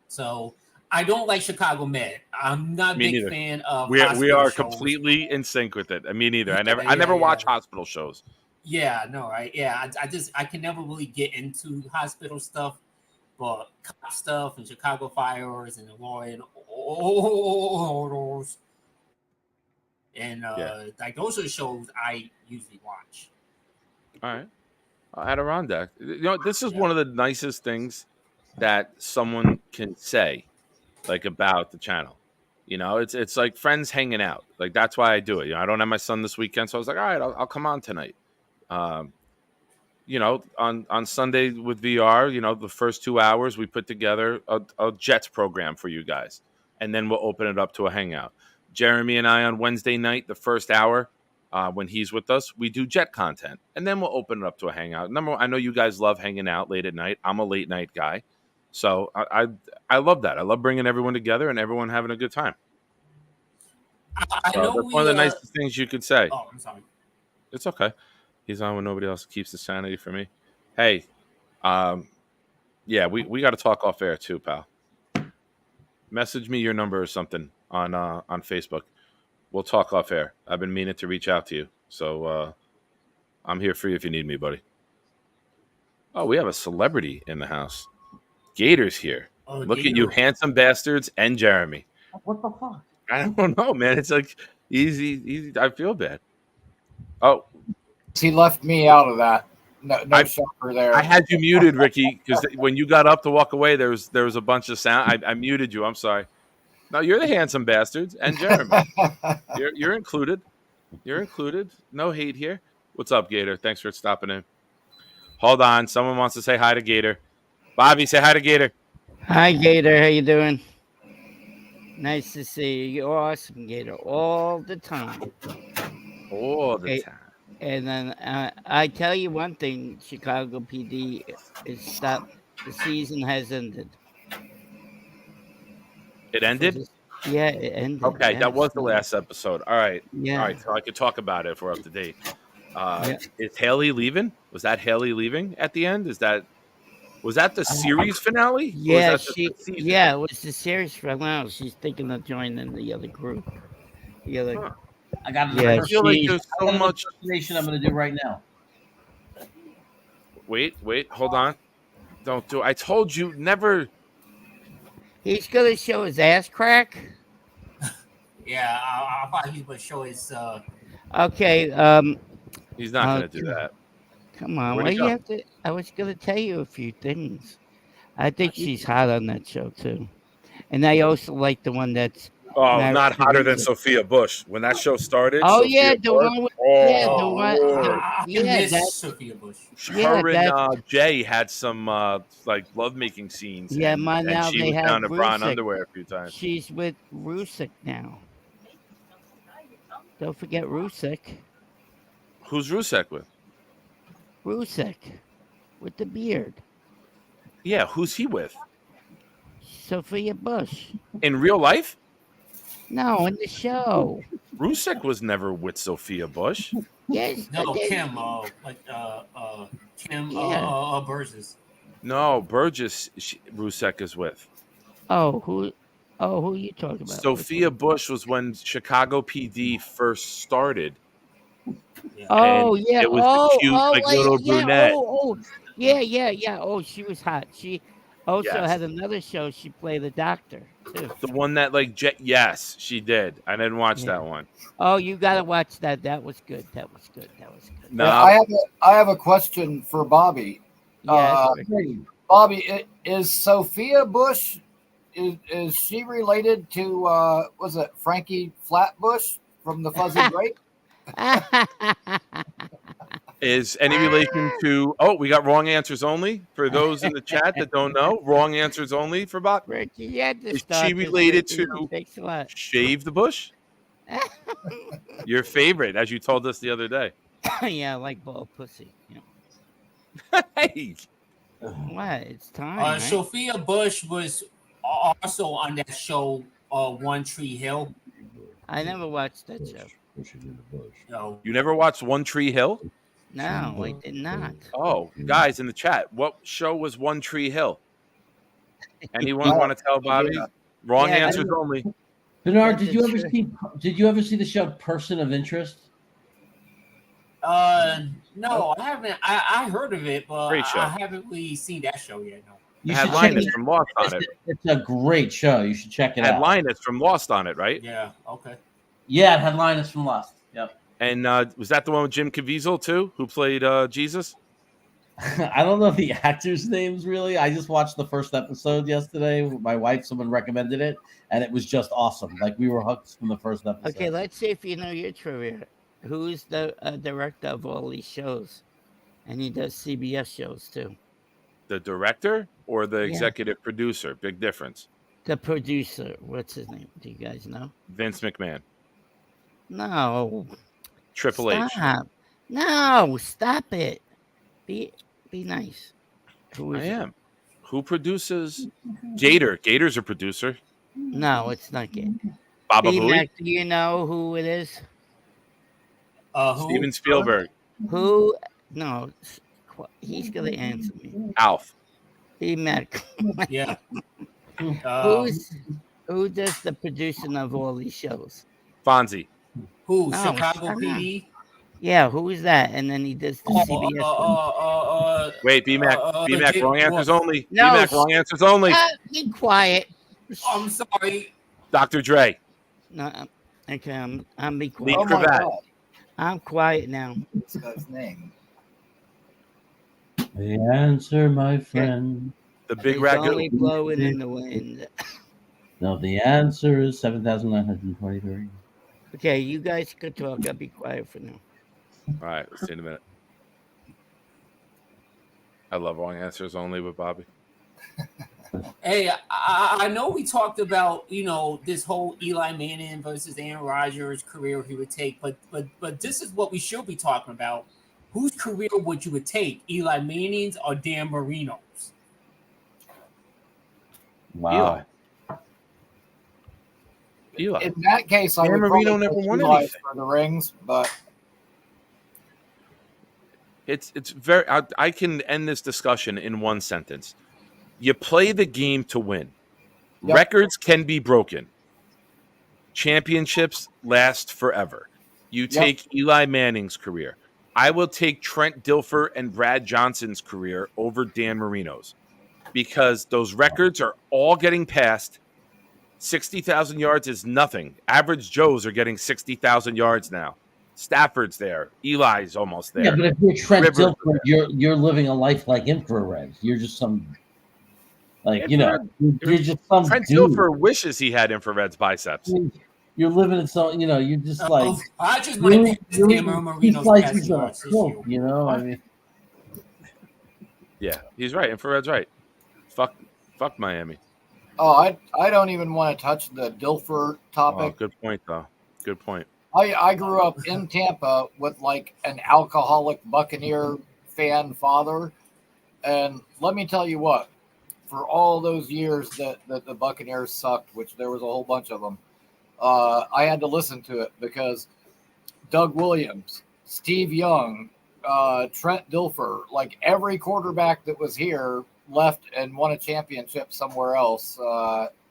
So I don't like Chicago Med. I'm not a Me big neither. fan of We hospital are shows. completely in sync with it. Me neither. I Yeah, never yeah, watch yeah. hospital shows. Yeah, no, right? Yeah, I can never really get into hospital stuff, but cop stuff and Chicago Fires and the Law and Orders and like those are the shows I usually watch. All right. Adirondack. This is one of the nicest things that someone can say, like about the channel. It's like friends hanging out. Like that's why I do it. I don't have my son this weekend, so I was like, all right, I'll come on tonight. Um, on Sunday with VR, the first 2 hours we put together a Jets program for you guys, and then we'll open it up to a hangout. Jeremy and I on Wednesday night, the first hour, when he's with us, we do Jet content, and then we'll open it up to a hangout. I know you guys love hanging out late at night. I'm a late night guy, so I love that. I love bringing everyone together and everyone having a good time. I know that's we, one of the nicest things you could say. Oh, I'm sorry. It's okay. He's on when nobody else keeps the sanity for me. Hey, yeah, we got to talk off air too, pal. Message me your number or something on Facebook. We'll talk off air. I've been meaning to reach out to you, so I'm here for you if you need me, buddy. Oh, we have a celebrity in the house. Gator's here. Oh, Look Gator. at you, handsome bastards, and Jeremy. What the fuck? I don't know, man. It's like easy. I feel bad. Oh, he left me out of that. No shocker there. I had you muted, Ricky, because when you got up to walk away, there was a bunch of sound. I muted you. I'm sorry. No, you're the handsome bastards, and Jeremy. You're included. You're included. No hate here. What's up, Gator? Thanks for stopping in. Hold on. Someone wants to say hi to Gator. Bobby, say hi to Gator. Hi, Gator. How you doing? Nice to see you. You're awesome, Gator. All the time. All the time. And then I tell you one thing, Chicago PD is stopped. The season has ended. It ended? Yeah, it ended. Okay, that was the last episode. All right. Yeah. All right, so I could talk about it if we're up to date. Is Haley leaving? Was that Haley leaving at the end? Was that the series finale? Yeah, it was the series finale. She's thinking of joining the other group. I got I feel like there's so much information I'm going to do right now. Wait, hold on. Don't do it. I told you never. He's going to show his ass crack? Yeah, I thought he would show his. Okay. He's not going to do that. Come on. Where'd Why he you go? have to? I was going to tell you a few things. I think she's hot on that show, too. And I also like the one that's. Oh, not hotter than Sophia Bush. When that show started. Oh, Sophia yeah. The Bush, one with. Sophia Bush. Her and Jay had some lovemaking scenes. Yeah, and now she they was have down to Braun Rusick. underwear a few times. She's with Rusick now. Don't forget Rusick. Who's Rusick with? Rusick, with the beard. Yeah, who's he with? Sophia Bush. In real life? No, in the show. Rusick was never with Sophia Bush. Yes. No, Kim. Kim. Burgess. No, Burgess. Rusick is with. Oh, who are you talking about? Sophia Bush was when Chicago PD first started. Oh, And yeah. it was the cute, little brunette. Yeah. Oh, she was hot. She also Yes. had another show. She played the doctor, too. The one that yes, she did. I didn't watch that one. Oh, you got to watch that. That was good. No, Yeah, I have a question for Bobby. Yeah, Bobby, is Sophia Bush, is she related to was it Frankie Flatbush from the Fuzzy Grape? Is any relation to? Oh, we got wrong answers only for those in the chat that don't know. Wrong ansers only for Bob. Ricky, you had to Is start she this, related Ricky. to Thanks a lot. Shave the Bush? Your favorite, as you told us the other day. Yeah, I like ball pussy. Yeah. Hey, What? It's time, right? Sophia Bush was also on that show, One Tree Hill. I never watched that show. No. you never watched One Tree Hill? No, I did not. Oh, guys in the chat, what show was One Tree Hill? Anyone want to tell Bobby? Wrong answers only. Bernard, did you ever see the show Person of Interest? No, I haven't. I heard of it, but Great show. I haven't really seen that show yet. No. It had Linus from Lost on it. It's a great show. You should check it Had out. Linus from Lost on it, right? Yeah. Okay. Yeah, it had Linus from Lost. Yep. And was that the one with Jim Caviezel too, who played Jesus? I don't know the actors' names really. I just watched the first episode yesterday with my wife. Someone recommended it, and it was just awesome. Like we were hooked from the first episode. Okay, let's see if you know your trivia. Who's the director of all these shows? And he does CBS shows too. The director or the executive producer? Big difference. The producer. What's his name? Do you guys know? Vince McMahon. No. Triple H. Stop. No, stop it. Be nice. Who is I am. Who produces Gator? Gator's a producer. No, it's not Gator. Baba B-Mac, do you know who it is? Who? Steven Spielberg. Who? No, he's gonna answer me. Alf. B-Mac. Yeah. Who does the producing of all these shows? Fonzie. Who? No, Chicago shut up. PD. Yeah, who is that? And then he does the CBS. Wait, B-Mac. B-Mac, wrong answers only. No, B-Mac, wrong answers only. Be quiet. I'm sorry. Dr. Dre. No, okay, I'm be Lee quiet. Cravat. I'm quiet now. What's his name? The answer, my friend. The big It's ragu. only blowing in the wind. No, the answer is 7,923. Okay, you guys could talk. I'll be quiet for now. All right, let's see in a minute. I love wrong answers only with Bobby. Hey, I know we talked about, this whole Eli Manning versus Aaron Rodgers career he would take, but this is what we should be talking about. Whose career would you take, Eli Manning's or Dan Marino's? Wow. Eli. In that case, I Dan would Marino probably never pick won Eli anything. for the rings, but It's very. I can end this discussion in one sentence. You play the game to win. Yep. Records can be broken. Championships last forever. You take Eli Manning's career. I will take Trent Dilfer and Brad Johnson's career over Dan Marino's because those records are all getting passed. 60,000 yards is nothing. Average Joes are getting 60,000 yards now. Stafford's there. Eli's almost there. Yeah, but if you're Trent Rivers Dilfer, you're living a life like infrared. You're just some, you're just some Trent dude. Dilfer wishes he had infrared's biceps. You're living in so, you're just like I just might pick Dan Marino's passing yards this year. I mean, Yeah, he's right. Infrared's right. Fuck Miami. I don't even want to touch the Dilfer Oh, topic. good point, though. Good point. I grew up in Tampa with like an alcoholic Buccaneer fan father, and let me tell you what, for all those years that the Buccaneers sucked, which there was a whole bunch of them, I had to listen to it because Doug Williams, Steve Young, Trent Dilfer, like every quarterback that was here left and won a championship somewhere else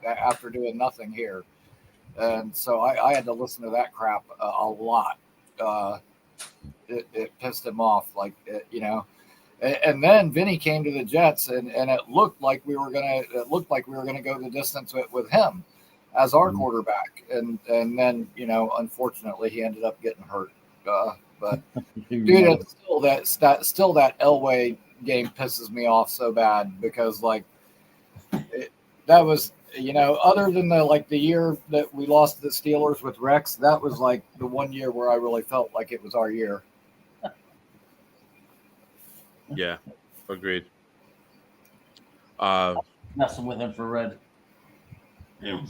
after doing nothing here. And so I had to listen to that crap a lot. It pissed him off, And then Vinny came to the Jets, and it looked like we were gonna go the distance with him as our quarterback. And then unfortunately he ended up getting hurt. But dude, it's still that Elway game pisses me off so bad because that was. Other than the year that we lost to the Steelers with Rex, that was like the one year where I really felt like it was our year. Yeah, agreed. messing with infrared. Yeah,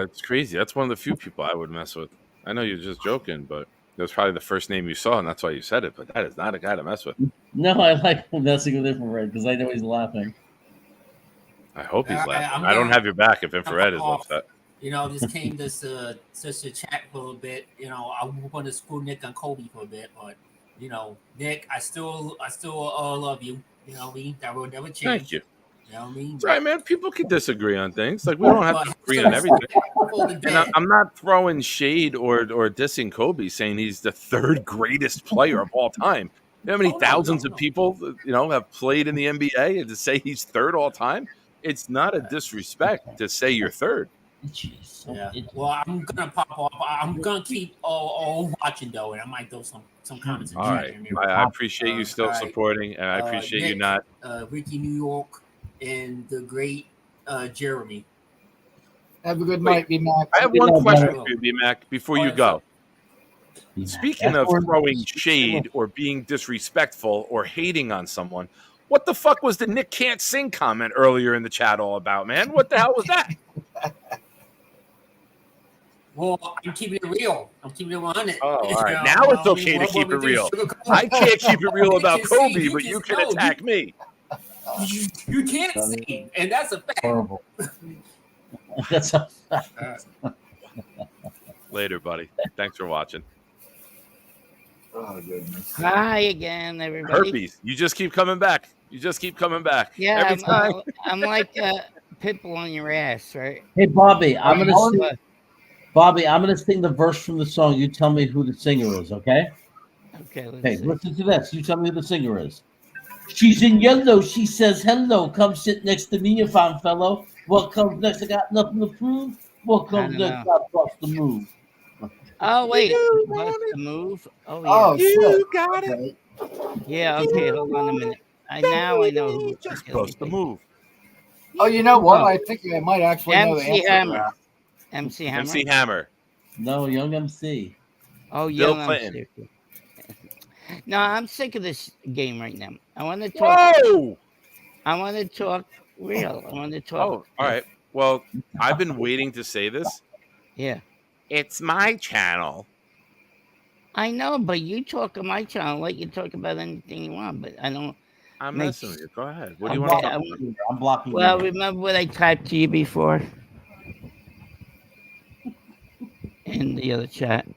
it's crazy. That's one of the few people I would mess with. I know you're just joking, but That was probably the first name you saw, and that's why you said it. But that is not a guy to mess with. No, I like messing with Infrared because I know he's laughing. I hope he's laughing. I'm I don't gonna- have your back if Infrared is off. upset. You know, just came this just to chat for a little bit. You know, I want to screw Nick on Kobe for a bit, but you know, Nick, I still love you. You know what I mean? That will never change. Thank you. You know what I mean? It's all right, man. People can disagree on things. Like we don't have to agree on everything. And I'm not throwing shade or dissing Kobe, saying he's the third greatest player of all time. You know how many thousands of people, have played in the NBA, and to say he's third all time, it's not a disrespect to say you're third. Yeah. Well, I'm gonna pop off. I'm gonna keep watching though, and I might throw some comments. All right. I appreciate you still supporting, and I appreciate Nick, you not. Ricky New York and the great Jeremy. Have a good night, B-Mac. I have one question for you, B-Mac, before you go. Speaking of throwing shade or being disrespectful or hating on someone, what the fuck was the Nick can't sing comment earlier in the chat all about, man? What the hell was that? Well, I'm keeping it real. I'm keeping it 100. Oh, all right. Now it's okay to keep it real. I can't keep it real about Kobe, but you can attack me. You can't sing, and that's a fact. Horrible. That's a fact. Later, buddy. Thanks for watching. Oh, goodness. Hi again, everybody. Herpes. You just keep coming back. Yeah, Every time. I'm like a pitbull on your ass, right? Hey, Bobby, I'm gonna sing the verse from the song. You tell me who the singer is, okay? Okay, listen to this. You tell me who the singer is. She's in yellow. She says hello. Come sit next to me, you fine fellow. What comes next? I got nothing to prove. What comes next? I bust the move. Oh wait, bust the move. Oh yeah. Oh, you got it. Yeah. Okay, hold on a minute. I know who. Just bust the move. Oh, you know what? I think I might actually know the MC answer. Hammer. MC Hammer. MC Hammer. No, Young MC. Oh, Bill Young Clinton. MC. No, I'm sick of this game right now. I want to talk. Whoa! I want to talk real. I want to talk. Oh, all right. Well, I've been waiting to say this. Yeah. It's my channel. I know, but you talk on my channel like you talk about anything you want, but I don't. I'm make- messing with you. Go ahead. What do you want to talk about? I'm blocking Well, you. remember what I typed to you before in the other chat?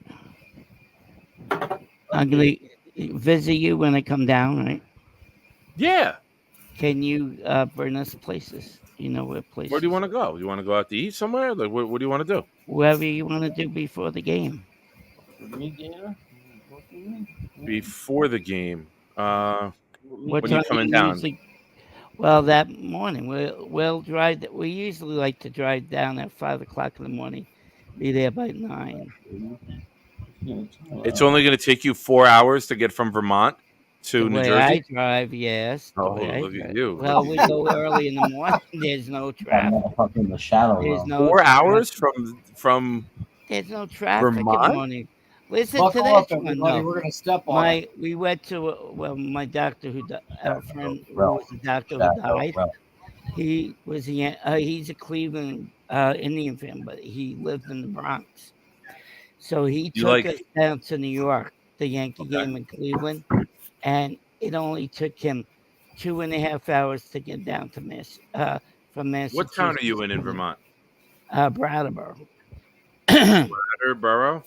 I'm gonna visit you when I come down, right? Yeah. Can you bring us places? You know where places? Where do you want to go? You want to go out to eat somewhere? Like, what do you want to do? Wherever you want to do before the game. Before the game. What When time you do coming you down? usually- Well, that morning we'll drive. We usually like to drive down at 5 o'clock in the morning. Be there by 9. It's only going to take you 4 hours to get from Vermont to The New way Jersey. I drive, yes. The Oh, way I look at drive. you. Well, we go early in the morning. There's no traffic. In the shadow. There's no 4 hours traffic. from. There's no traffic in the Vermont? morning. Listen Buckle to up, this one. everybody. though. We're going to step on it. We went to my doctor our friend who was a doctor who died. He was he's a Cleveland Indian fan, but he lived in the Bronx. So he took us down to New York, the Yankee game in Cleveland, and it only took him 2.5 hours to get down to from Massachusetts. What town are you in Vermont? Brattleboro. Brattleboro?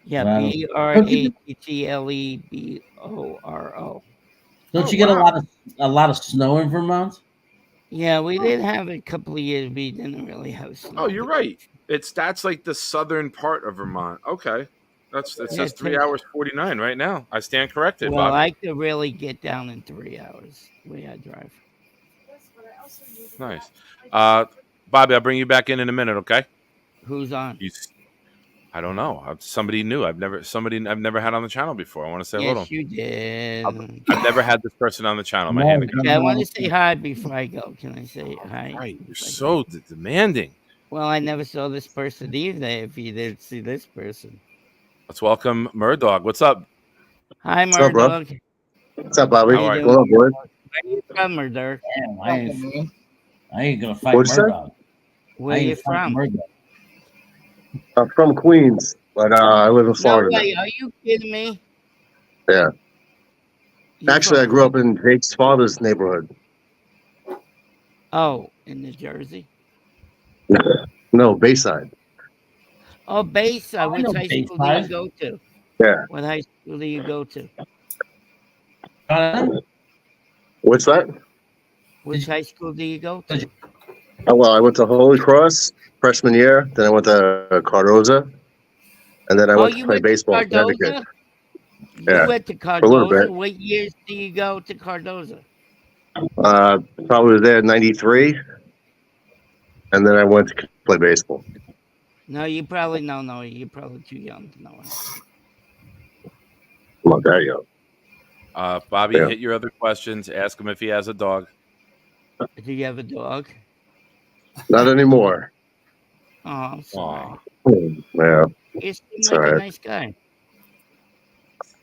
Yeah, BRATTLEBORO. Don't you get a lot of snow in Vermont? Yeah, we did have a couple of years. We didn't really have snow. Oh, you're right. That's like the southern part of Vermont. Okay, it says 3 hours 49 right now. I stand corrected. Well, Bobby. I could really get down in 3 hours the way I drive. Nice, Bobby. I'll bring you back in a minute. Okay. Who's on? I don't know. Somebody new. I've never had on the channel before. I want to say hello. Yes, you did. I've never had this person on the channel. My hand. Okay, I want to say hi before I go. Can I say hi? Right. You're so demanding. Well, I never saw this person either. If you didn't see this person. Let's welcome Murdog. What's up? Hi, What's up, bro? Murdog. What's up, Bobby? How are you? What up, boy? Where are you from, Murdog? Damn, I ain't gonna fight What'd you say? Murdog. Where are you from? I'm from Queens. but I live in No Florida way. now. Are you kidding me? Yeah. You're Actually, I from grew up in Jake's father's neighborhood. Oh, in New Jersey? No, Bayside. Oh, Bayside. I Which know high school do you Bayside. go to? Yeah. What high school do you go to? What's that? Which high school do you go to? Oh, well, I went to Holy Cross freshman year. Then I went to Cardoza, and then I Oh, went to you play went to baseball in Connecticut. Cardoza? You Yeah, went to for a little Cardoza. bit. What years do you go to Cardoza? Probably was there in '93, and then I went to play baseball. No, you probably no. You're probably too young to know it. I'm not that young. Bobby, Yeah. hit your other questions. Ask him if he has a dog. Do you have a dog? Not anymore. Oh, I'm sorry. Yeah, You seem it's like all a right. nice guy.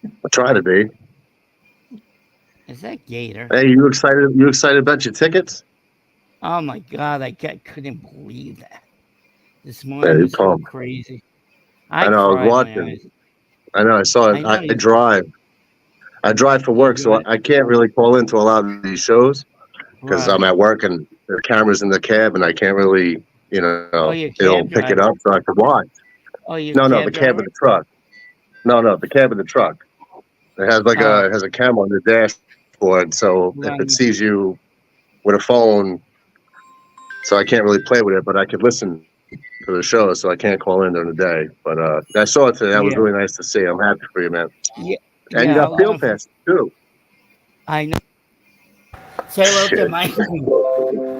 I try to be. Is that Gator? Hey, you excited? You excited about your tickets? Oh my God, I couldn't believe that. This Yeah, morning you was so pumped. crazy. I I know. I was cried when watching. I know. I saw I it. know I you. drive. I drive for You work, so drive. I can't really call into a lot of these shows because I'm Right. at work and the camera's in the cab, and I can't really, Oh, you're a they don't cab pick it driver. up so I could watch. Oh, you're a No, the cab cab driver. of the truck. No, the cab of the truck. It has Oh, it has a camera on the dashboard, so if it right. sees you with a phone, so I can't really play with it, but I could listen to the show, so I can't call in during the day. But I saw it today. That was Yeah. really nice to see. I'm happy for you, man. Yeah. And you Yeah. A got lot field of. passes too. I know. Say hello to Shit. Mikey.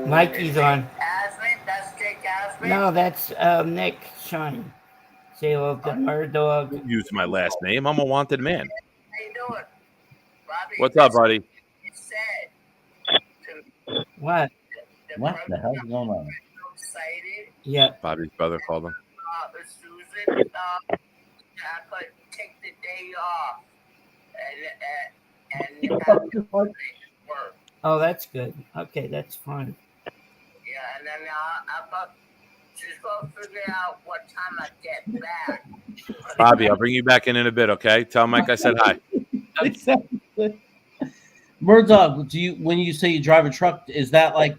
Mikey's on. No, that's Nick Shine. Say hello to Murdog. Don't use my last name. I'm a wanted man. What's up, buddy? What? What the hell's going on? Yeah. Bobby's brother called him. Oh, that's good. Okay, that's fine. Yeah, and then she's supposed to figure out what time I get back. Bobby, I'll bring you back in a bit, okay? Tell Mike I said hi. Murdoch, when you say you drive a truck, is that like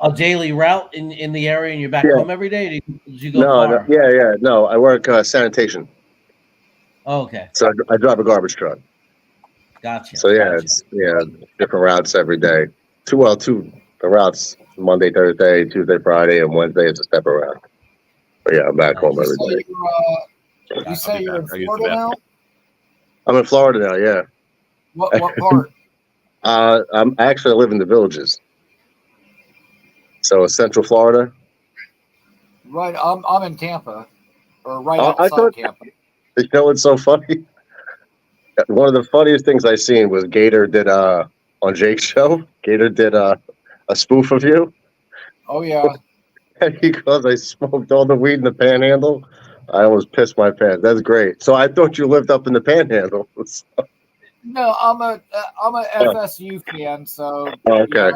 a daily route in the area and you're back home every day? Or do you go far? No, I work sanitation. Oh, okay. So I drive a garbage truck. Gotcha. So gotcha. it's different routes every day. Two routes: Monday, Thursday, Tuesday, Friday, and Wednesday is a separate route. But yeah, I'm back home every day. You say you're in Florida now? I'm in Florida now. Yeah. What part? I live in the Villages. So Central Florida. Right, I'm in Tampa, or right outside Tampa. You know what's so funny? One of the funniest things I seen was Gator did on Jake's show. Gator did a spoof of you. Oh yeah. And he goes, "I smoked all the weed in the Panhandle." I almost pissed my pants. That's great. So I thought you lived up in the Panhandle. No, I'm a FSU fan, so Okay.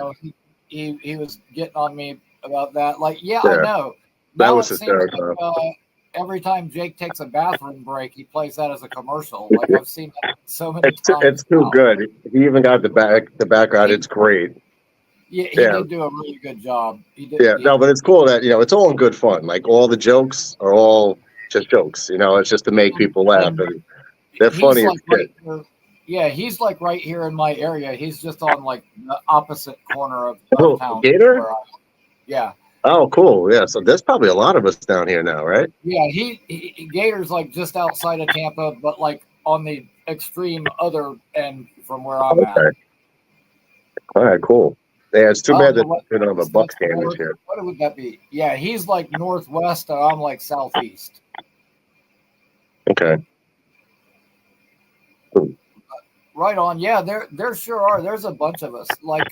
He was getting on me about that. Like, I Yeah. know. That Now was it seems hysterical. like, every time Jake takes a bathroom break, he plays that as a commercial. Like I've seen that so many times. It's too good. He even got the background. It's great. Yeah, he did do a really good job. He did. Yeah, no, but it's cool that it's all in good fun. Like all the jokes are all just jokes. It's just to make people laugh, and they're funny as shit. He's like right here in my area. He's just on like the opposite corner of town. Gator? Yeah. Oh, cool. Yeah, so there's probably a lot of us down here now, right? Yeah, he Gator's like just outside of Tampa, but like on the extreme other end from where I'm at. All right, cool. Yeah, it's too bad that we don't have a That's Bucks game this year. What would that be? Yeah, he's like northwest, and I'm like southeast. Okay. Right on. Yeah, there sure are. There's a bunch of us. Like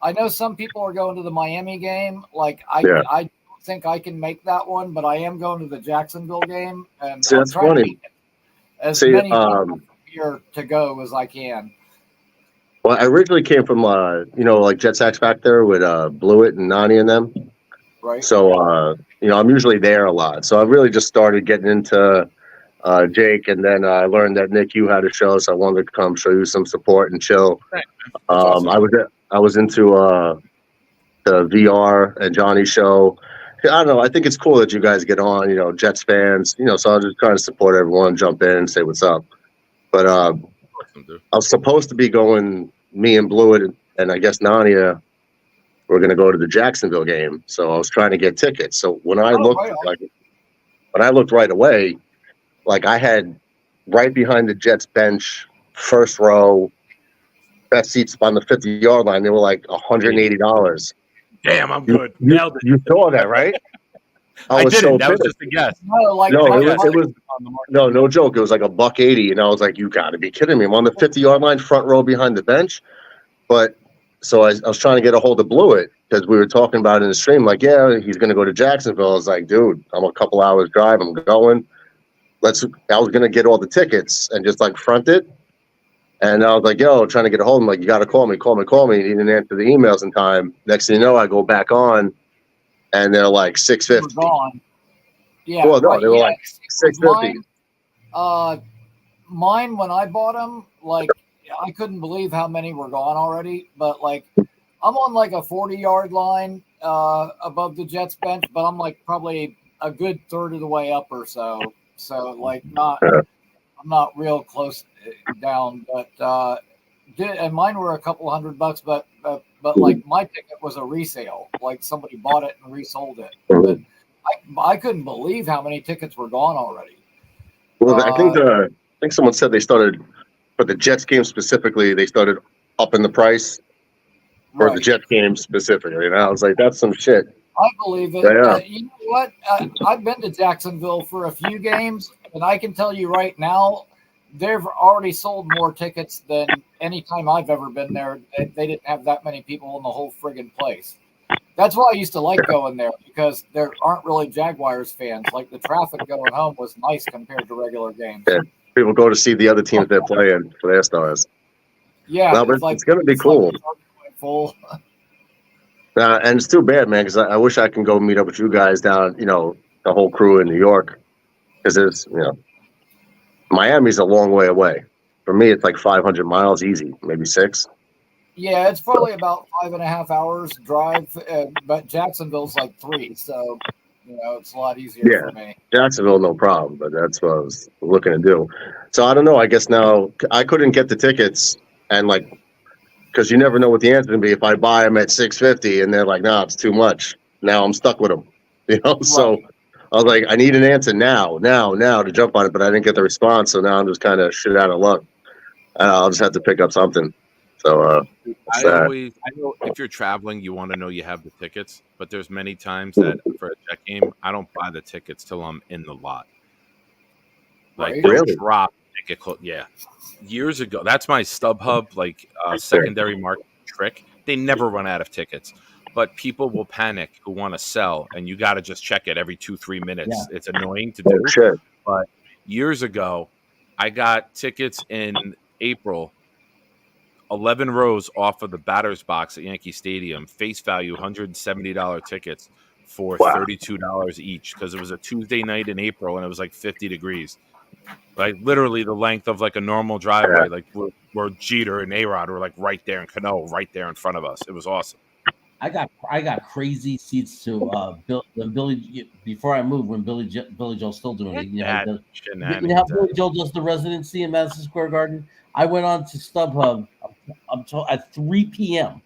I know some people are going to the Miami game. Like I don't think I can make that one, but I am going to the Jacksonville game, and See, I'm that's trying to funny. get as See, many people here to go as I can. Well, I originally came from like Jet X Factor with Blewett and Nani and them. Right. So, I'm usually there a lot. So I really just started getting into Jake, and then I learned that Nick, you had a show, so I wanted to come show you some support and chill. Thanks, man. That's awesome. I was into the VR and Johnny show. I don't know. I think it's cool that you guys get on, Jets fans, so I'm just trying to support everyone, jump in and say what's up. But Awesome, dude. I was supposed to be going, me and Blewett and I guess Nania, we're going to go to the Jacksonville game. So I was trying to get tickets. So when I looked right away, like I had right behind the Jets bench, first row, best seats on the 50-yard line. They were like $180. Damn, I'm good. Nailed it. You saw that, right? I was didn't. so That was pissed. just a guess. No joke. It was like $180, and I was like, "You got to be kidding me!" I'm on the 50-yard line, front row behind the bench. But so I was trying to get a hold of Blewett because we were talking about it in the stream. Like, yeah, he's going to go to Jacksonville. I was like, dude, I'm a couple hours drive. I'm going. I was going to get all the tickets and just like front it. And I was like, yo, trying to get a hold of him. Like, you got to call me. He didn't answer the emails in time. Next thing you know, I go back on, and they're like $650. Gone. Yeah. Well, no, right, they were like $650. Mine when I bought them, like I couldn't believe how many were gone already. But like, I'm on like a 40-yard line above the Jets bench, but I'm like probably a good third of the way up or so. So like I'm not real close down, but and mine were a couple $100, but like my ticket was a resale. Like somebody bought it and resold it. But I couldn't believe how many tickets were gone already. Well, I think someone said they started for the Jets game specifically. They started upping the price for the Jets game specifically. And I was like, that's some shit. I believe it. Yeah. You know what? I've been to Jacksonville for a few games, and I can tell you right now, they've already sold more tickets than any time I've ever been there. They didn't have that many people in the whole friggin' place. That's why I used to like going there, because there aren't really Jaguars fans. Like the traffic going home was nice compared to regular games. Yeah. People go to see the other teams they're playing for their stars. Yeah, no, but it's going to be cool. Like full. And it's too bad, man, because I wish I can go meet up with you guys down, the whole crew in New York. Because there's, Miami's a long way away. For me, it's like 500 miles easy, maybe 6. Yeah, it's probably about 5.5 hours drive, but Jacksonville's like 3, so it's a lot easier for me. Jacksonville, no problem, but that's what I was looking to do. So I don't know. I guess now I couldn't get the tickets, and because you never know what the answer's gonna be. If I buy them at $650 and they're like, "No, it's too much," now I'm stuck with them. So I was like, I need an answer now to jump on it, but I didn't get the response, so now I'm just kind of shit out of luck. I'll just have to pick up something. So I know if you're traveling, you want to know you have the tickets, but there's many times that for a Jet game, I don't buy the tickets till I'm in the lot. Like they'll drop ticket yeah. Years ago, that's my StubHub secondary market trick. They never run out of tickets, but people will panic who want to sell, and you got to just check it every 2-3 minutes. Yeah. It's annoying to do. But years ago, I got tickets in April. 11 rows off of the batter's box at Yankee Stadium, face value $170 tickets for $32 each, because it was a Tuesday night in April and it was like 50 degrees. Like literally the length of like a normal driveway. Like where Jeter and A-Rod were like right there, and Cano right there in front of us. It was awesome. I got crazy seats to Billy before I moved, when Billy Joel's still doing it. You know how Billy Joel does the residency in Madison Square Garden? I went on to StubHub at 3 p.m.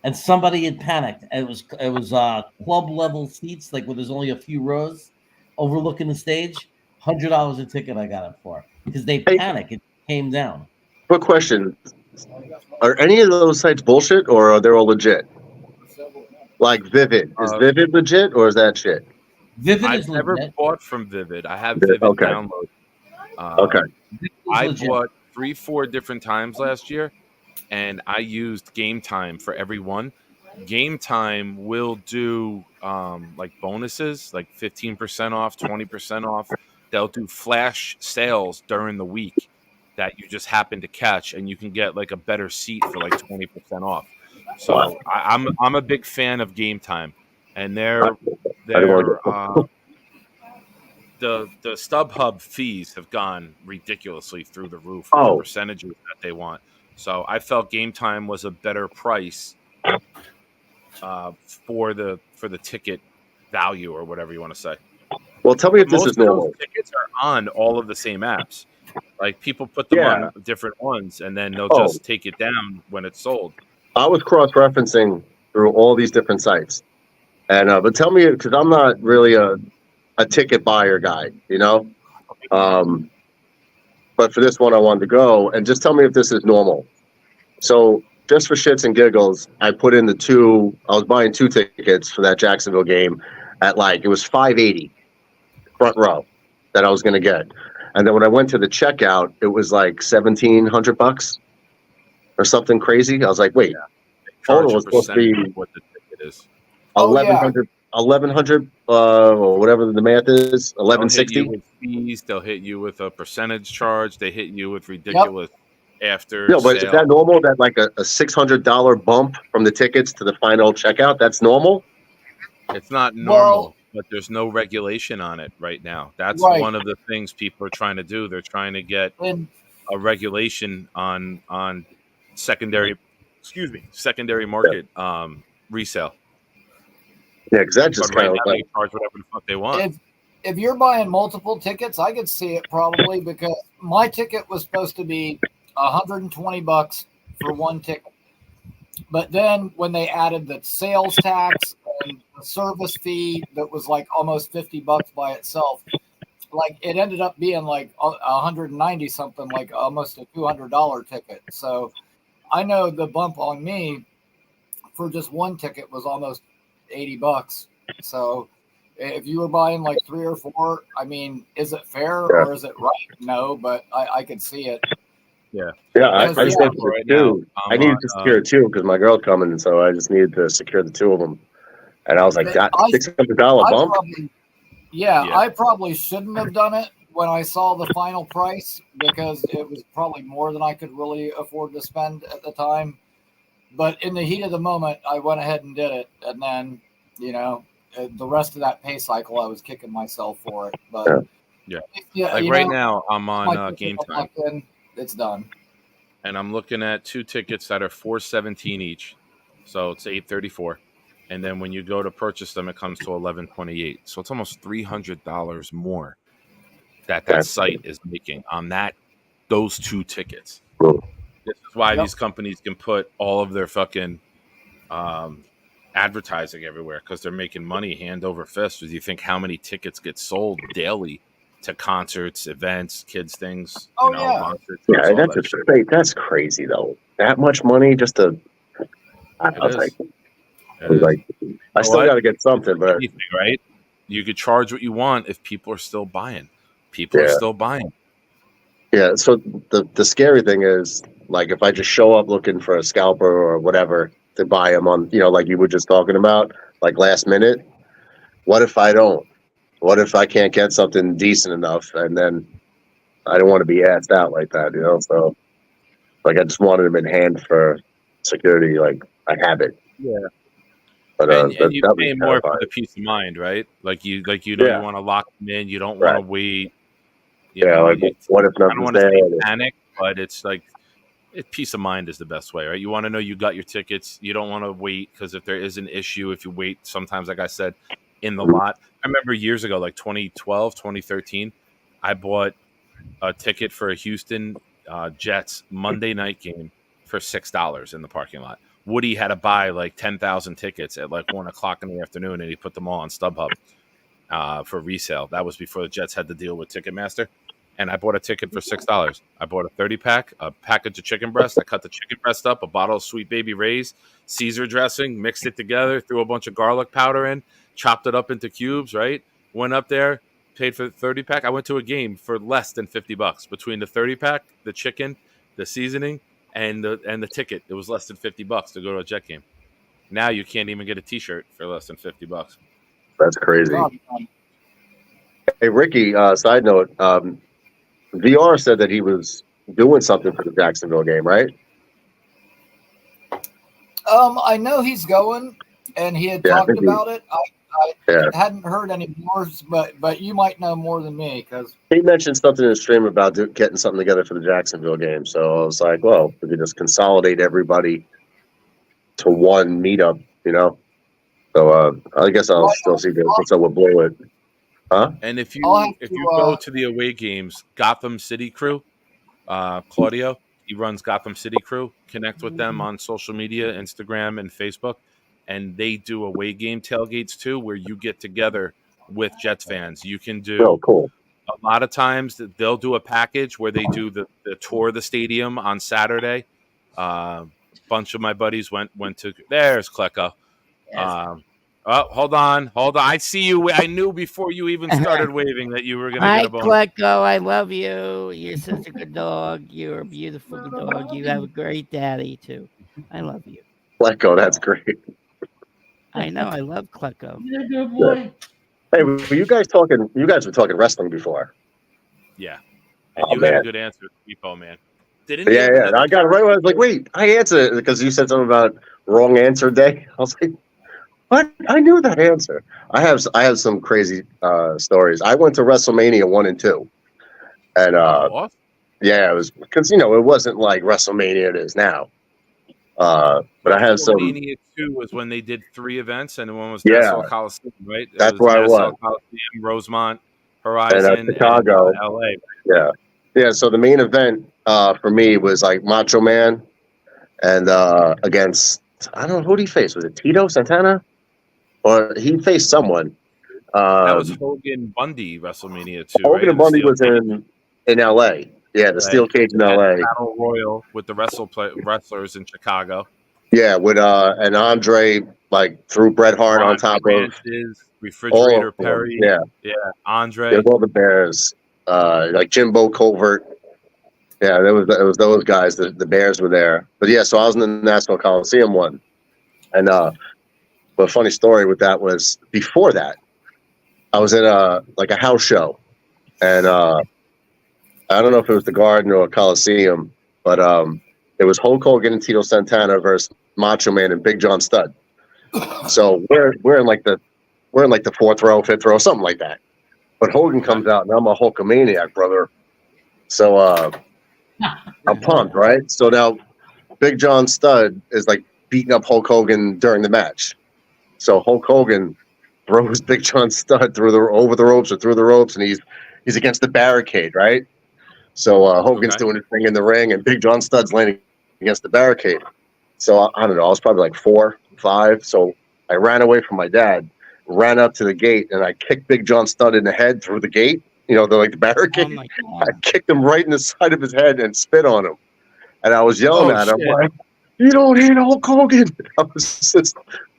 and somebody had panicked. And it was club level seats, like where there's only a few rows overlooking the stage. $100 a ticket I got it for, because they panicked. It came down. Quick question: are any of those sites bullshit, or are they all legit? Like Vivid, is Vivid legit, or is that shit? Vivid I've never bought from Vivid. I have Vivid downloaded. I bought 3-4 different times last year, and I used Game Time for every one. Game Time will do like bonuses, like 15% off, 20% off. They'll do flash sales during the week that you just happen to catch, and you can get like a better seat for like 20% off. So I'm a big fan of Game Time. and their the StubHub fees have gone ridiculously through the roof with the percentages that they want. So I felt Game Time was a better price for the ticket value or whatever you want to say. Well, tell me if this Most is of those normal. tickets are on all of the same apps. Like people put them on different ones, and then they'll just take it down when it's sold. I was cross-referencing through all these different sites, and but tell me, because I'm not really a ticket buyer guy, you know. But for this one, I wanted to go, and just tell me if this is normal. So, just for shits and giggles, I put in I was buying 2 tickets for that Jacksonville game at it was $580 front row that I was going to get, and then when I went to the checkout, it was like $1,700 or something crazy. I was like, wait, total was supposed to be what the ticket is. 1,100, or whatever the math is, 1,160. They'll hit you with fees. They'll hit you with a percentage charge. They hit you with ridiculous after. No, but sale. is that normal? That like a $600 bump from the tickets to the final checkout? That's normal. It's not normal, but there's no regulation on it right now. That's one of the things people are trying to do. They're trying to get a regulation on secondary market resale. Yeah, because that just kind of they charge whatever the fuck they want. If you're buying multiple tickets, I could see it probably because my ticket was supposed to be $120 for one ticket. But then when they added the sales tax and the service fee that was like almost $50 by itself, like it ended up being like 190 something, like almost a $200 ticket. So I know the bump on me for just one ticket was almost $80. So if you were buying like 3 or 4, I mean, is it fair or is it right? No, but I could see it. Yeah. I just went for 2. I needed to secure 2 because my girl's coming, and so I just needed to secure the 2 of them. And I was like, that $600 bump? I probably shouldn't have done it when I saw the final price because it was probably more than I could really afford to spend at the time. But in the heat of the moment, I went ahead and did it. And then, the rest of that pay cycle, I was kicking myself for it. But right now, I'm on Game Time. It's done. And I'm looking at 2 tickets that are $417 each. So it's $834. And then when you go to purchase them, it comes to $1128. So it's almost $300 more that site is making on those 2 tickets. This is why these companies can put all of their fucking advertising everywhere, because they're making money hand over fist. Do you think how many tickets get sold daily to concerts, events, kids things? That's crazy though. That much money just to. I still got to get something, but right? You could charge what you want if people are still buying. People are still buying. Yeah. So the scary thing is, like, if I just show up looking for a scalper or whatever to buy them on, like you were just talking about, like last minute. What if I don't? What if I can't get something decent enough? And then I don't want to be asked out like that, So, like, I just wanted them in hand for security, like I have it. Yeah. But and you pay more for the peace of mind, right? Like you you want to lock them in. You don't want to wait. What if nothing's there? I don't want to say panic, but it's like peace of mind is the best way, right? You want to know you got your tickets. You don't want to wait, because if there is an issue, if you wait, sometimes, like I said, in the lot. I remember years ago, like 2012, 2013, I bought a ticket for a Houston Jets Monday night game for $6 in the parking lot. Woody had to buy like 10,000 tickets at like 1:00 in the afternoon, and he put them all on StubHub for resale. That was before the Jets had to deal with Ticketmaster. And I bought a ticket for $6. I bought a 30-pack, a package of chicken breast. I cut the chicken breast up, a bottle of Sweet Baby Ray's, Caesar dressing, mixed it together, threw a bunch of garlic powder in, chopped it up into cubes, right? Went up there, paid for the 30-pack. I went to a game for less than $50 between the 30-pack, the chicken, the seasoning, and the ticket. It was less than $50 to go to a Jet game. Now you can't even get a T-shirt for less than $50. That's crazy. Hey, Ricky, side note, VR said that he was doing something for the Jacksonville game, right? I know he's going, and he had Yeah, I talked think about it. I Yeah. hadn't heard any more, but you might know more than me because He mentioned something in the stream about getting something together for the Jacksonville game. So I was like, well, we could just consolidate everybody to one meetup, you know? So I guess I'll still see what's up with Blue It. Huh? And if I'll have you go to the away games, Gotham City Crew, Claudio, he runs Gotham City Crew. Connect with them on social media, Instagram and Facebook, and they do away game tailgates too, where you get together with Jets fans. You can do Oh, cool. a lot of times they'll do a package where they do the tour of the stadium on Saturday. Bunch of my buddies went to. There's Klecko. Oh, hold on. I see you. I knew before you even started waving that you were going to get Hi, a bonus. Klecko. I love you. You're such a good dog. You're a beautiful dog. You have a great daddy too. I love you. Klecko, that's great. I know. I love Klecko. You're a good boy. Hey, were you guys talking? You guys were talking wrestling before. Yeah, and Oh, you had a man. good answer, Repo Man. Didn't Yeah, you? yeah. I got it right. I was like, wait, I answered it because you said something about wrong answer day. I was like, what? I knew that answer. I have some crazy stories. I went to WrestleMania 1 and 2, and awesome. yeah, it was because it wasn't like WrestleMania it is now. But I have some. WrestleMania 2 was when they did 3 events, and one was Yeah. Nassau Coliseum, right? It That's was where I Nassau was. Coliseum, Rosemont, And Horizon, Chicago, and LA. Yeah, yeah. So the main event for me was like Macho Man, and against I don't know who did he face. Was it Tito Santana, or he faced someone? That was Hogan Bundy WrestleMania 2, Hogan right? and Bundy was in L.A. Yeah, the steel cage in L.A. Battle Royal with the wrestlers in Chicago. Yeah, with and Andre like threw Bret Hart on top Ranches, of Refrigerator all of them. Perry. Yeah, Andre. there's all the Bears, like Jimbo Covert. Yeah, it was those guys. The Bears were there. But yeah, so I was in the National Coliseum one, and but a funny story with that was before that, I was at a house show, and I don't know if it was the Garden or a Coliseum, but it was Hulk Hogan and Tito Santana versus Macho Man and Big John Studd. So we're in like the 4th row, 5th row, something like that. But Hogan comes out, and I'm a Hulkamaniac, brother. So I'm pumped, right? So now Big John Studd is like beating up Hulk Hogan during the match. So Hulk Hogan throws Big John Studd over the ropes or through the ropes, and he's against the barricade, right? So Hogan's doing his thing in the ring, and Big John Studd's landing against the barricade. So I don't know, I was probably like 4, 5. So I ran away from my dad, ran up to the gate, and I kicked Big John Studd in the head through the gate. The barricade. I kicked him right in the side of his head and spit on him. And I was yelling at him like, "You don't hit Hulk Hogan!"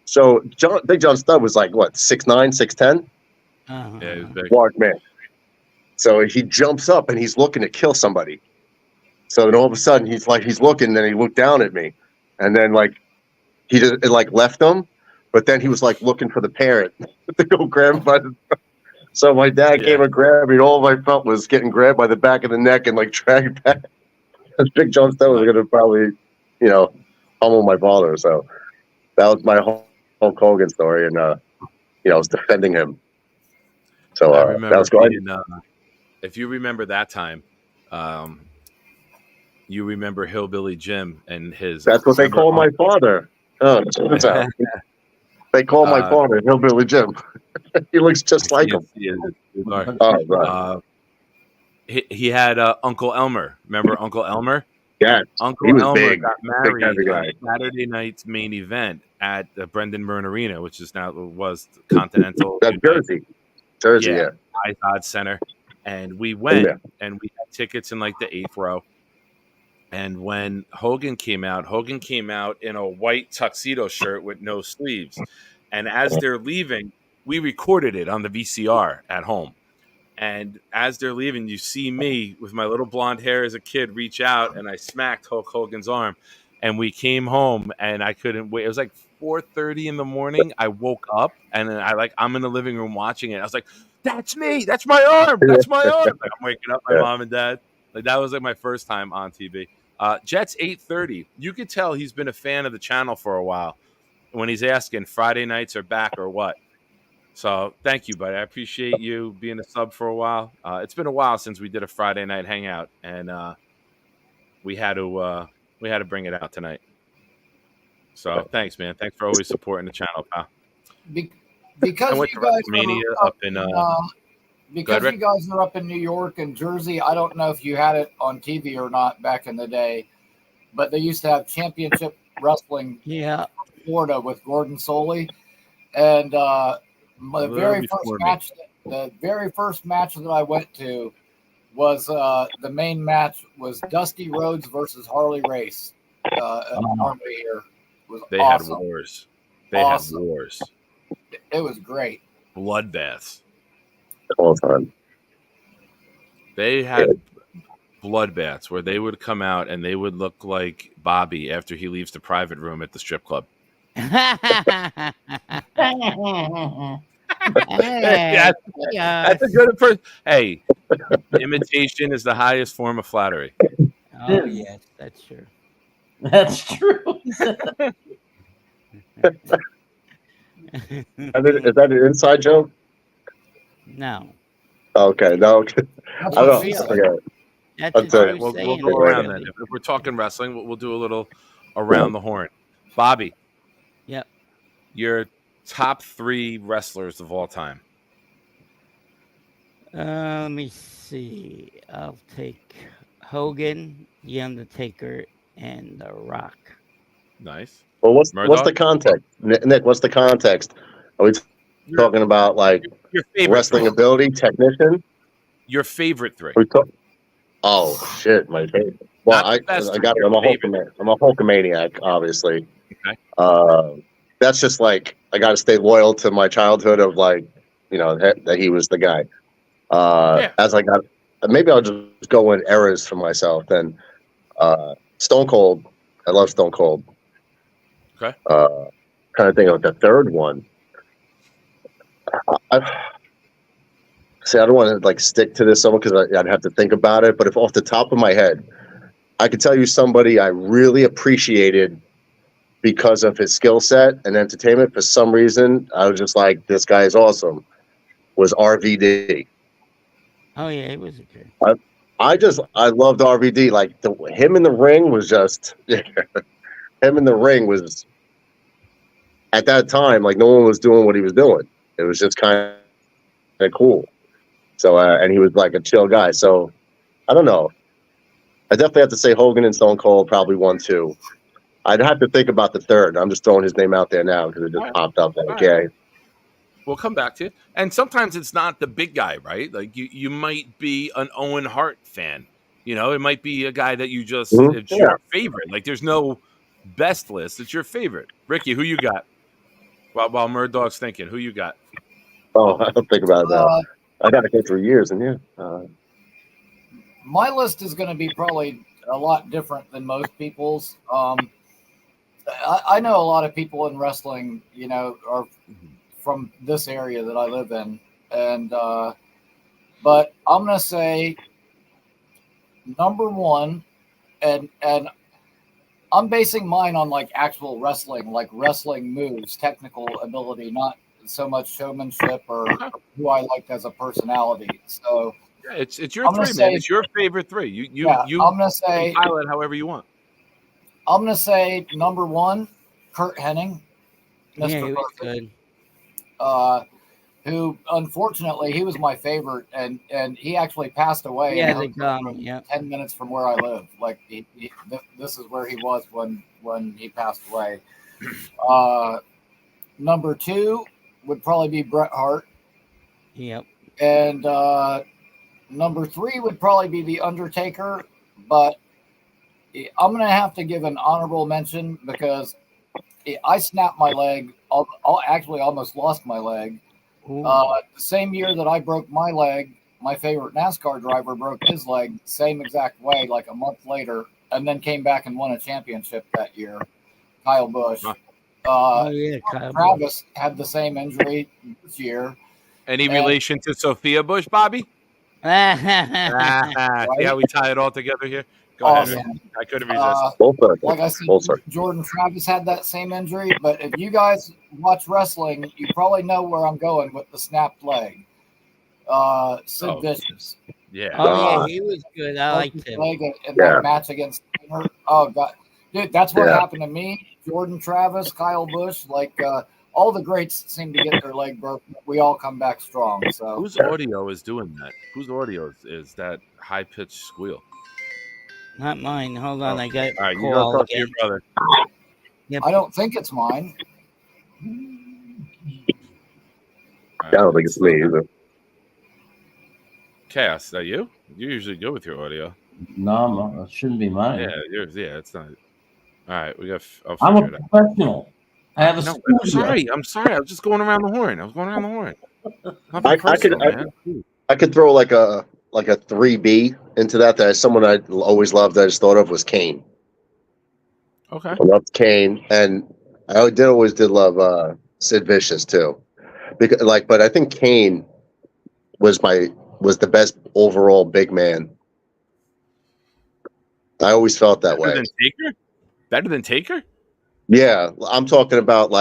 So Big John Studd was like what, 6'9", 6'10"? Yeah, he was big. Large man. So he jumps up and he's looking to kill somebody. So then all of a sudden he's looking, and then he looked down at me, and then he just left him, but then he was looking for the parent to go grab him by the. So my dad came and grabbed me. And all I felt was getting grabbed by the back of the neck and dragged back. Big John Studd was going to probably, pummel my father. So that was my Hulk Hogan story, and I was defending him. So I remember that was good. If you remember that time, you remember Hillbilly Jim and his. That's what they call my father. Oh, that's out. They call my father Hillbilly Jim. He looks just like him. Oh, right. He had Uncle Elmer. Remember Uncle Elmer? Yeah, Uncle he was Elmer big, got married big on guy. Saturday night's main event at the Brendan Byrne Arena, which is now was Continental. That's Jersey, yeah. Izod Center, and we went and we had tickets in the 8th row. And when Hogan came out in a white tuxedo shirt with no sleeves. And as they're leaving, we recorded it on the VCR at home. And as they're leaving, you see me with my little blonde hair as a kid reach out, and I smacked Hulk Hogan's arm. And we came home, and I couldn't wait. It was 4:30 in the morning. I woke up, and then I'm in the living room watching it. I was like, "That's me! That's my arm! That's my arm!" I'm waking up my mom and dad. That was my first time on TV. Jets 8:30. You could tell he's been a fan of the channel for a while. when he's asking Friday nights are back or what. So thank you, buddy. I appreciate you being a sub for a while. It's been a while since we did a Friday night hangout, and we had to bring it out tonight. So thanks, man. Thanks for always supporting the channel, pal. Because I went you to guys WrestleMania are up in. because you guys are up in New York and Jersey, I don't know if you had it on TV or not back in the day, but they used to have championship wrestling in Florida with Gordon Soley. And the very first match that I went to was the main match was Dusty Rhodes versus Harley Race. Here was they awesome. had wars. They had wars. It was great. Bloodbaths. All the time. They had bloodbaths where they would come out and they would look like Bobby after he leaves the private room at the strip club. Yeah. That's a good first. Hey, imitation is the highest form of flattery. Oh yes, that's true. That's true. Is that an inside joke? No. Okay, no. I don't know. Okay. That's All right, we'll go around then. If we're talking wrestling, we'll do a little around the horn. Bobby. Yep. Your top 3 wrestlers of all time. Let me see. I'll take Hogan, The Undertaker, and The Rock. Nice. Well, what's the context, Nick? What's the context? Are we talking about like your favorite wrestling 3. ability, technician? Your favorite 3. Oh shit, my favorite. Well, I'm a Hulkamaniac, obviously. Okay. That's just like I got to stay loyal to my childhood of like, that he was the guy. As I got, maybe I'll just go in eras for myself. Then Stone Cold. I love Stone Cold. Okay. Kind of think of the third one. I don't want to like stick to this someone because I'd have to think about it. But if off the top of my head, I could tell you somebody I really appreciated because of his skill set and entertainment. For some reason, I was just like, this guy is awesome. Was RVD. Oh yeah, he was okay. I loved RVD. Like him in the ring was just him in the ring was at that time like no one was doing what he was doing. It was just kind of cool. So and he was like a chill guy. So I don't know. I definitely have to say Hogan and Stone Cold probably 1, 2. I'd have to think about the third. I'm just throwing his name out there now because it just popped up. Like, okay. We'll come back to it. And sometimes it's not the big guy, right? Like you might be an Owen Hart fan. It might be a guy that you just it's your favorite. Like there's no best list. It's your favorite. Ricky, who you got? While Murdoch's thinking, who you got? Oh, I don't think about that. I got to go through years, and my list is going to be probably a lot different than most people's. I know a lot of people in wrestling, are from this area that I live in, and but I'm going to say number 1, and I'm basing mine on like actual wrestling, like wrestling moves, technical ability, not so much showmanship or who I liked as a personality. So it's your 3, man. It's your favorite 3. You I'm gonna say compile it however you want. I'm gonna say number 1, Kurt Hennig, Mr. Yeah, he was good. Who unfortunately he was my favorite, and he actually passed away. Yeah, 10 minutes from where I live. Like this is where he was when he passed away. Number 2 would probably be Bret Hart. Yep. And number 3 would probably be The Undertaker, but I'm going to have to give an honorable mention because I snapped my leg. I actually almost lost my leg. The same year that I broke my leg, my favorite NASCAR driver broke his leg same exact way, like a month later, and then came back and won a championship that year. Kyle Busch. Kyle Travis had the same injury this year. Any relation to Sophia Bush, Bobby? See how we tie it all together here? Go ahead. Awesome. I couldn't resist. Like I said, Jordan Travis had that same injury, but if you guys watch wrestling, you probably know where I'm going with the snapped leg. Sid Vicious. Yeah. Oh, yeah, he was good. I liked him. Leg in that match against Steiner. Oh, God. Dude, that's what happened to me. Jordan Travis, Kyle Busch, all the greats seem to get their leg broken. We all come back strong. So whose audio is doing that? Whose audio is that high pitched squeal? Not mine. Hold on, I got all right, you go call talk to your again. brother. Yep. I don't think it's mine. I don't think it's me either. Chaos, is that you? You're usually good with your audio. No, it shouldn't be mine. Yeah, yours. Yeah, it's not. All right, I'll I'm figure a it out. professional. I have a No, studio. I'm sorry. I was just going around the horn. Nothing I personal, man. could throw like a 3B into that. Someone I always loved. I just thought of was Kane. Okay. I loved Kane, and I always did love Sid Vicious too. Because but I think Kane was the best overall big man. I always felt that way. Better than Taker? Better than Taker? Yeah, I'm talking about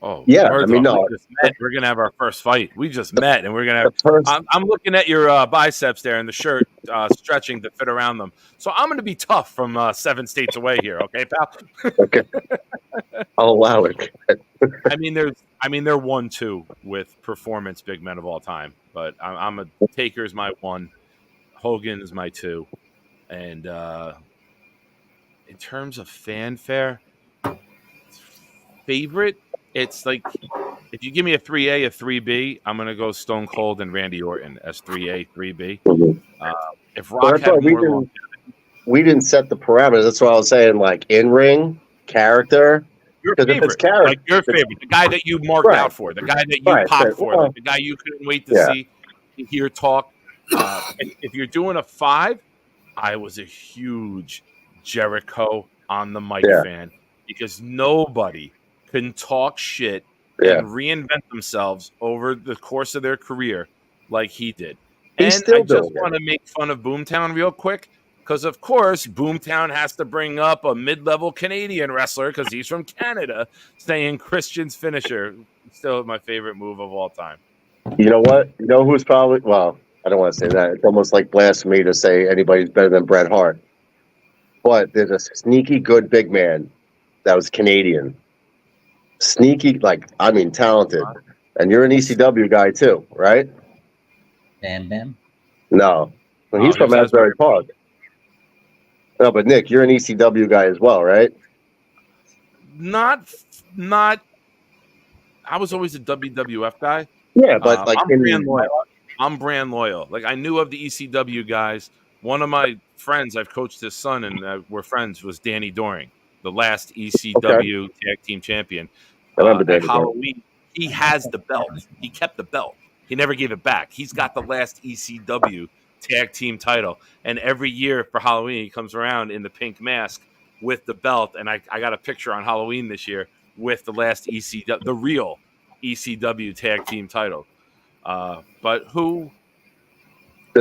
Oh, yeah. Murdoch, I mean, no, we just met. We're gonna have our first fight. We just met, and we're gonna have. I'm looking at your biceps there and the shirt stretching to fit around them. So I'm gonna be tough from 7 states away here. Okay, pal. Okay. I'll allow it. I mean, they're 1-2 with performance big men of all time, but I'm a Taker's my 1, Hogan is my 2, and in terms of fanfare, favorite, it's like if you give me a 3A, a 3B, I'm gonna go Stone Cold and Randy Orton as 3A, 3B. If Rock had more, we didn't set the parameters. That's what I was saying. In ring character. Your Because if it's character, like your favorite, the guy that you marked out for, the guy that you popped for, like the guy you couldn't wait to see, to hear talk. If you're doing a 5, I was a huge Jericho on the mic fan because nobody can talk shit and reinvent themselves over the course of their career like he did. And I just want to make fun of Boomtown real quick. Because, of course, Boomtown has to bring up a mid-level Canadian wrestler because he's from Canada, saying Christian's finisher. Still my favorite move of all time. You know what? You know who's probably... Well, I don't want to say that. It's almost like blasphemy to say anybody's better than Bret Hart. But there's a sneaky good big man that was Canadian. Sneaky, talented. And you're an ECW guy, too, right? Bam Bam? No. Well, he's from Asbury Park. No, but Nick, you're an ECW guy as well, right? Not. I was always a WWF guy. Yeah, but I'm brand loyal. I knew of the ECW guys. One of my friends, I've coached his son, and we're friends, was Danny Doring, the last ECW tag team champion. I remember at Halloween, he has the belt. He kept the belt. He never gave it back. He's got the last ECW tag team title, and every year for Halloween he comes around in the pink mask with the belt, and I got a picture on Halloween this year with the last ECW, the real ECW tag team title. But who's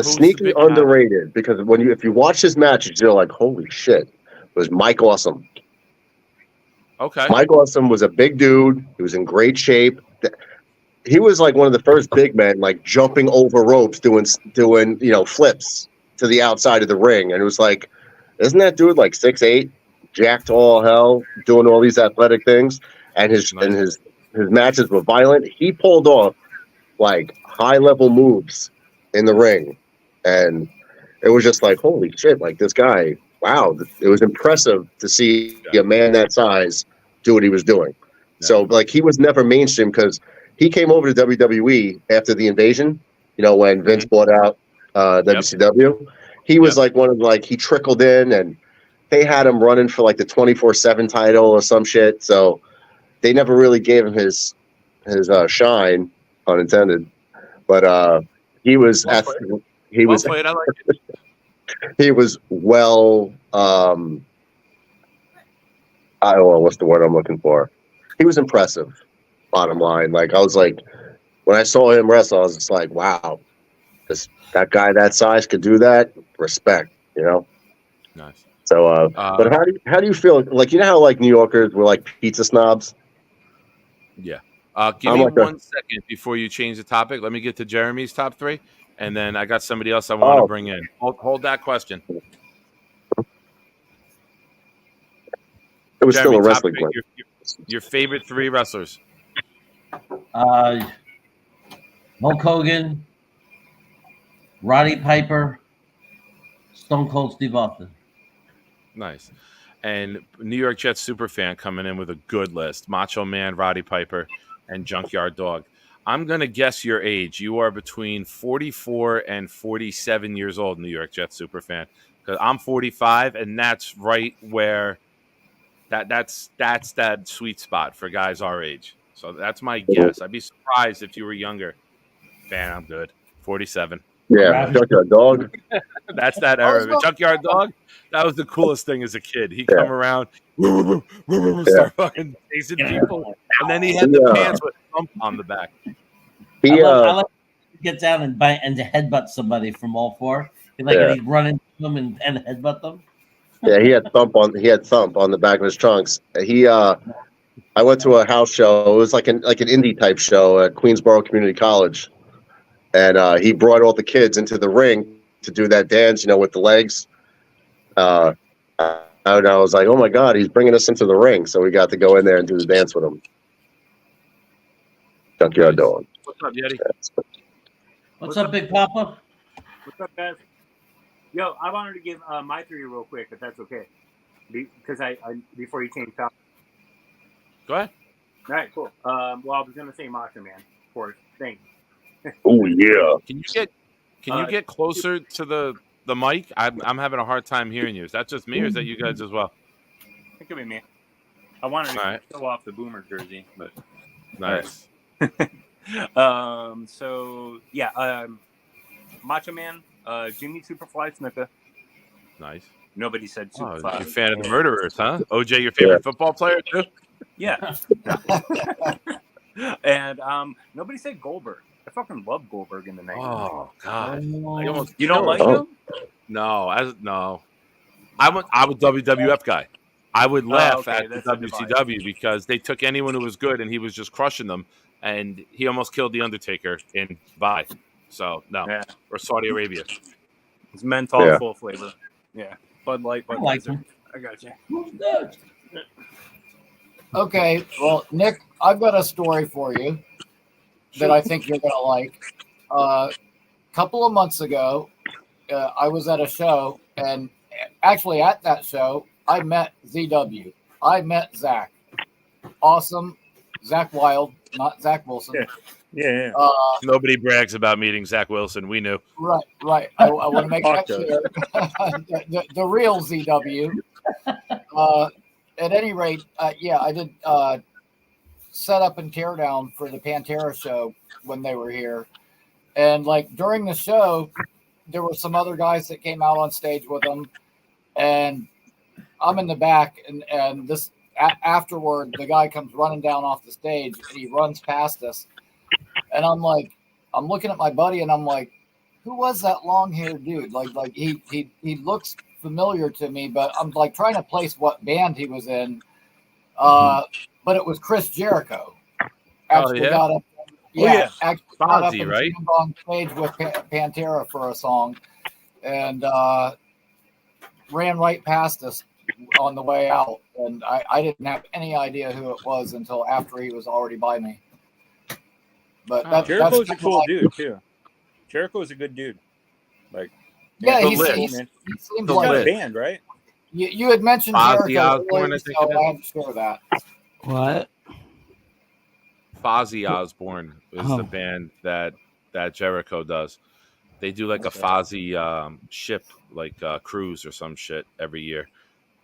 sneaky underrated, because if you watch his matches, you're like, holy shit, it was Mike Awesome. Okay. Mike Awesome was a big dude. He was in great shape. He was one of the first big men, jumping over ropes, doing flips to the outside of the ring. And it was isn't that dude 6'8", jacked all hell, doing all these athletic things? And his matches were violent. He pulled off high level moves in the ring, and it was just holy shit! This guy, wow! It was impressive to see a man that size do what he was doing. Yeah. So he was never mainstream because he came over to WWE after the invasion, when Vince bought out WCW. He was one of he trickled in, and they had him running for the 24/7 title or some shit. So they never really gave him his shine, unintended. But he was played. I like it. He was well. I don't know what's the word I'm looking for. He was impressive. Bottom line, I was when I saw him wrestle, I was just wow, that guy that size could do that. Respect. You know. Nice. So, but how do you feel? Like, you know how like New Yorkers were like pizza snobs. Yeah. Give I'm me like 1 second before you change the topic. Let me get to Jeremy's top 3, and then I got somebody else I want to bring in. Hold that question. It was Jeremy, still a top wrestling 3, one. your favorite 3 wrestlers. Hulk Hogan, Roddy Piper, Stone Cold Steve Austin. Nice. And New York Jets superfan coming in with a good list. Macho Man, Roddy Piper, and Junkyard Dog. I'm going to guess your age. You are between 44 and 47 years old, New York Jets superfan. Because I'm 45, and that's right where that's that sweet spot for guys our age. So that's my guess. I'd be surprised if you were younger. Fan, I'm good. 47. Yeah, Junkyard Dog. That's that era. Junkyard Dog, that was the coolest thing as a kid. He'd Yeah. come around, start fucking chasing people, and then he had the pants with a thump on the back. I love to get down and bite and to headbutt somebody from all 4. And he'd run into them and headbutt them. Yeah, he had thump on the back of his trunks. I went to a house show. It was like an indie type show at Queensborough Community College, and he brought all the kids into the ring to do that dance, with the legs. And I was like, oh my God, he's bringing us into the ring. So we got to go in there and do the dance with him. Junkyard Dog. What's up, Yeti? What's up, Big Papa? What's up, guys? Yo, I wanted to give my 3 real quick, if that's okay. Because I before you change topic. Go ahead. All right, cool. Well, I was going to say Macho Man, of course. Thanks. Oh, yeah. Can you get closer to the mic? I'm having a hard time hearing you. Is that just me, or is that you guys as well? It could be me. I wanted to show off the Boomer jersey, but nice. So yeah, Macho Man, Jimmy Superfly Snuka. Nice. Nobody said Superfly. You're a fan of the Murderers, huh? OJ, your favorite football player too? Yeah. And nobody said Goldberg. I fucking love Goldberg in the 90s. Oh God! You don't like him? No, I'm a WWF guy. I would laugh at the WCW because they took anyone who was good and he was just crushing them, and he almost killed the Undertaker in Dubai. So no, or Saudi Arabia. It's menthol full flavor. Yeah, Bud Light, Bud like Light. I got you. Okay, well, Nick, I've got a story for you that I think you're going to like. A couple of months ago, I was at a show, and actually at that show, I met ZW. I met Zach. Awesome. Zach Wild, not Zach Wilson. Yeah. Nobody brags about meeting Zach Wilson. We knew. Right. I want to make that clear. the real ZW. At any rate, I did set up and tear down for the Pantera show when they were here. And like during the show, there were some other guys that came out on stage with them. And I'm in the back, and this afterward, the guy comes running down off the stage and he runs past us. And I'm like, I'm looking at my buddy and I'm like, who was that long-haired dude? Like he looks familiar to me, but I'm like trying to place what band he was in. But it was Chris Jericho. Actually got up. Actually got up and right? jumped on stage with Pantera for a song, and ran right past us on the way out. And I didn't have any idea who it was until after he was already by me. But Jericho's that's a cool dude too. Jericho's a good dude. Like, he seems like a band, right? You had mentioned Ozzy Jericho Osbourne, earlier, I think so it I is. had to share that. What? Fozzy Osbourne is the band that Jericho does. They do like a Fozzy ship, like cruise or some shit every year.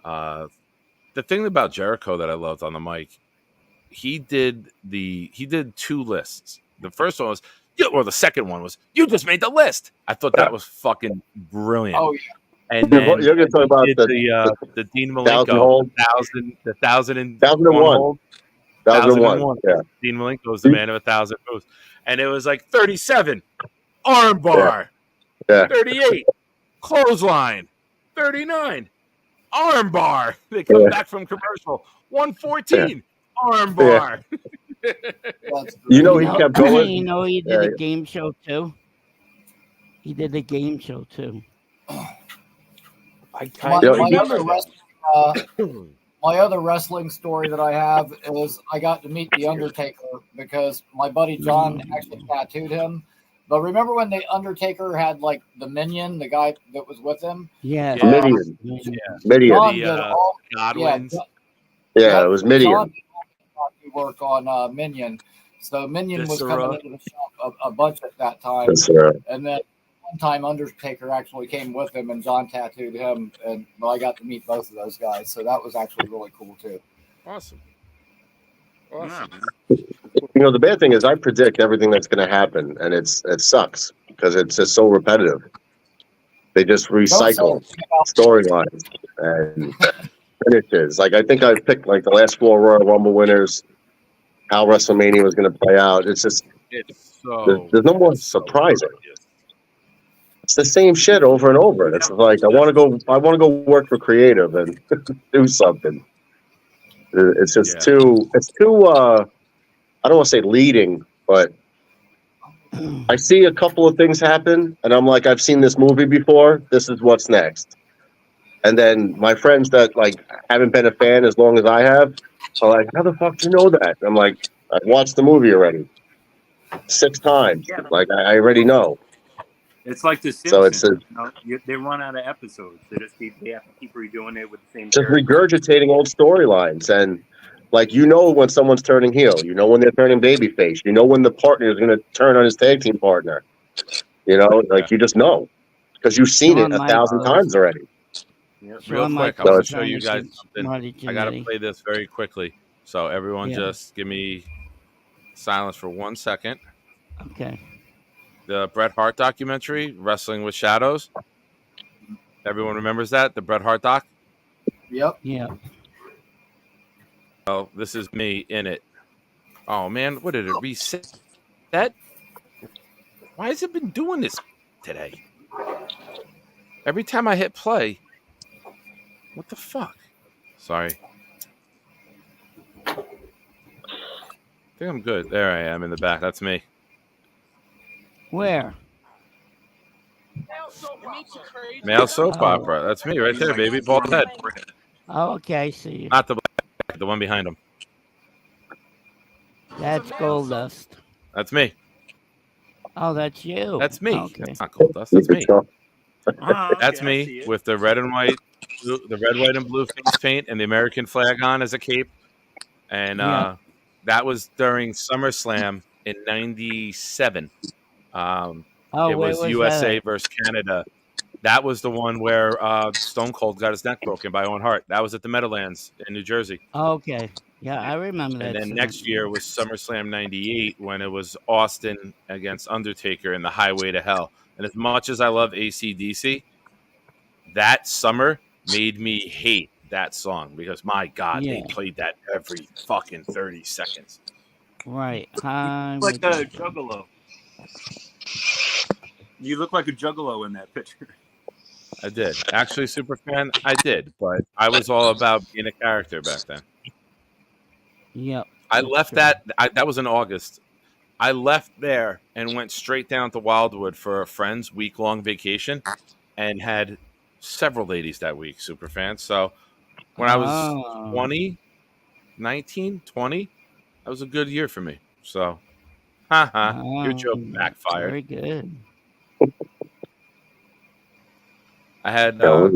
The thing about Jericho that I loved on the mic, he did 2 lists. The first one was, or the second one was, you just made the list. I thought that was fucking brilliant. Oh yeah. And then You're going to talk about the Dean Malenko, the 1001 hold. 1001. Yeah. Dean Malenko was the man of 1,000 moves. And it was like 37, armbar, 38, clothesline, 139. Armbar. They come back from commercial. 114. Armbar. You know, he kept going. You know, he did a game show too. He did a game show too. I kind of remember that. My other wrestling story that I have is I got to meet The Undertaker because my buddy John actually tattooed him. But remember when The Undertaker had like the minion, the guy that was with him? Yeah. Midian. Midian. John did all Godwins. Yeah, it was Midian. John did all the work on Minion. So Minion was coming into the shop a bunch at that time. And then one time Undertaker actually came with him and John tattooed him, and I got to meet both of those guys, so that was actually really cool too. Awesome. You know, the bad thing is I predict everything that's going to happen, and it sucks because it's just so repetitive. They just recycle storylines and finishes. Like I think I picked like the last 4 Royal Rumble winners, how WrestleMania was going to play out. It's just there's no more surprising. It's the same shit over and over. It's like I want to go work for creative and do something. It's just too I don't want to say leading, but I see a couple of things happen and I'm like, I've seen this movie before. This is what's next. And then my friends that like haven't been a fan as long as I have are like, how the fuck do you know that? I'm like, I've watched the movie already 6 times. Like I already know. It's like the Simpsons. So they run out of episodes. They have to keep redoing it with the same. Just regurgitating old storylines, and like when someone's turning heel, when they're turning babyface, when the partner is going to turn on his tag team partner. Like you just know because you've seen it 1,000 times already. Yeah, real quick, I want to show you guys something. I got to play this very quickly, so everyone just give me silence for 1 second. Okay. The Bret Hart documentary, Wrestling with Shadows. Everyone remembers that? The Bret Hart doc? Yep. Yeah. Oh, this is me in it. Oh, man. What did it reset? Why has it been doing this today? Every time I hit play. What the fuck? Sorry. I think I'm good. There I am in the back. That's me. Where? Male soap opera. That's me right there, baby. Bald head. Oh, okay, I see you. Not the black, the one behind him. That's Goldust. That's me. Oh, that's you. That's me. Okay. That's not Goldust. That's me. That's me with the red and white, the red, white, and blue face paint and the American flag on as a cape. And that was during SummerSlam in '97. It was USA versus Canada. That was the one where Stone Cold got his neck broken by Owen Hart. That was at the Meadowlands in New Jersey. Okay. Yeah, I remember that. And then next year was SummerSlam '98 when it was Austin against Undertaker in the Highway to Hell. And as much as I love AC/DC, that summer made me hate that song because, my God, they played that every fucking 30 seconds. Right. Like a juggalo. You look like a juggalo in that picture. I did. Actually, Superfan, I did. But I was all about being a character back then. Yep. I left that. That was in August. I left there and went straight down to Wildwood for a friend's week-long vacation and had several ladies that week, Superfan. So when I was 20, that was a good year for me. So, your joke backfired. Very good. I had a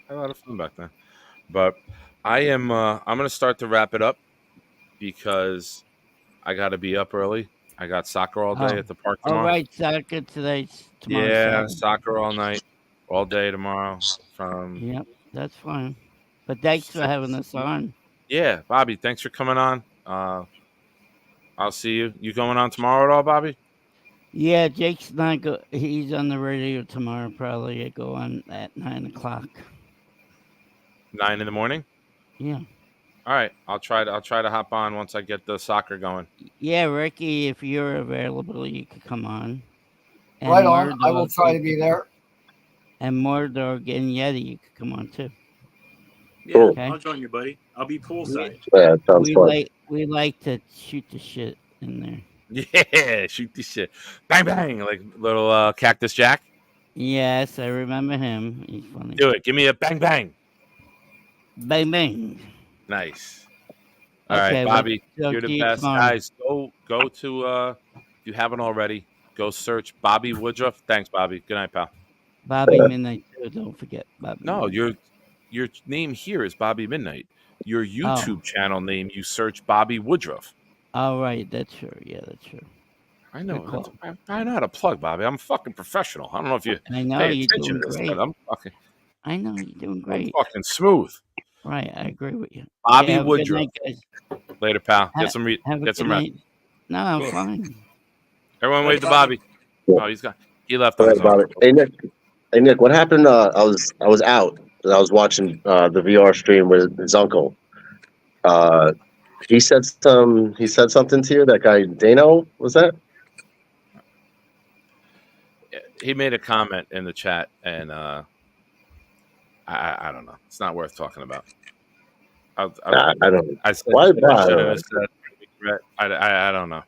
lot of fun back then. But I'm going to start to wrap it up because I got to be up early. I got soccer all day at the park tomorrow. All right, soccer tomorrow. Yeah, soccer all night, all day tomorrow. Yep, that's fine. But thanks for having us on. Yeah, Bobby, thanks for coming on. I'll see you. You going on tomorrow at all, Bobby? Yeah, Jake's not he's on the radio tomorrow. Probably go on at 9 o'clock. 9 in the morning? Yeah. All right, I'll try to hop on once I get the soccer going. Yeah, Ricky, if you're available, you could come on. And right on. I will try to be there. And Mordor and Yeti, you could come on too. Yeah, Cool. Okay. I'll join you, buddy. I'll be poolside. Yeah, sounds fun. We like to shoot the shit in there. Yeah, shoot this shit. Bang, bang. Like little Cactus Jack. Yes, I remember him. He's funny. Do it. Give me a bang, bang. Bang, bang. Nice. All Okay, right, we'll Bobby, talk you're to the you best. tomorrow. Guys, go to if you haven't already, go search Bobby Woodruff. Thanks, Bobby. Good night, pal. Bobby Midnight too. Don't forget Bobby. No, Midnight. your name here is Bobby Midnight. Your Oh. YouTube channel name, you search Bobby Woodruff. All right, that's true. Yeah, that's true. I know. Good call. I know how to plug, Bobby. I'm fucking professional. I don't know if you I know pay you're attention doing to this, great. but I'm fucking. I know you're doing I'm great. fucking smooth. Right, I agree with you. Bobby have a good Woodruff. night, guys. Later, pal. Have Get some a get good some rest. night. No, I'm Cool. fine. Everyone, Later, wait to Bobby. Yeah. Oh, he left All on right, his own. Bobby. Hey Nick, what happened? I was out. I was watching the VR stream with his uncle. He said something to you. That guy Dano, was that? He made a comment in the chat, and I don't know. It's not worth talking about. I don't. I said Why? shit I shouldn't have said. I don't know.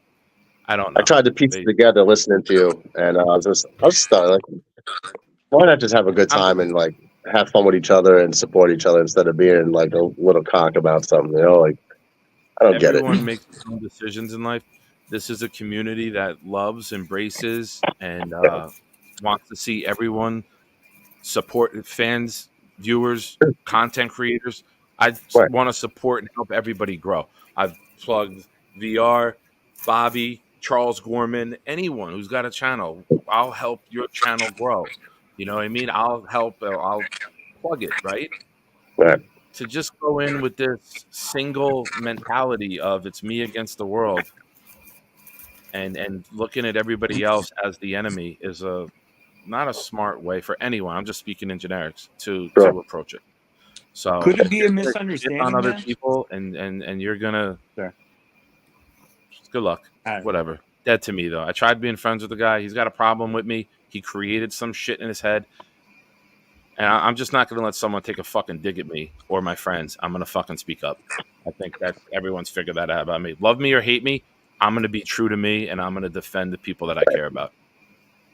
I don't know. I tried to piece it together listening to you, and I was just like, why not just have a good time and like have fun with each other and support each other instead of being like a little cock about something, you know? Like, I don't get it. Everyone makes their own decisions in life. This is a community that loves, embraces, and wants to see everyone support fans, viewers, content creators. I want to support and help everybody grow. I've plugged VR, Bobby, Charles Gorman, anyone who's got a channel. I'll help your channel grow. You know what I mean? I'll help. I'll plug it, right? Right. To just go in with this single mentality of it's me against the world and looking at everybody else as the enemy is not a smart way for anyone. I'm just speaking in generics to approach it. So could it be a shit misunderstanding on other then? people and you're gonna good luck. Right. Whatever. Dead to me though. I tried being friends with the guy. He's got a problem with me. He created some shit in his head. And I'm just not going to let someone take a fucking dig at me or my friends. I'm going to fucking speak up. I think that everyone's figured that out about me. Love me or hate me, I'm going to be true to me, and I'm going to defend the people that I care about.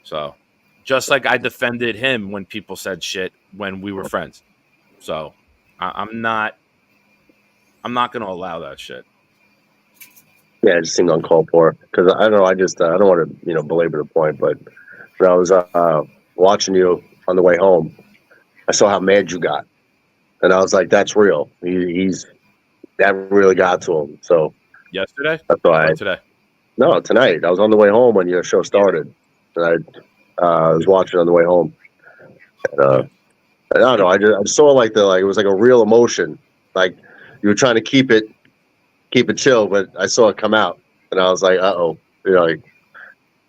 So, just like I defended him when people said shit when we were friends. So, I'm not going to allow that shit. Yeah, it just seemed uncalled for. Because I don't know. I don't want to belabor the point, but when I was watching you on the way home, I saw how mad you got, and I was like, "That's real. That really got to him." So yesterday, that's why. Or today? No, tonight. I was on the way home when your show started, and I was watching on the way home. And, I don't know. I just saw like it was like a real emotion. Like you were trying to keep it chill, but I saw it come out, and I was like, "Uh-oh," like.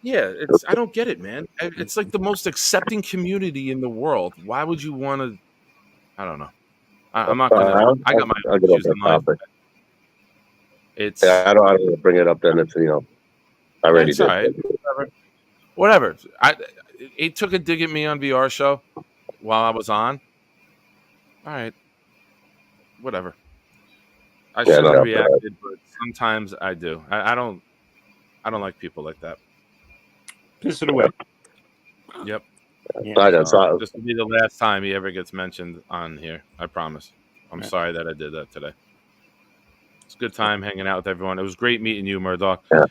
Yeah, I don't get it, man. It's like the most accepting community in the world. Why would you want to? I don't know. I'm not gonna. I got my I'll get off issues in that life. topic. It's. Yeah, I don't want to bring it up then. If I already It's did. all right. Whatever. He took a dig at me on VR show while I was on. All right. Whatever. I shouldn't have reacted, but sometimes I do. I don't like people like that. Piss it away. Yep. Yeah. So, this will be the last time he ever gets mentioned on here. I promise. I'm sorry that I did that today. It's a good time hanging out with everyone. It was great meeting you, Murdoch. Yeah.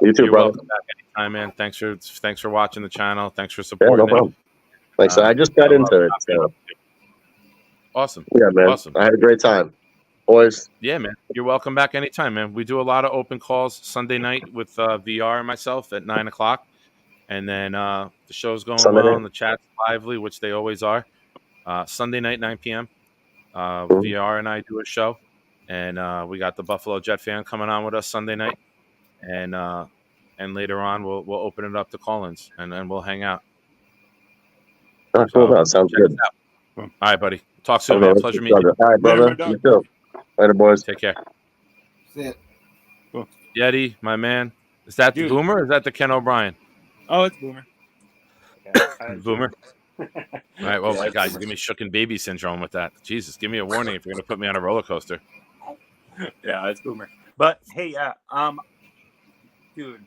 You too, you're brother. welcome back anytime, man. Thanks for watching the channel. Thanks for supporting no problem. Like I said, I just got into it. So. Awesome. Yeah, man. Awesome. I had a great time. Boys. Yeah, man. You're welcome back anytime, man. We do a lot of open calls Sunday night with VR and myself at 9:00. And then the show's going Sunday well night. and the chat's lively, which they always are. Sunday night, 9 p.m. VR and I do a show. And we got the Buffalo Jet fan coming on with us Sunday night. And later on, we'll open it up to call-ins, and then we'll hang out. Oh, cool. That sounds good. All right, buddy. Talk soon, man. Pleasure meeting you. All right, brother. You too. Later, boys. Take care. See it. Cool. Yeti, my man. Is that the Boomer or is that the Ken O'Brien? Oh, it's Boomer. Boomer. All right. Well, guys, give me shooken baby syndrome with that. Jesus, give me a warning if you're going to put me on a roller coaster. Yeah, it's Boomer. But hey, dude,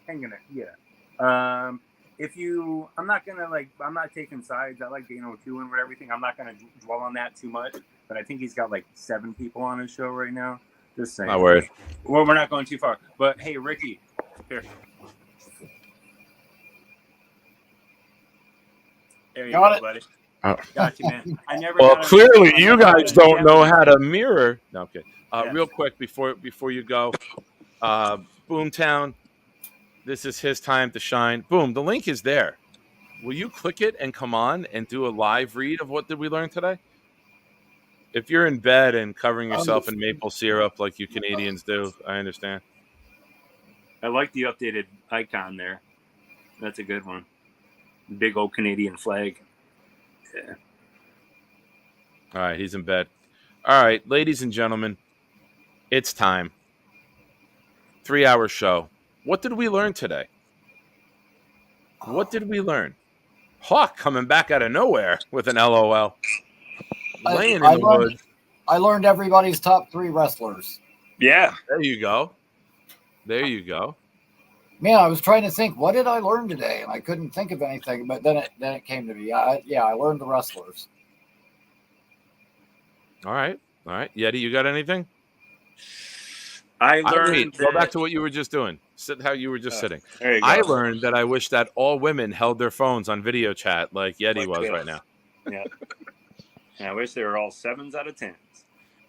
hang in there. Yeah. If you, I'm not taking sides. I like Dano too and everything. I'm not gonna dwell on that too much. But I think he's got like 7 people on his show right now. Just saying. Not worried. Well, we're not going too far. But hey, Ricky, here. There you go, buddy. Oh. Got you, man. I never. Well, clearly you guys don't know how to. to mirror. No, okay. Yes. Real quick before you go, Boomtown. This is his time to shine. Boom. The link is there. Will you click it and come on and do a live read of what did we learn today? If you're in bed and covering yourself in maple syrup like you Canadians do, I understand. I like the updated icon there. That's a good one. Big old Canadian flag. Yeah. All right, he's in bed. All right, ladies and gentlemen, it's time. 3-hour show. What did we learn today? What did we learn? Hawk coming back out of nowhere with an LOL. Laying in the woods. I learned everybody's top 3 wrestlers. Yeah. There you go. There you go. Man, I was trying to think, what did I learn today? And I couldn't think of anything, but then it came to me. I learned the wrestlers. All right. Yeti, you got anything? I learned go back to what you were just doing. Sit how you were just sitting. There you go. I learned that I wish that all women held their phones on video chat like Yeti was right now. Yeah. And I wish they were all 7s out of 10s,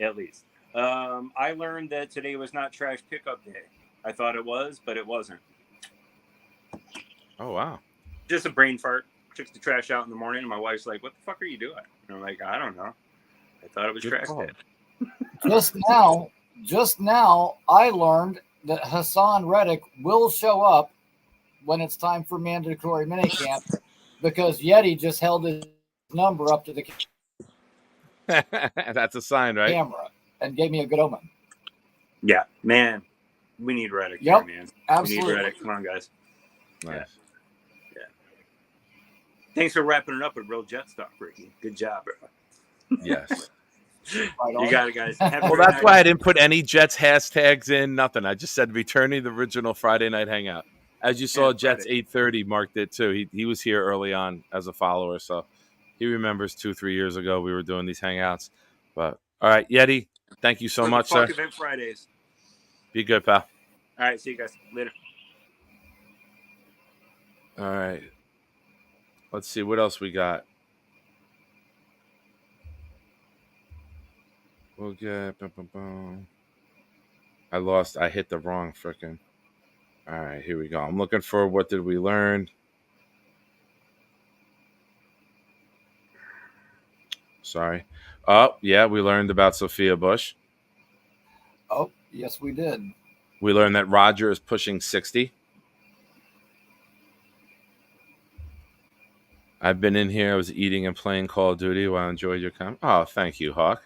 at least. I learned that today was not trash pickup day. I thought it was, but it wasn't. Oh, wow. Just a brain fart. Took the trash out in the morning, and my wife's like, "What the fuck are you doing?" And I'm like, "I don't know. I thought it was Good trash call. day." Just now, I learned that Hassan Reddick will show up when it's time for mandatory minicamp because Yeti just held his number up to the That's a sign, right? camera and gave me a good omen. Yeah, man. We need Reddick Yep, here, man. absolutely. We need Reddick. Come on, guys. Nice. Yeah. Thanks for wrapping it up with real jet stuff, Ricky. Good job, bro. Yes. You got it, guys. Well, that's why I didn't put any Jets hashtags in, nothing. I just said returning the original Friday Night Hangout. As you saw, Jets 8:30 marked it too. He was here early on as a follower, so he remembers 2-3 years ago we were doing these hangouts. But all right, Yeti, thank you so much, sir. Event Fridays. Be good, pal. All right, see you guys later. All right. Let's see what else we got. We'll get. I hit the wrong frickin'. All right, here we go. I'm looking for what did we learn. Sorry. Oh, yeah, we learned about Sophia Bush. Oh, yes, we did. We learned that Roger is pushing 60. I've been in here. I was eating and playing Call of Duty while I enjoyed your comment. Oh, thank you, Hawk.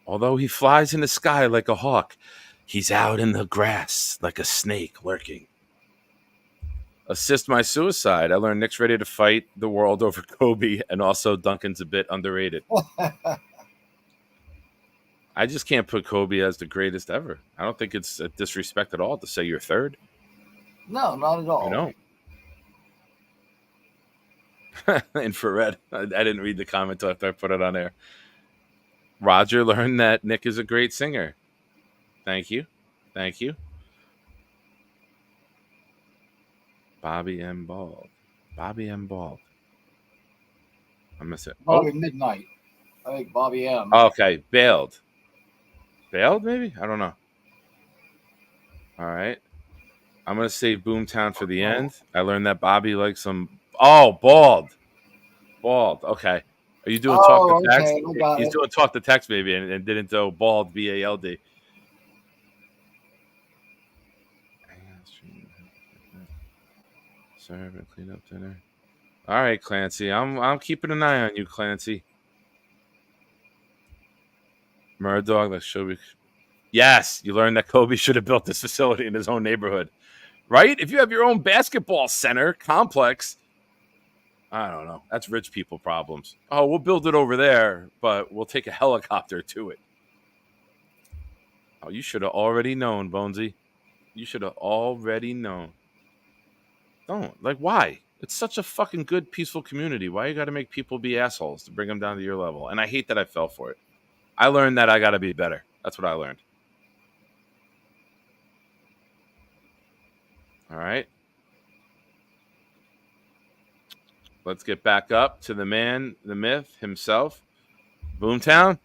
Although he flies in the sky like a hawk, he's out in the grass like a snake lurking. Assist my suicide. I learned Nick's ready to fight the world over Kobe, and also Duncan's a bit underrated. I just can't put Kobe as the greatest ever. I don't think it's a disrespect at all to say you're third. No, not at all. You know. Infrared. I didn't read the comment after I put it on air. Roger learned that Nick is a great singer. Thank you. Thank you. Bobby M. Bald. Bobby M. Bald. I miss it. Bobby Midnight. I think Bobby M. Okay, bailed. Bailed, maybe? I don't know. All right. I'm going to save Boomtown for the end. I learned that Bobby likes some... Oh, bald. Bald. Okay. Are you doing talk to text? Okay, He's doing talk to text, maybe, and didn't do bald, B-A-L-D. Serve and clean up dinner. All right, Clancy. I'm keeping an eye on you, Clancy. Murdog, that should be... Yes, you learned that Kobe should have built this facility in his own neighborhood. Right? If you have your own basketball center complex, I don't know. That's rich people problems. Oh, we'll build it over there, but we'll take a helicopter to it. Oh, you should have already known, Bonesy. You should have already known. Don't. Like, why? It's such a fucking good, peaceful community. Why you got to make people be assholes to bring them down to your level? And I hate that I fell for it. I learned that I got to be better. That's what I learned. All right. Let's get back up to the man, the myth himself, Boomtown.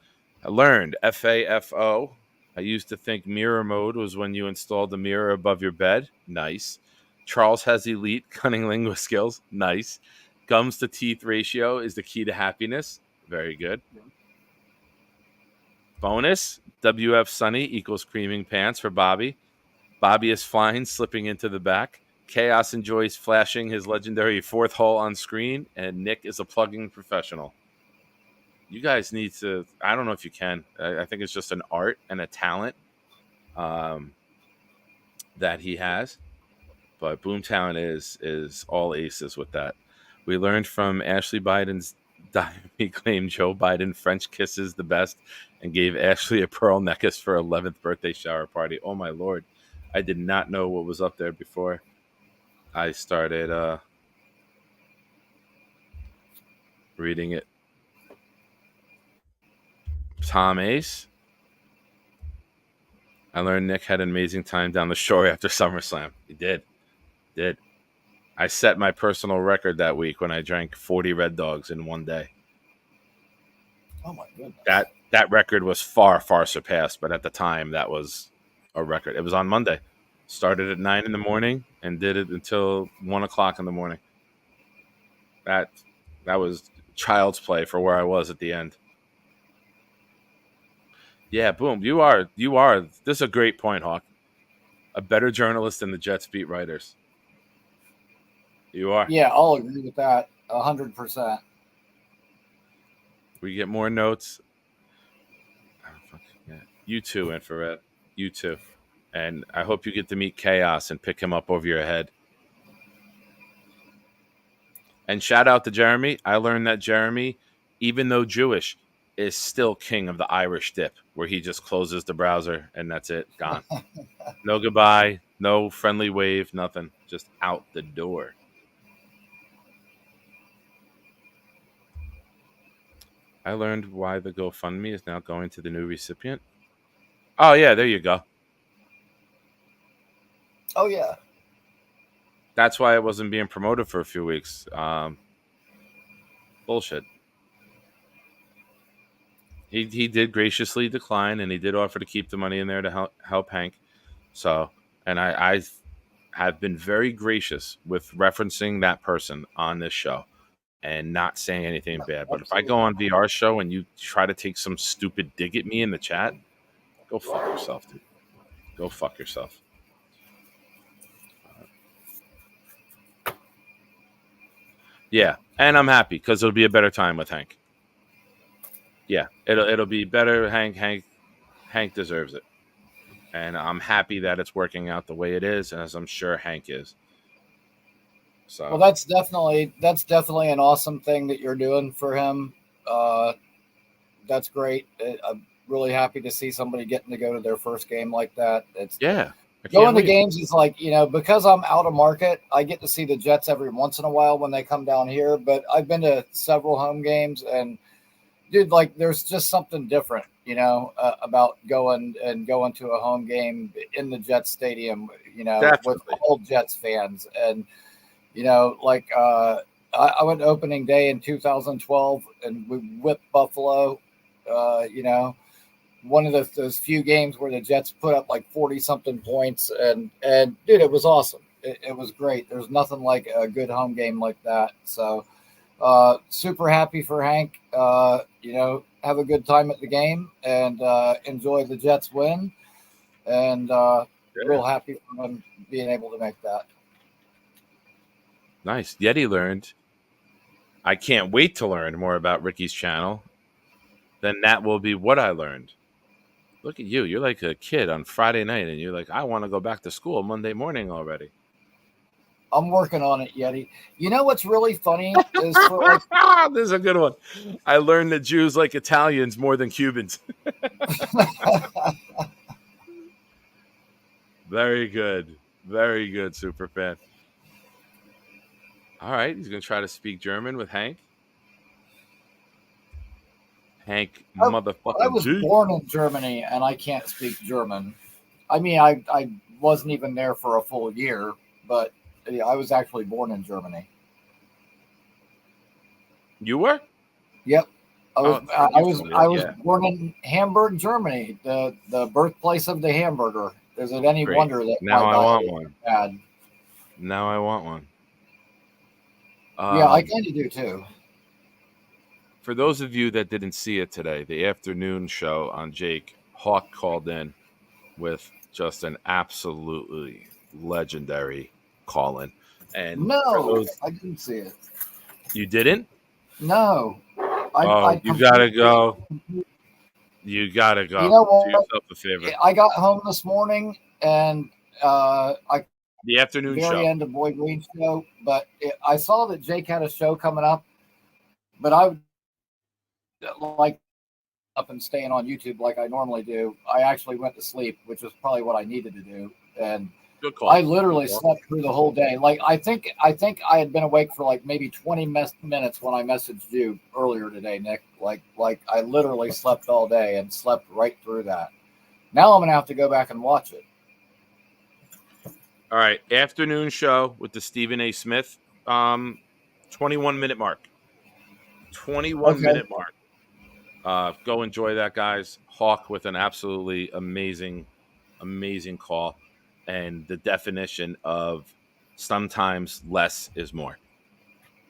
I learned FAFO. I used to think mirror mode was when you installed the mirror above your bed. Nice. Charles has elite cunning linguist skills. Nice. Gums to teeth ratio is the key to happiness. Very good. Bonus, WF Sunny equals creaming pants for Bobby. Bobby is flying, slipping into the back. Chaos enjoys flashing his legendary fourth hole on screen, and Nick is a plugging professional. You guys need to, I don't know if you can. I think it's just an art and a talent that he has. But Boomtown is all aces with that. We learned from Ashley Biden's diary claim Joe Biden French kisses the best and gave Ashley a pearl necklace for her 11th birthday shower party. Oh my Lord. I did not know what was up there before I started reading it. Tom Ace. I learned Nick had an amazing time down the shore after SummerSlam. He did. I set my personal record that week when I drank 40 Red Dogs in one day. Oh my goodness. That record was far, far surpassed, but at the time that was a record. It was on Monday. Started at 9 in the morning and did it until 1 o'clock in the morning. That was child's play for where I was at the end. Yeah, boom. You are. This is a great point, Hawk. A better journalist than the Jets beat writers. You are. Yeah, I'll agree with that 100%. We get more notes. Yeah. You too, Infrared. You too. And I hope you get to meet Chaos and pick him up over your head. And shout out to Jeremy. I learned that Jeremy, even though Jewish, is still king of the Irish dip, where he just closes the browser and that's it. Gone. No goodbye. No friendly wave. Nothing. Just out the door. I learned why the GoFundMe is now going to the new recipient. Oh, yeah. There you go. Oh, yeah. That's why it wasn't being promoted for a few weeks. Bullshit. He did graciously decline, and he did offer to keep the money in there to help Hank. So, and I have been very gracious with referencing that person on this show and not saying anything bad. But if I go on VR show and you try to take some stupid dig at me in the chat, go fuck yourself, dude. Go fuck yourself. Yeah, and I'm happy because it'll be a better time with Hank. Yeah, it'll be better. Hank deserves it, and I'm happy that it's working out the way it is, as I'm sure Hank is. So, well, that's definitely an awesome thing that you're doing for him. That's great. I'm really happy to see somebody getting to go to their first game like that. Going to games is like, because I'm out of market, I get to see the Jets every once in a while when they come down here. But I've been to several home games, and dude, like, there's just something different, about going to a home game in the Jets stadium, with all Jets fans. And, I went to opening day in 2012 and we whipped Buffalo, one of those few games where the Jets put up like 40 something points, and dude, it was awesome. It was great. There's nothing like a good home game like that. So, super happy for Hank. Have a good time at the game and enjoy the Jets win. And real happy for him being able to make that. Nice. Yeti learned. I can't wait to learn more about Ricky's channel. Then that will be what I learned. Look at you. You're like a kid on Friday night, and you're like, I want to go back to school Monday morning already. I'm working on it, Yeti. You know what's really funny is for like this is a good one. I learned that Jews like Italians more than Cubans. Very good. Very good, Superfan. All right, he's going to try to speak German with Hank. Hank, I motherfucking was G. born in Germany and I can't speak German. I mean, I wasn't even there for a full year, but I was actually born in Germany. You were? Yep. I was yeah. born in Hamburg, Germany, the birthplace of the hamburger. Is it any Great. wonder that Now my I want diet one. is bad? Now I want one. Yeah, I kind of do too. For those of you that didn't see it today, the afternoon show on Jake, Hawk called in with just an absolutely legendary call-in. And No, I didn't see it. You didn't? No. You gotta go. You gotta go. You know what? Do yourself a favor. I got home this morning and the afternoon very show. end of Boy Green show, but I saw that Jake had a show coming up, but I would like up and staying on YouTube like I normally do. I actually went to sleep, which was probably what I needed to do, and good call. I literally slept through the whole day. Like I think I had been awake for like maybe 20 minutes when I messaged you earlier today, Nick. Like I literally slept all day and slept right through that. Now I'm gonna have to go back and watch it. All right, afternoon show with the Stephen A. Smith, 21-minute mark. 21-minute mark. Go enjoy that, guys. Hawk with an absolutely amazing call, and the definition of sometimes less is more.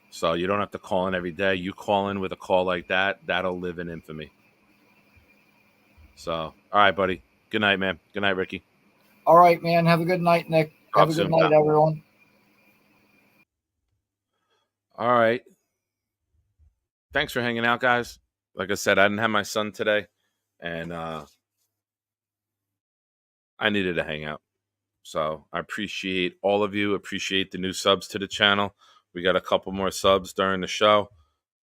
So you don't have to call in every day. You call in with a call like that, that'll live in infamy. So, all right, buddy. Good night, man. Good night, Ricky. All right, man. Have a good night, Nick. Have a good night, everyone. All right. Thanks for hanging out, guys. Like I said, I didn't have my son today, and I needed to hang out. So I appreciate all of you. Appreciate the new subs to the channel. We got a couple more subs during the show,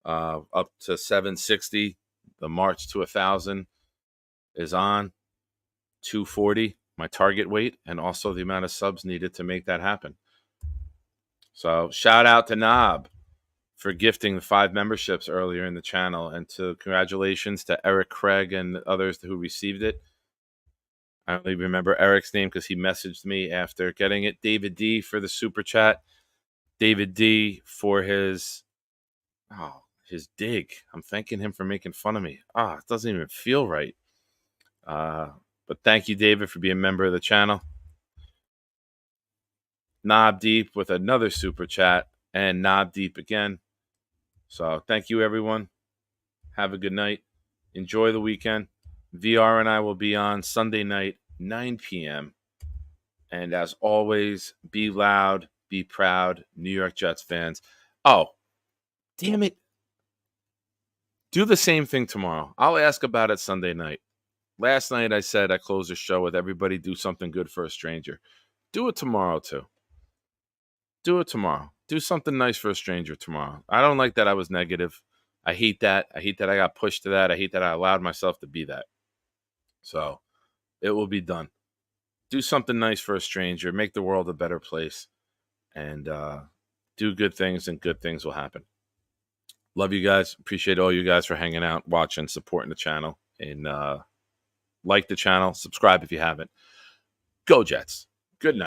up to 760. The march to 1,000 is on. 240, my target weight, and also the amount of subs needed to make that happen. So shout out to Knob for gifting the 5 memberships earlier in the channel, and to congratulations to Eric Craig and others who received it. I don't even remember Eric's name because he messaged me after getting it. David D for the super chat. David D for his dig. I'm thanking him for making fun of me. It doesn't even feel right. But thank you, David, for being a member of the channel. Knob Deep with another super chat, and Knob Deep again. So thank you, everyone. Have a good night. Enjoy the weekend. VR and I will be on Sunday night, 9 p.m. And as always, be loud, be proud, New York Jets fans. Oh, damn it. Do the same thing tomorrow. I'll ask about it Sunday night. Last night I said I closed the show with everybody do something good for a stranger. Do it tomorrow, too. Do it tomorrow. Do something nice for a stranger tomorrow. I don't like that I was negative. I hate that. I hate that I got pushed to that. I hate that I allowed myself to be that. So it will be done. Do something nice for a stranger. Make the world a better place. And do good things, and good things will happen. Love you guys. Appreciate all you guys for hanging out, watching, supporting the channel. And like the channel. Subscribe if you haven't. Go Jets. Good night.